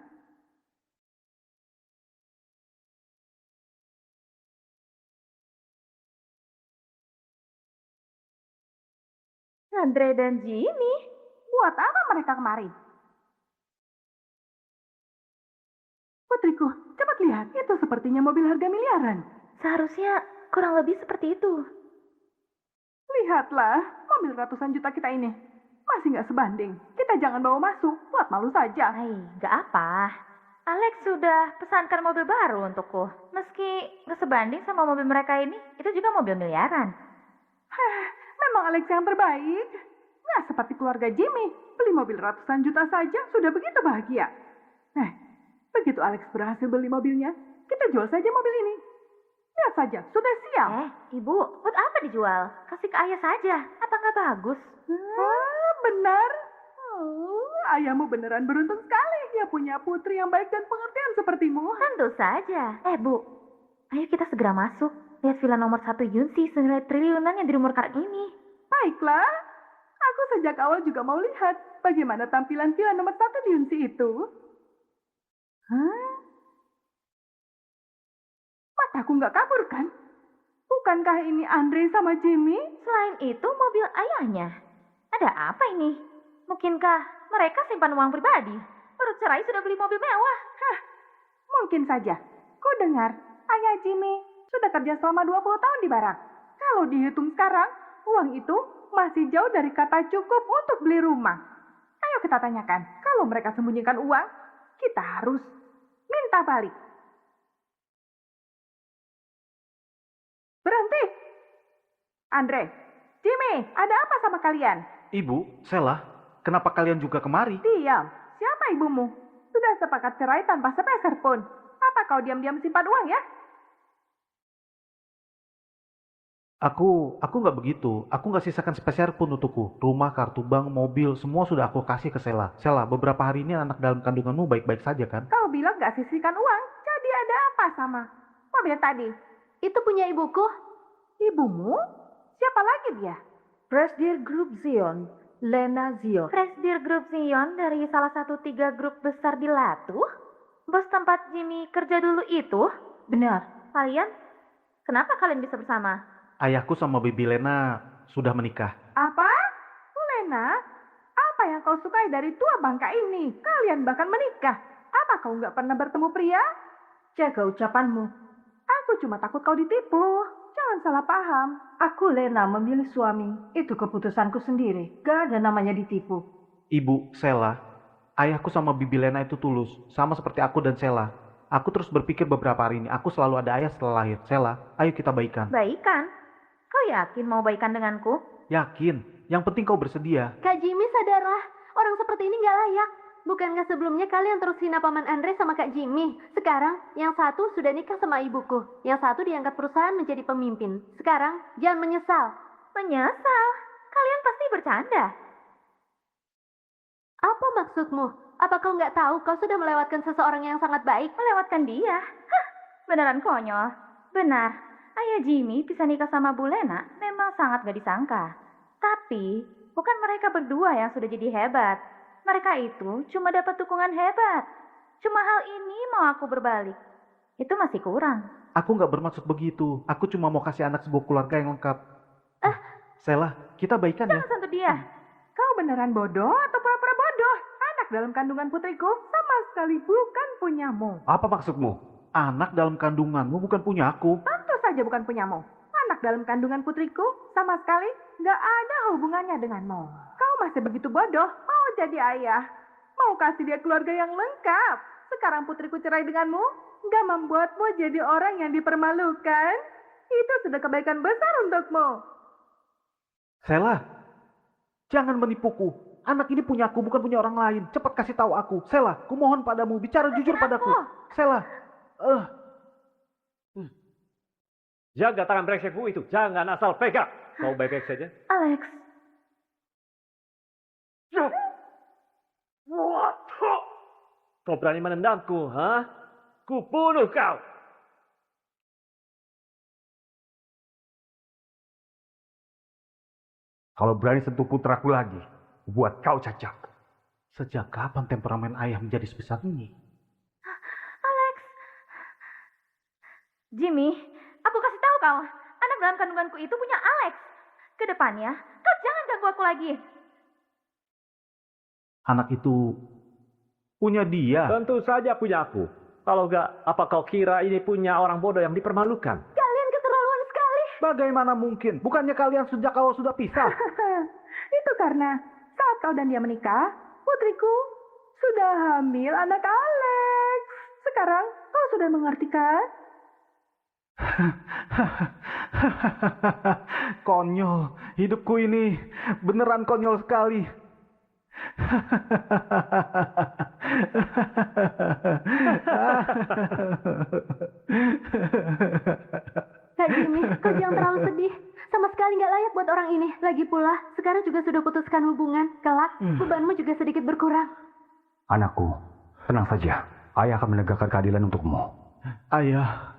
Andre dan Jimmy, Buat apa mereka kemari? Putriku, cepat lihat. Itu sepertinya mobil harga miliaran. seharusnya kurang lebih seperti itu. Lihatlah, mobil ratusan juta kita ini. Masih nggak sebanding. Kita jangan bawa masuk. Buat malu saja. Hai, gak apa. Alex sudah pesankan mobil baru untukku. Meski gak sebanding sama mobil mereka ini, itu juga mobil miliaran. Memang Alex yang terbaik. Nggak seperti keluarga Jimmy. Beli mobil ratusan juta saja sudah begitu bahagia. Begitu Alex berhasil beli mobilnya, kita jual saja mobil ini. Lihat saja, sudah siap. Ibu, buat apa dijual? Kasih ke ayah saja. Apa nggak bagus? Benar. Ayahmu beneran beruntung sekali. Dia punya putri yang baik dan pengertian sepertimu. Tentu saja. Bu, ayo kita segera masuk. Lihat villa nomor 1 Yunsi senilai triliunan yang di rumor karang ini. Baiklah. Aku sejak awal juga mau lihat bagaimana tampilan villa nomor 1 di Yunsi itu. Mataku nggak kabur kan? Bukankah ini Andre sama Jimmy? Selain itu mobil ayahnya. Ada apa ini? Mungkinkah mereka simpan uang pribadi? Baru cerai sudah beli mobil mewah. Mungkin saja. Ku dengar ayah Jimmy sudah kerja selama 20 tahun di barak. Kalau dihitung sekarang, uang itu masih jauh dari kata cukup untuk beli rumah. Ayo kita tanyakan, kalau mereka sembunyikan uang, kita harus minta balik. Berhenti! Andre, Jimmy, ada apa sama kalian? Ibu, Sela, kenapa kalian juga kemari? Diam, siapa ibumu? Sudah sepakat cerai tanpa sepeser pun. Apa kau diam-diam simpan uang ya? Aku nggak begitu. Aku nggak sisakan sepeser pun untukku. Rumah, kartu bank, mobil, semua sudah aku kasih ke Sela. Sela, beberapa hari ini anak dalam kandunganmu baik-baik saja kan? Kau bilang gak sisihkan uang, jadi ada apa sama mobil tadi? Itu punya ibuku. Ibumu? Siapa lagi dia? Presdir Group Zion, Lena Zion. Presdir Grup Zion dari salah satu 3 grup besar di Latuh? Bos tempat Jimmy kerja dulu itu? Benar. Kalian? Kenapa kalian bisa bersama? Ayahku sama Bibi Lena sudah menikah. Apa? Lena? Apa yang kau sukai dari tua bangka ini? Kalian bahkan menikah. Apa kau nggak pernah bertemu pria? Jaga ucapanmu. Aku cuma takut kau ditipu. Jangan salah paham. Aku Lena memilih suami. Itu keputusanku sendiri. Gak ada namanya ditipu. Ibu, Sela, ayahku sama Bibi Lena itu tulus. Sama seperti aku dan Sela. Aku terus berpikir beberapa hari ini. Aku selalu ada ayah setelah lahir. Sela, ayo kita baikan. Baikan? Kau yakin mau baikan denganku? Yakin. Yang penting kau bersedia. Kak Jimmy, sadarlah. Orang seperti ini gak layak. Bukankah sebelumnya kalian terus hina Paman Andre sama Kak Jimmy? Sekarang, yang satu sudah nikah sama ibuku. Yang satu diangkat perusahaan menjadi pemimpin. Sekarang, jangan menyesal. Menyesal? Kalian pasti bercanda. Apa maksudmu? Apa kau nggak tahu kau sudah melewatkan seseorang yang sangat baik? Melewatkan dia? Beneran konyol. Benar. Ayah Jimmy bisa nikah sama Bu Lena memang sangat gak disangka. Tapi, bukan mereka berdua yang sudah jadi hebat. Mereka itu cuma dapat dukungan hebat. Cuma hal ini mau aku berbalik. Itu masih kurang. Aku nggak bermaksud begitu. Aku cuma mau kasih anak sebuah keluarga yang lengkap. Sela, kita baikan ya. Jangan sentuh dia. Kau beneran bodoh atau pura-pura bodoh? Anak dalam kandungan putriku sama sekali bukan punyamu. Apa maksudmu? Anak dalam kandunganmu bukan punya aku. Tentu saja bukan punyamu. Anak dalam kandungan putriku sama sekali nggak ada hubungannya denganmu. Kau masih begitu bodoh, mau jadi ayah. Mau kasih dia keluarga yang lengkap. Sekarang putriku cerai denganmu, nggak membuatmu jadi orang yang dipermalukan. Itu sudah kebaikan besar untukmu. Sela, jangan menipuku. Anak ini punya aku, bukan punya orang lain. Cepat kasih tahu aku. Sela, kumohon padamu, bicara jujur padaku. Sela, Jaga tangan brengsekmu itu, jangan asal pegang. Kau baik-baik saja? Alex, Kau berani menendangku, ha? Kubunuh kau! Kalau berani sentuh putraku lagi, buat kau cacat. Sejak kapan temperamen ayah menjadi sebesar ini? Alex. Jimmy, aku kasih tahu kau, anak dalam kandunganku itu punya Alex. Kedepannya, kau jangan ganggu aku lagi. Anak itu punya dia. Tentu saja punya aku. Kalau enggak, apa kau kira ini punya orang bodoh yang dipermalukan? Kalian keterlaluan sekali. Bagaimana mungkin? Bukannya kalian sejak awal sudah pisah? Itu karena saat kau dan dia menikah, putriku sudah hamil anak Alex. Sekarang kau sudah mengerti kan? Konyol. Hidupku ini beneran konyol sekali. Kak Jimmy, kau jangan terlalu sedih. Sama sekali nggak layak buat orang ini. Lagi pula, sekarang juga sudah putuskan hubungan. Kelak, bebanmu juga sedikit berkurang. Anakku, tenang saja. Ayah akan menegakkan keadilan untukmu. Ayah.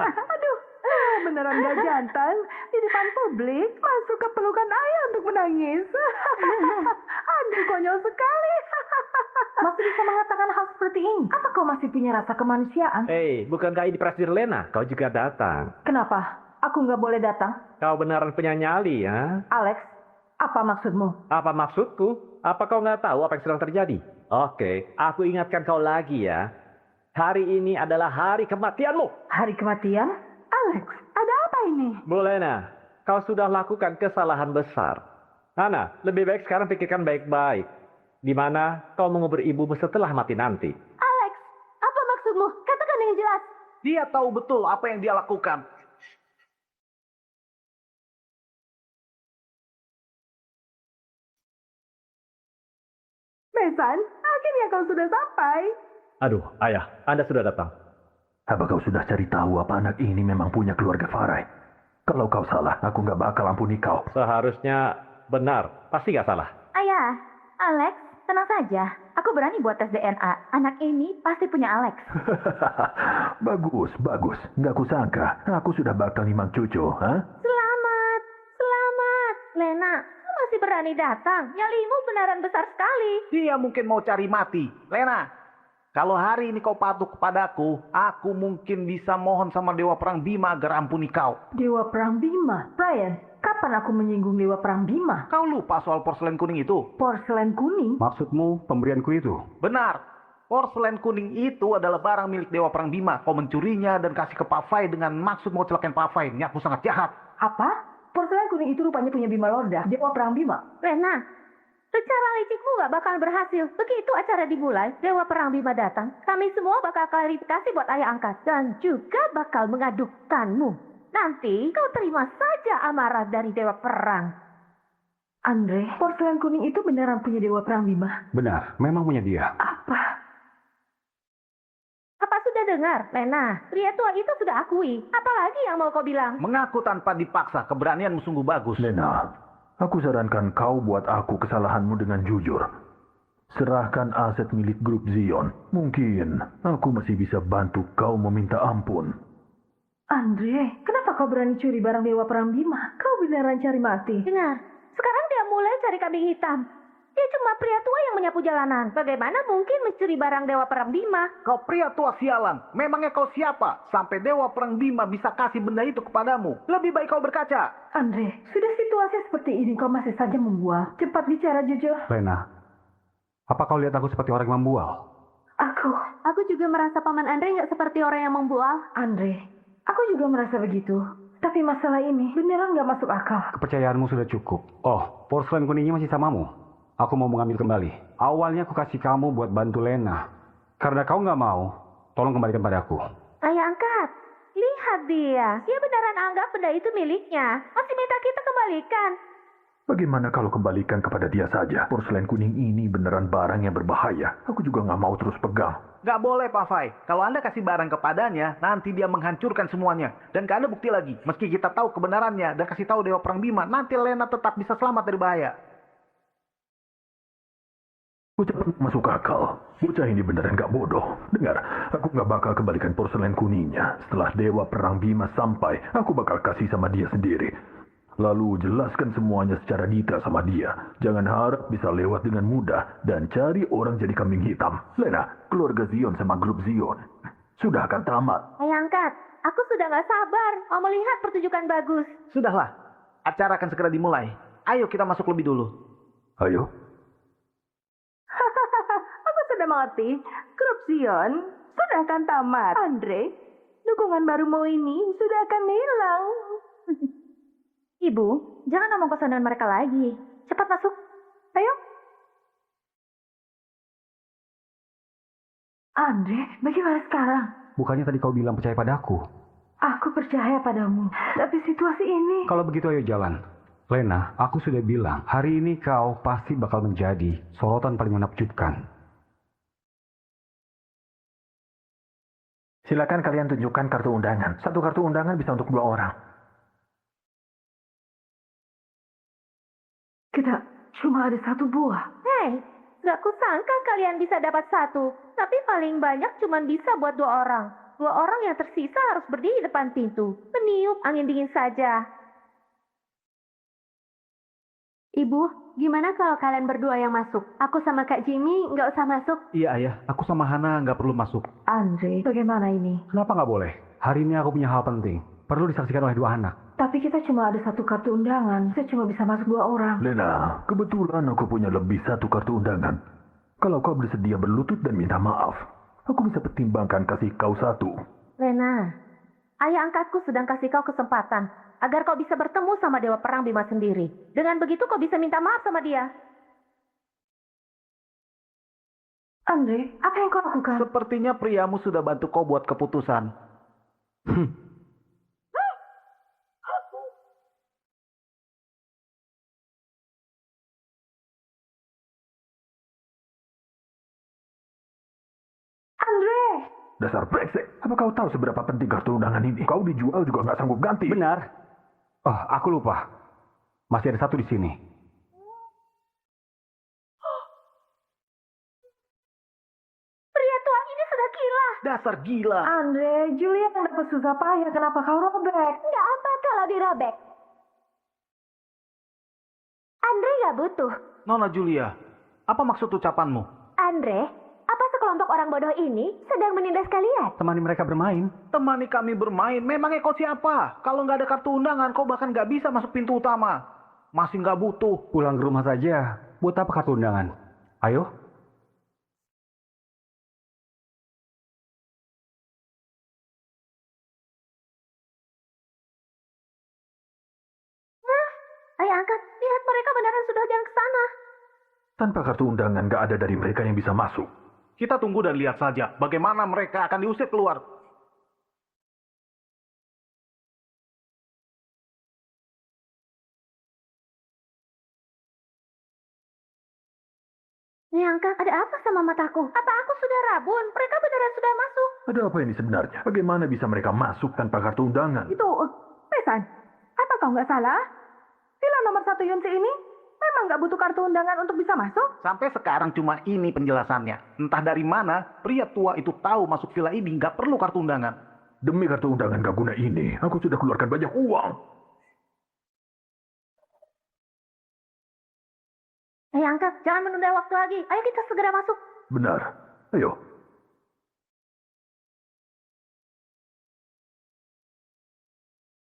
Aduh, beneran gak jantan di depan publik masuk ke pelukan ayah untuk menangis. Aduh, konyol sekali. Masih bisa mengatakan hal seperti ini? Apa kau masih punya rasa kemanusiaan? Hei, bukankah ini Presiden Lena? Kau juga datang. Kenapa? Aku nggak boleh datang? Kau beneran punya nyali, ya? Alex, apa maksudmu? Apa maksudku? Apa kau nggak tahu apa yang sedang terjadi? Oke, aku ingatkan kau lagi ya. Hari ini adalah hari kematianmu. Hari kematian? Alex, ada apa ini? Bu Lena, kau sudah lakukan kesalahan besar. Hana, lebih baik sekarang pikirkan baik-baik. Di mana kau mengubur ibumu setelah mati nanti. Alex, apa maksudmu? Katakan dengan jelas. Dia tahu betul apa yang dia lakukan. Besan, akhirnya kau sudah sampai. Aduh, ayah, Anda sudah datang. Apa kau sudah cari tahu apa anak ini memang punya keluarga Farai? Kalau kau salah, aku nggak bakal ampuni kau. Seharusnya benar, pasti nggak salah. Ayah, Alex, tenang saja. Aku berani buat tes DNA. Anak ini pasti punya Alex. Bagus, bagus. Nggak kusangka, aku sudah bakal nimang cucu, ha? Selamat, selamat. Lena, kau masih berani datang. Nyalimu beneran besar sekali. Dia mungkin mau cari mati. Lena, kalau hari ini kau patuh kepadaku, aku mungkin bisa mohon sama Dewa Perang Bima agar ampuni kau. Dewa Perang Bima? Brian, kapan aku menyinggung Dewa Perang Bima? Kau lupa soal porselen kuning itu? Porselen kuning? Maksudmu pemberianku itu? Benar. Porselen kuning itu adalah barang milik Dewa Perang Bima. Kau mencurinya dan kasih ke Pak Fai dengan maksud mau celakain Pak Fai. Niatmu sangat jahat. Apa? Porselen kuning itu rupanya punya Bima Lorda, Dewa Perang Bima. Lena, rencana licikmu gak bakal berhasil. Begitu acara dimulai, Dewa Perang Bima datang. Kami semua bakal klarifikasi buat ayah angkat. Dan juga bakal mengadukanmu. Nanti kau terima saja amarah dari Dewa Perang. Andre, porselen kuning itu beneran punya Dewa Perang Bima? Benar, memang punya dia. Apa? Apa sudah dengar, Lena? Pria tua itu sudah akui. Apalagi yang mau kau bilang? Mengaku tanpa dipaksa, keberanianmu sungguh bagus. Lena, aku sarankan kau buat aku kesalahanmu dengan jujur. Serahkan aset milik grup Zion. Mungkin aku masih bisa bantu kau meminta ampun. Andre, kenapa kau berani curi barang Dewa Perang Bima? Kau beneran cari mati. Dengar, sekarang dia mulai cari kambing hitam. Dia cuma pria tua yang menyapu jalanan. Bagaimana mungkin mencuri barang Dewa Perang Bima? Kau pria tua sialan. Memangnya kau siapa? Sampai Dewa Perang Bima bisa kasih benda itu kepadamu. Lebih baik kau berkaca. Andre, sudah situasi seperti ini kau masih saja membual. Cepat bicara jujur. Lena, apa kau lihat aku seperti orang yang membual? Aku juga merasa Paman Andre nggak seperti orang yang membual. Andre, aku juga merasa begitu. Tapi masalah ini beneran nggak masuk akal. Kepercayaanmu sudah cukup. Oh, porselen kuningnya masih samamu. Aku mau mengambil kembali. Awalnya aku kasih kamu buat bantu Lena. Karena kau nggak mau, tolong kembalikan padaku. Ayah angkat, lihat dia. Dia beneran anggap benda itu miliknya. Masih minta kita kembalikan. Bagaimana kalau kembalikan kepada dia saja? Porselen kuning ini beneran barang yang berbahaya. Aku juga nggak mau terus pegang. Nggak boleh, Pak Fai. Kalau Anda kasih barang kepadanya, nanti dia menghancurkan semuanya. Dan nggak ada bukti lagi. Meski kita tahu kebenarannya dan kasih tahu Dewa Perang Bima, nanti Lena tetap bisa selamat dari bahaya. Bocah masuk akal. Bocah ini beneran nggak bodoh. Dengar, aku nggak bakal kembalikan porselen kuningnya. Setelah Dewa Perang Bima sampai, aku bakal kasih sama dia sendiri. Lalu jelaskan semuanya secara detail sama dia. Jangan harap bisa lewat dengan mudah dan cari orang jadi kambing hitam. Lena, keluarga Zion sama grup Zion sudah akan tamat. Ayah angkat, aku sudah nggak sabar mau melihat pertunjukan bagus. Sudahlah, acara akan segera dimulai. Ayo kita masuk lebih dulu. Ayo. Aku sudah mengerti. Grup Zion sudah akan tamat. Andre, dukungan barumu ini sudah akan hilang. Ibu, jangan ngomong kosan dengan mereka lagi. Cepat masuk. Ayo. Andre, bagaimana sekarang? Bukannya tadi kau bilang percaya padaku? Aku percaya padamu. Tapi situasi ini... Kalau begitu ayo jalan. Lena, aku sudah bilang, hari ini kau pasti bakal menjadi sorotan paling menakjubkan. Silakan kalian tunjukkan kartu undangan. Satu kartu undangan bisa untuk 2 orang. Kita cuma ada 1 buah. Hei, gak kusangka kalian bisa dapat 1. Tapi paling banyak cuma bisa buat 2 orang. 2 orang yang tersisa harus berdiri di depan pintu. Meniup angin dingin saja. Ibu, gimana kalau kalian berdua yang masuk? Aku sama Kak Jimmy nggak usah masuk. Iya, Ayah. Aku sama Hana nggak perlu masuk. Andre, bagaimana ini? Kenapa nggak boleh? Hari ini aku punya hal penting. Perlu disaksikan oleh 2 anak. Tapi kita cuma ada 1 kartu undangan. Kita cuma bisa masuk 2 orang. Lena, kebetulan aku punya lebih 1 kartu undangan. Kalau kau bersedia berlutut dan minta maaf, aku bisa pertimbangkan kasih kau 1. Lena, ayah angkatku sedang kasih kau kesempatan agar kau bisa bertemu sama Dewa Perang Bima sendiri. Dengan begitu kau bisa minta maaf sama dia. Andre, apa yang kau lakukan? Sepertinya priamu sudah bantu kau buat keputusan. Andre! Dasar brengsek. Apa kau tahu seberapa penting kartu undangan ini? Kau dijual juga nggak sanggup ganti. Benar. Oh, aku lupa. Masih ada 1 di sini. Pria tua ini sudah gila. Dasar gila. Andre, Julia yang dapat susah payah. Kenapa kau robek? Nggak apa kalau dirobek. Andre nggak butuh. Nona Julia, apa maksud ucapanmu? Andre, apa sekelompok orang bodoh ini sedang menindas kalian? Temani mereka bermain. Temani kami bermain. Memangnya kau siapa? Kalau nggak ada kartu undangan, kau bahkan nggak bisa masuk pintu utama. Masih nggak butuh. Pulang ke rumah saja. Buat apa kartu undangan? Ayo. Ayah angkat, lihat mereka beneran sudah jalan ke sana. Tanpa kartu undangan nggak ada dari mereka yang bisa masuk. Kita tunggu dan lihat saja bagaimana mereka akan diusir keluar. Ayah angkat, ada apa sama mataku? Apa aku sudah rabun? Mereka beneran sudah masuk. Ada apa ini sebenarnya? Bagaimana bisa mereka masuk tanpa kartu undangan? Itu, Pesan, apa kau nggak salah? Villa nomor 1 Yunsi ini memang nggak butuh kartu undangan untuk bisa masuk? Sampai sekarang cuma ini penjelasannya. Entah dari mana, pria tua itu tahu masuk villa ini nggak perlu kartu undangan. Demi kartu undangan gak guna ini, aku sudah keluarkan banyak uang. Ayah angkat, jangan menunda waktu lagi. Ayo kita segera masuk. Benar. Ayo.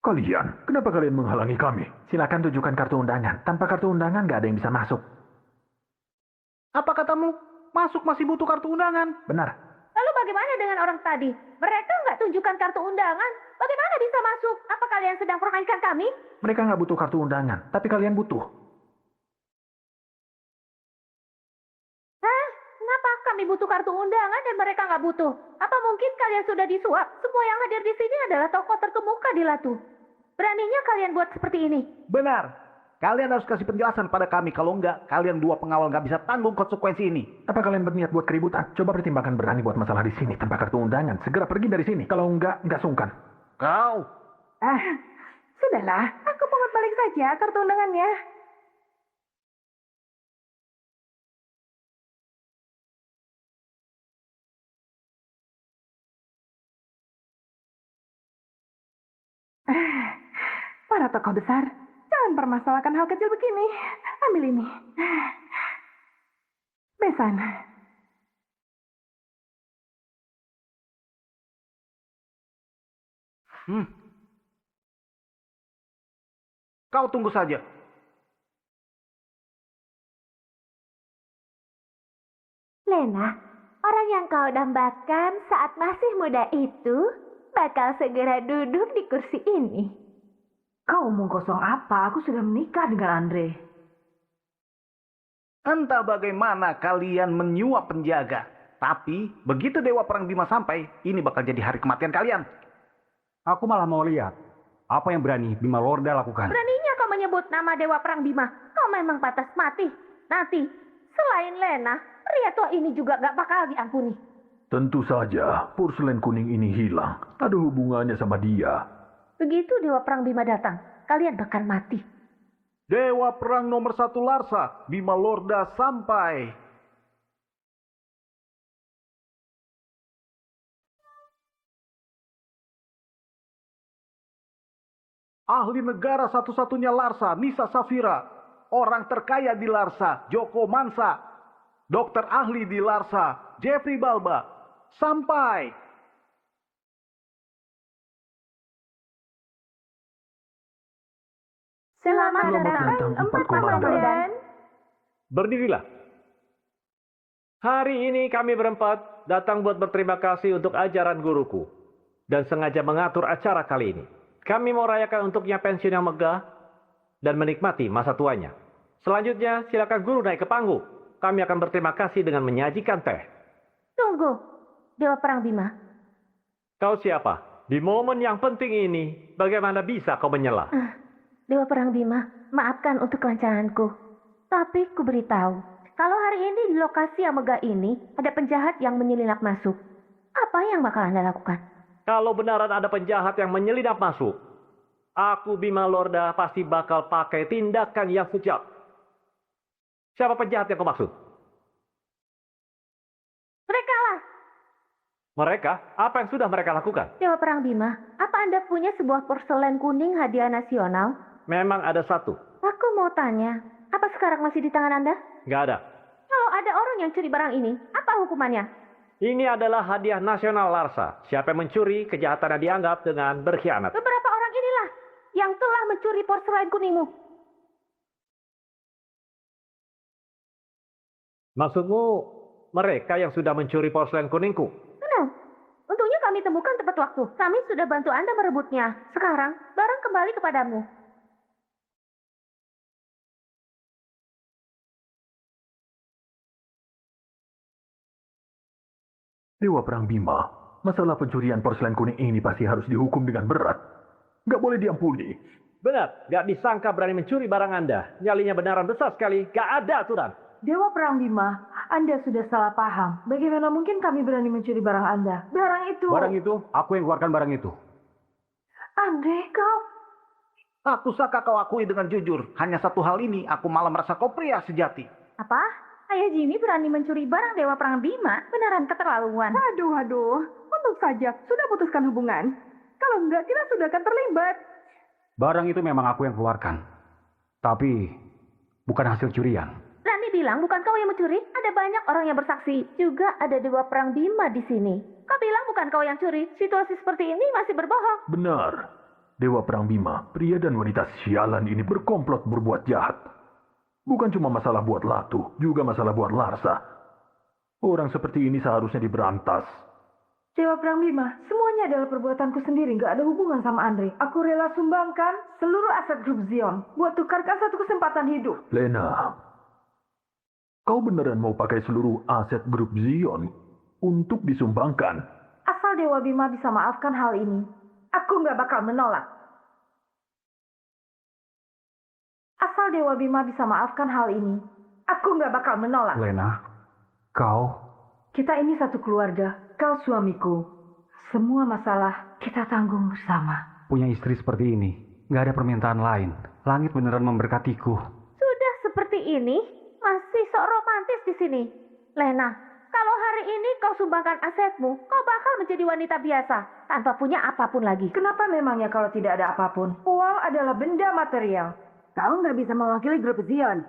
Kalian, kenapa kalian menghalangi kami? Silakan tunjukkan kartu undangan. Tanpa kartu undangan nggak ada yang bisa masuk. Apa katamu? Masuk masih butuh kartu undangan? Benar. Lalu bagaimana dengan orang tadi? Mereka nggak tunjukkan kartu undangan. Bagaimana bisa masuk? Apa kalian sedang permainkan kami? Mereka nggak butuh kartu undangan, tapi kalian butuh. Hah? Kenapa kami butuh kartu undangan dan mereka nggak butuh? Apa mungkin kalian sudah disuap? Semua yang hadir di sini adalah tokoh terkemuka di Latu. Beraninya kalian buat seperti ini? Benar. Kalian harus kasih penjelasan pada kami. Kalau enggak, kalian dua pengawal nggak bisa tanggung konsekuensi ini. Apa kalian berniat buat keributan? Coba pertimbangkan berani buat masalah di sini tanpa kartu undangan. Segera pergi dari sini. Kalau enggak sungkan. Kau. Sudahlah, aku pungut balik saja kartu undangannya. Para tokoh besar, jangan permasalahkan hal kecil begini. Ambil ini. Besan. Kau tunggu saja. Lena, orang yang kau dambakan saat masih muda itu bakal segera duduk di kursi ini. Kau omong kosong apa? Aku sudah menikah dengan Andre. Entah bagaimana kalian menyuap penjaga. Tapi, begitu Dewa Perang Bima sampai, ini bakal jadi hari kematian kalian. Aku malah mau lihat apa yang berani Bima Lorda lakukan. Beraninya kau menyebut nama Dewa Perang Bima. Kau memang pantas mati. Nanti, selain Lena, pria tua ini juga gak bakal diampuni. Tentu saja, porselen kuning ini hilang. Ada hubungannya sama dia. Begitu Dewa Perang Bima datang, kalian bakal mati. Dewa Perang nomor 1 Larsa, Bima Lorda sampai. Ahli negara satu-satunya Larsa, Nisa Safira. Orang terkaya di Larsa, Joko Mansa. Dokter ahli di Larsa, Jeffrey Balba. Sampai. Selamat datang, Empat Komandan. Berdirilah. Hari ini kami berempat datang buat berterima kasih untuk ajaran guruku. Dan sengaja mengatur acara kali ini. Kami mau rayakan untuknya pensiun yang megah dan menikmati masa tuanya. Selanjutnya, silakan guru naik ke panggung. Kami akan berterima kasih dengan menyajikan teh. Tunggu, Dewa Perang Bima. Kau siapa? Di momen yang penting ini, bagaimana bisa kau menyela? Dewa Perang Bima, maafkan untuk kelancaranku. Tapi ku beritahu, kalau hari ini di lokasi yang megah ini ada penjahat yang menyelinap masuk. Apa yang bakal Anda lakukan? Kalau benaran ada penjahat yang menyelinap masuk, aku Bima Lorda pasti bakal pakai tindakan yang kejam. Siapa penjahat yang kau maksud? Mereka lah. Mereka? Apa yang sudah mereka lakukan? Dewa Perang Bima, apa Anda punya sebuah porselen kuning hadiah nasional? Memang ada satu. Aku mau tanya, apa sekarang masih di tangan Anda? Nggak ada. Kalau ada orang yang curi barang ini, apa hukumannya? Ini adalah hadiah nasional Larsa. Siapa yang mencuri, kejahatannya dianggap dengan berkhianat. Beberapa orang inilah yang telah mencuri porselen kuningmu. Maksudmu mereka yang sudah mencuri porselen kuningku? Tenang, untungnya kami temukan tepat waktu. Kami sudah bantu Anda merebutnya. Sekarang, barang kembali kepadamu. Dewa Perang Bima, masalah pencurian porselen kuning ini pasti harus dihukum dengan berat. Nggak boleh diampuni. Benar, nggak disangka berani mencuri barang Anda. Nyalinya benaran besar sekali, nggak ada aturan. Dewa Perang Bima, Anda sudah salah paham. Bagaimana mungkin kami berani mencuri barang Anda? Barang itu, aku yang keluarkan barang itu. Andre, kau... Aku sangka kau akui dengan jujur. Hanya satu hal ini, aku malah merasa kau pria sejati. Apa? Ayah Jimmy berani mencuri barang Dewa Perang Bima? Beneran keterlaluan. Aduh. Untung saja sudah putuskan hubungan. Kalau enggak, kita sudah akan terlibat. Barang itu memang aku yang keluarkan. Tapi, bukan hasil curian. Berani bilang bukan kau yang mencuri? Ada banyak orang yang bersaksi. Juga ada Dewa Perang Bima di sini. Kau bilang bukan kau yang curi. Situasi seperti ini masih berbohong. Benar. Dewa Perang Bima, pria dan wanita sialan ini berkomplot berbuat jahat. Bukan cuma masalah buat Latu, juga masalah buat Larsa. Orang seperti ini seharusnya diberantas. Dewa Perang Bima, semuanya adalah perbuatanku sendiri. Nggak ada hubungan sama Andre. Aku rela sumbangkan seluruh aset grup Zion buat tukarkan satu kesempatan hidup. Lena, kau beneran mau pakai seluruh aset grup Zion untuk disumbangkan? Asal Dewa Bima bisa maafkan hal ini, aku nggak bakal menolak. Asal Asal Dewa Bima bisa maafkan hal ini, aku nggak bakal menolak. Lena, kau... Kita ini satu keluarga, kau suamiku. Semua masalah kita tanggung bersama. Punya istri seperti ini, nggak ada permintaan lain. Langit beneran memberkatiku. Sudah seperti ini, masih sok romantis di sini. Lena, kalau hari ini kau sumbangkan asetmu, kau bakal menjadi wanita biasa, tanpa punya apapun lagi. Kenapa memangnya kalau tidak ada apapun? Uang adalah benda material. Kau nggak bisa mewakili grup Zion.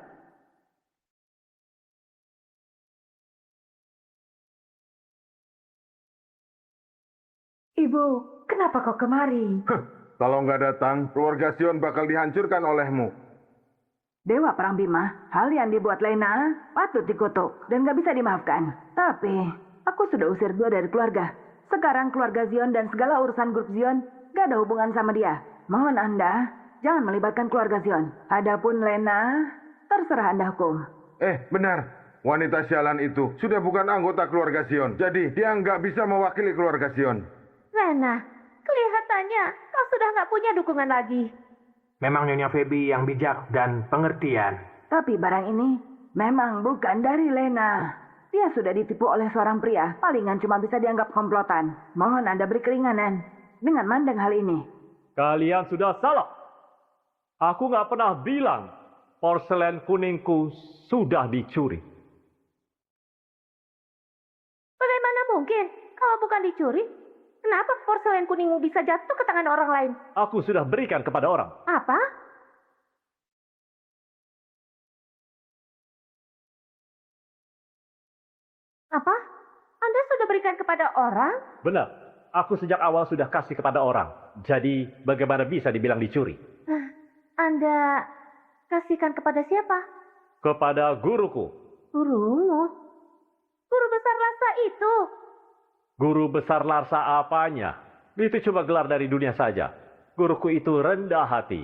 Ibu, kenapa kau kemari? Kalau nggak datang, keluarga Sion bakal dihancurkan olehmu. Dewa Perang Bima, hal yang dibuat Lena patut dikutuk dan gak bisa dimaafkan. Tapi, aku sudah usir dia dari keluarga. Sekarang keluarga Zion dan segala urusan grup Zion gak ada hubungan sama dia. Mohon Anda, jangan melibatkan keluarga Zion. Adapun Lena, terserah Anda hukum. Benar. Wanita sialan itu sudah bukan anggota keluarga Sion. Jadi, dia nggak bisa mewakili keluarga Sion. Lena, kelihatannya kau sudah nggak punya dukungan lagi. Memang Nyonya Feby yang bijak dan pengertian. Tapi barang ini memang bukan dari Lena. Dia sudah ditipu oleh seorang pria. Palingan cuma bisa dianggap komplotan. Mohon Anda beri keringanan dengan mandang hal ini. Kalian sudah salah. Aku nggak pernah bilang porselen kuningku sudah dicuri. Bagaimana mungkin? Kalau bukan dicuri, kenapa porselen kuningmu bisa jatuh ke tangan orang lain? Aku sudah berikan kepada orang. Apa? Apa? Anda sudah berikan kepada orang? Benar. Aku sejak awal sudah kasih kepada orang. Jadi bagaimana bisa dibilang dicuri? Anda kasihkan kepada siapa? Kepada guruku. Gurumu? Guru besar Lasa itu? Guru besar Larsa apanya? Itu cuma gelar dari dunia saja. Guruku itu rendah hati.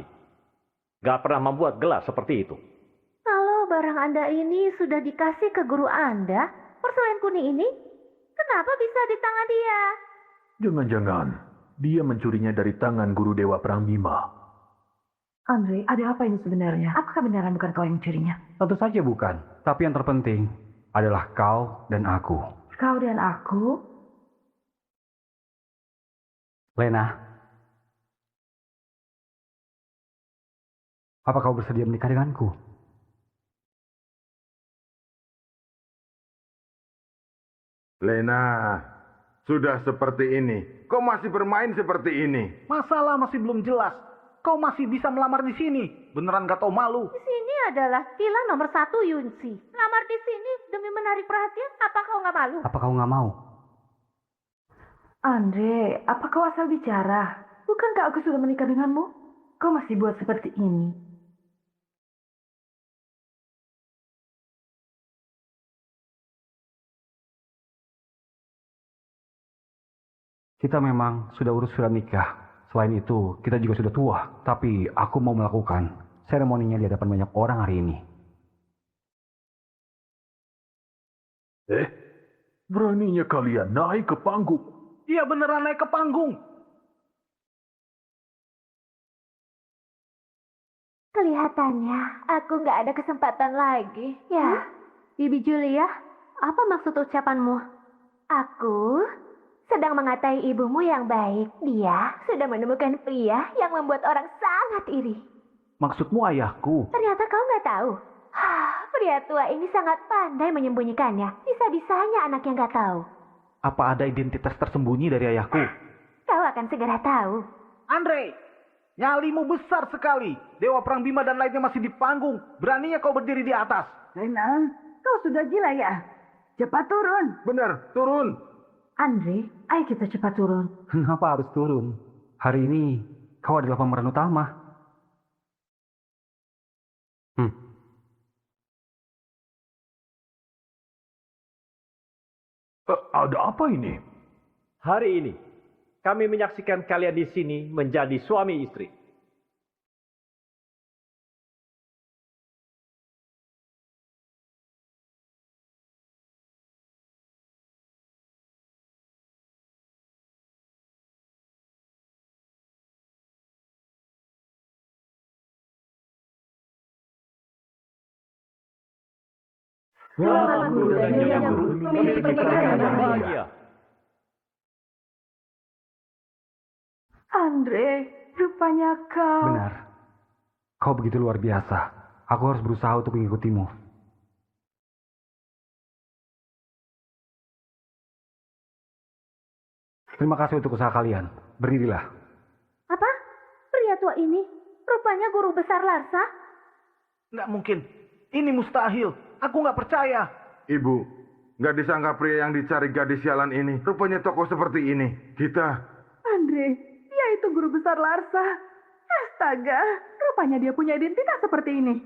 Gak pernah membuat gelar seperti itu. Kalau barang Anda ini sudah dikasih ke guru Anda, porselen kuning ini, kenapa bisa di tangan dia? Jangan-jangan dia mencurinya dari tangan guru Dewa Perang Bima. Andre, ada apa ini sebenarnya? Apakah beneran bukan kau yang mencurinya? Tentu saja bukan. Tapi yang terpenting adalah kau dan aku. Kau dan aku? Lena, apa kau bersedia menikah denganku? Lena, sudah seperti ini. Kau masih bermain seperti ini. Masalah masih belum jelas. Kau masih bisa melamar di sini. Beneran gak tau malu. Di sini adalah tilang nomor 1 Yunsi. Lamar di sini demi menarik perhatian, apa kau nggak malu? Apa kau nggak mau? Andre, apa kau asal bicara? Bukankah aku sudah menikah denganmu? Kau masih buat seperti ini. Kita memang sudah urus surat nikah. Selain itu, kita juga sudah tua. Tapi aku mau melakukan seremoninya di hadapan banyak orang hari ini. Beraninya kalian naik ke panggung. Iya beneran naik ke panggung. Kelihatannya aku nggak ada kesempatan lagi. Ya, Bibi Julia, apa maksud ucapanmu? aku sedang mengatai ibumu yang baik. Dia sudah menemukan pria yang membuat orang sangat iri. Maksudmu ayahku? Ternyata kau nggak tahu. Pria tua ini sangat pandai menyembunyikannya. Bisa-bisanya anaknya nggak tahu. Apa ada identitas tersembunyi dari ayahku? Kau akan segera tahu. Andre, nyalimu besar sekali. Dewa Perang Bima dan lainnya masih di panggung. Beraninya kau berdiri di atas. Lena, kau sudah gila ya? Cepat turun. Benar, turun. Andre, ayo kita cepat turun. Kenapa harus turun? Hari ini kau adalah pemeran utama. Ada apa ini? Hari ini, kami menyaksikan kalian di sini menjadi suami istri. Selamat Guru dan Nyonya Guru memiliki pernikahan yang bahagia. Andre, rupanya kau... Benar. Kau begitu luar biasa. Aku harus berusaha untuk mengikutimu. Terima kasih untuk usaha kalian. Berdirilah. Apa? Pria tua ini rupanya guru besar Larsa? Nggak mungkin. Ini mustahil. Aku nggak percaya. Ibu, nggak disangka pria yang dicari gadis sialan ini. Rupanya tokoh seperti ini. Kita... Andre, dia itu guru besar Larsa. Astaga, rupanya dia punya identitas seperti ini.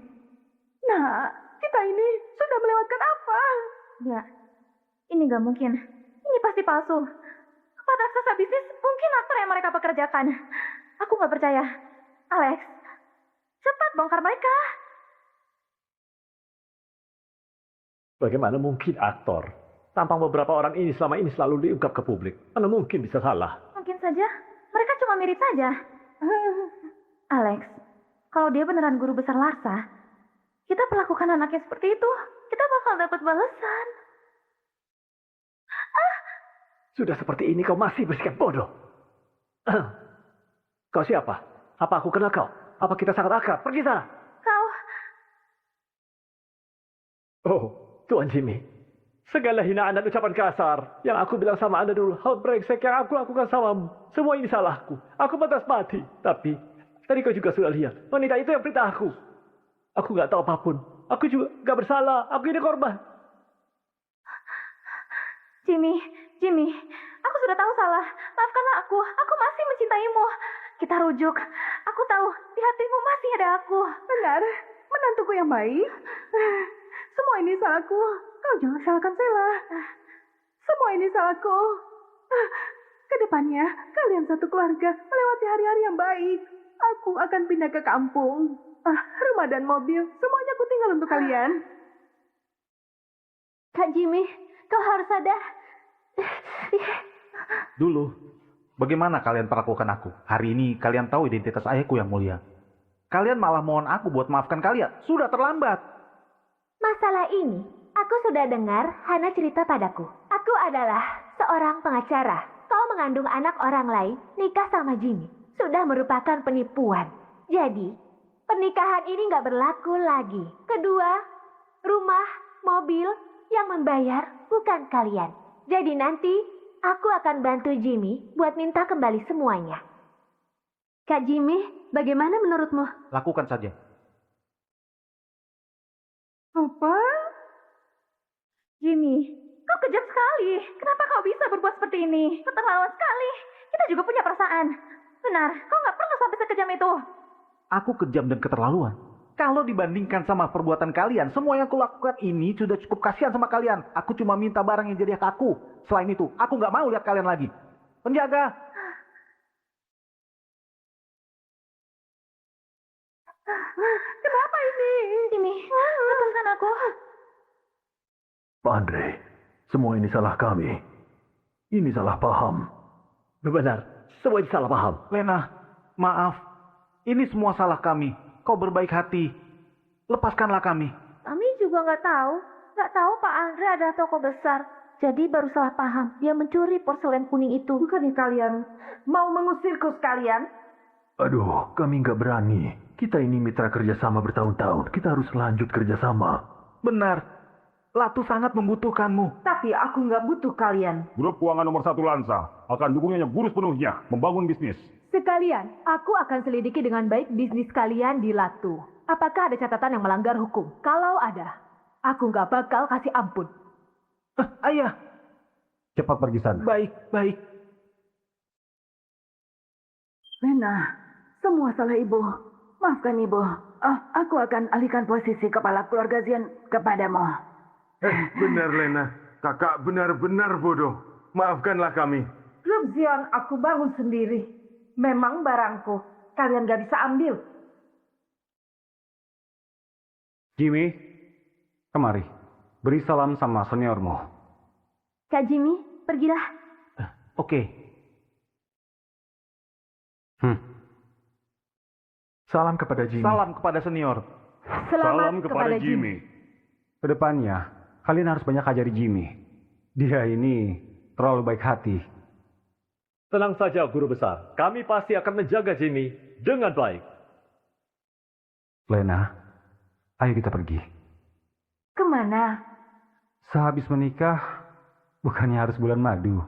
Nah, kita ini sudah melewatkan apa? Enggak, ini nggak mungkin. Ini pasti palsu. Pada raksasa bisnis mungkin aktor yang mereka pekerjakan. Aku nggak percaya. Alex, cepat bongkar mereka. Bagaimana mungkin aktor? Tampang beberapa orang ini selama ini selalu diungkap ke publik. Mana mungkin bisa salah? Mungkin saja. Mereka cuma mirip saja. Alex, kalau dia beneran guru besar Larsa, kita perlakukan anaknya seperti itu, kita bakal dapat balasan. Sudah seperti ini kau masih bersikap bodoh. Kau siapa? Apa aku kenal kau? Apa kita sangat akrab? Pergi sana. Kau... Oh, Tuan Jimmy. Segala hinaan dan ucapan kasar yang aku bilang sama Anda dulu, hal brengsek yang aku lakukan samamu, semua ini salahku. Aku pantas mati. Tapi, tadi kau juga sudah lihat, wanita itu yang perintah aku. Aku nggak tahu apapun. Aku juga nggak bersalah. Aku ini korban. Jimmy, aku sudah tahu salah. Maafkanlah aku masih mencintaimu. Kita rujuk. Aku tahu, di hatimu masih ada aku. Benar, menantuku yang baik. Semua ini salahku. Kau jangan salahkan Sela. Semua ini salahku. Kedepannya, kalian satu keluarga melewati hari-hari yang baik. Aku akan pindah ke kampung. Rumah dan mobil, semuanya aku tinggal untuk kalian. Kak Jimmy, kau harus sadar. Dulu, bagaimana kalian perlakukan aku? Hari ini kalian tahu identitas ayahku yang mulia. Kalian malah mohon aku buat maafkan kalian. Sudah terlambat. Masalah ini, aku sudah dengar Hana cerita padaku. Aku adalah seorang pengacara. Kau mengandung anak orang lain, nikah sama Jimmy. Sudah merupakan penipuan. Jadi, pernikahan ini nggak berlaku lagi. Kedua, rumah, mobil yang membayar bukan kalian. Jadi nanti, aku akan bantu Jimmy buat minta kembali semuanya. Kak Jimmy, bagaimana menurutmu? Lakukan saja. Apa? Jimmy, kau kejam sekali. Kenapa kau bisa berbuat seperti ini? Keterlaluan sekali. Kita juga punya perasaan. Benar, kau nggak perlu sampai sekejam itu. Aku kejam dan keterlaluan. Kalau dibandingkan sama perbuatan kalian, semua yang aku lakukan ini sudah cukup kasihan sama kalian. Aku cuma minta barang yang jadi hak aku. Selain itu, aku nggak mau lihat kalian lagi. Penjaga! Kenapa ini? Jimmy, lepaskan aku. Pak Andre, semua ini salah kami. Ini salah paham. Benar, semua ini salah paham. Lena, maaf. Ini semua salah kami. Kau berbaik hati. Lepaskanlah kami. Kami juga nggak tahu Pak Andre adalah tokoh besar. Jadi baru salah paham. Dia mencuri porselen kuning itu. Bukannya kalian mau mengusirku sekalian? Aduh, kami nggak berani. Kita ini mitra kerjasama bertahun-tahun. Kita harus lanjut kerjasama. Benar. Latu sangat membutuhkanmu. Tapi aku nggak butuh kalian. Grup keuangan nomor 1 Lansa akan dukungnya guru sepenuhnya membangun bisnis. Sekalian, aku akan selidiki dengan baik bisnis kalian di Latu. Apakah ada catatan yang melanggar hukum? Kalau ada, aku nggak bakal kasih ampun. Ayah. Cepat pergi sana. Baik, baik. Lena, semua salah ibu. Maafkan ibu. Aku akan alihkan posisi kepala keluarga Zian kepadamu. Benar, Lena. Kakak benar-benar bodoh. Maafkanlah kami. Grup Zion aku bangun sendiri. Memang barangku. Kalian gak bisa ambil. Jimmy, kemari. Beri salam sama seniormu. Kak Jimmy, pergilah. Oke. Salam kepada Jimmy. Salam kepada senior. Selamat kepada Jimmy. Kedepannya, Kalian harus banyak ajari Jimmy. Dia ini terlalu baik hati. Tenang saja, Guru Besar. Kami pasti akan menjaga Jimmy dengan baik. Lena, ayo kita pergi. Kemana? Sehabis menikah, bukannya harus bulan madu.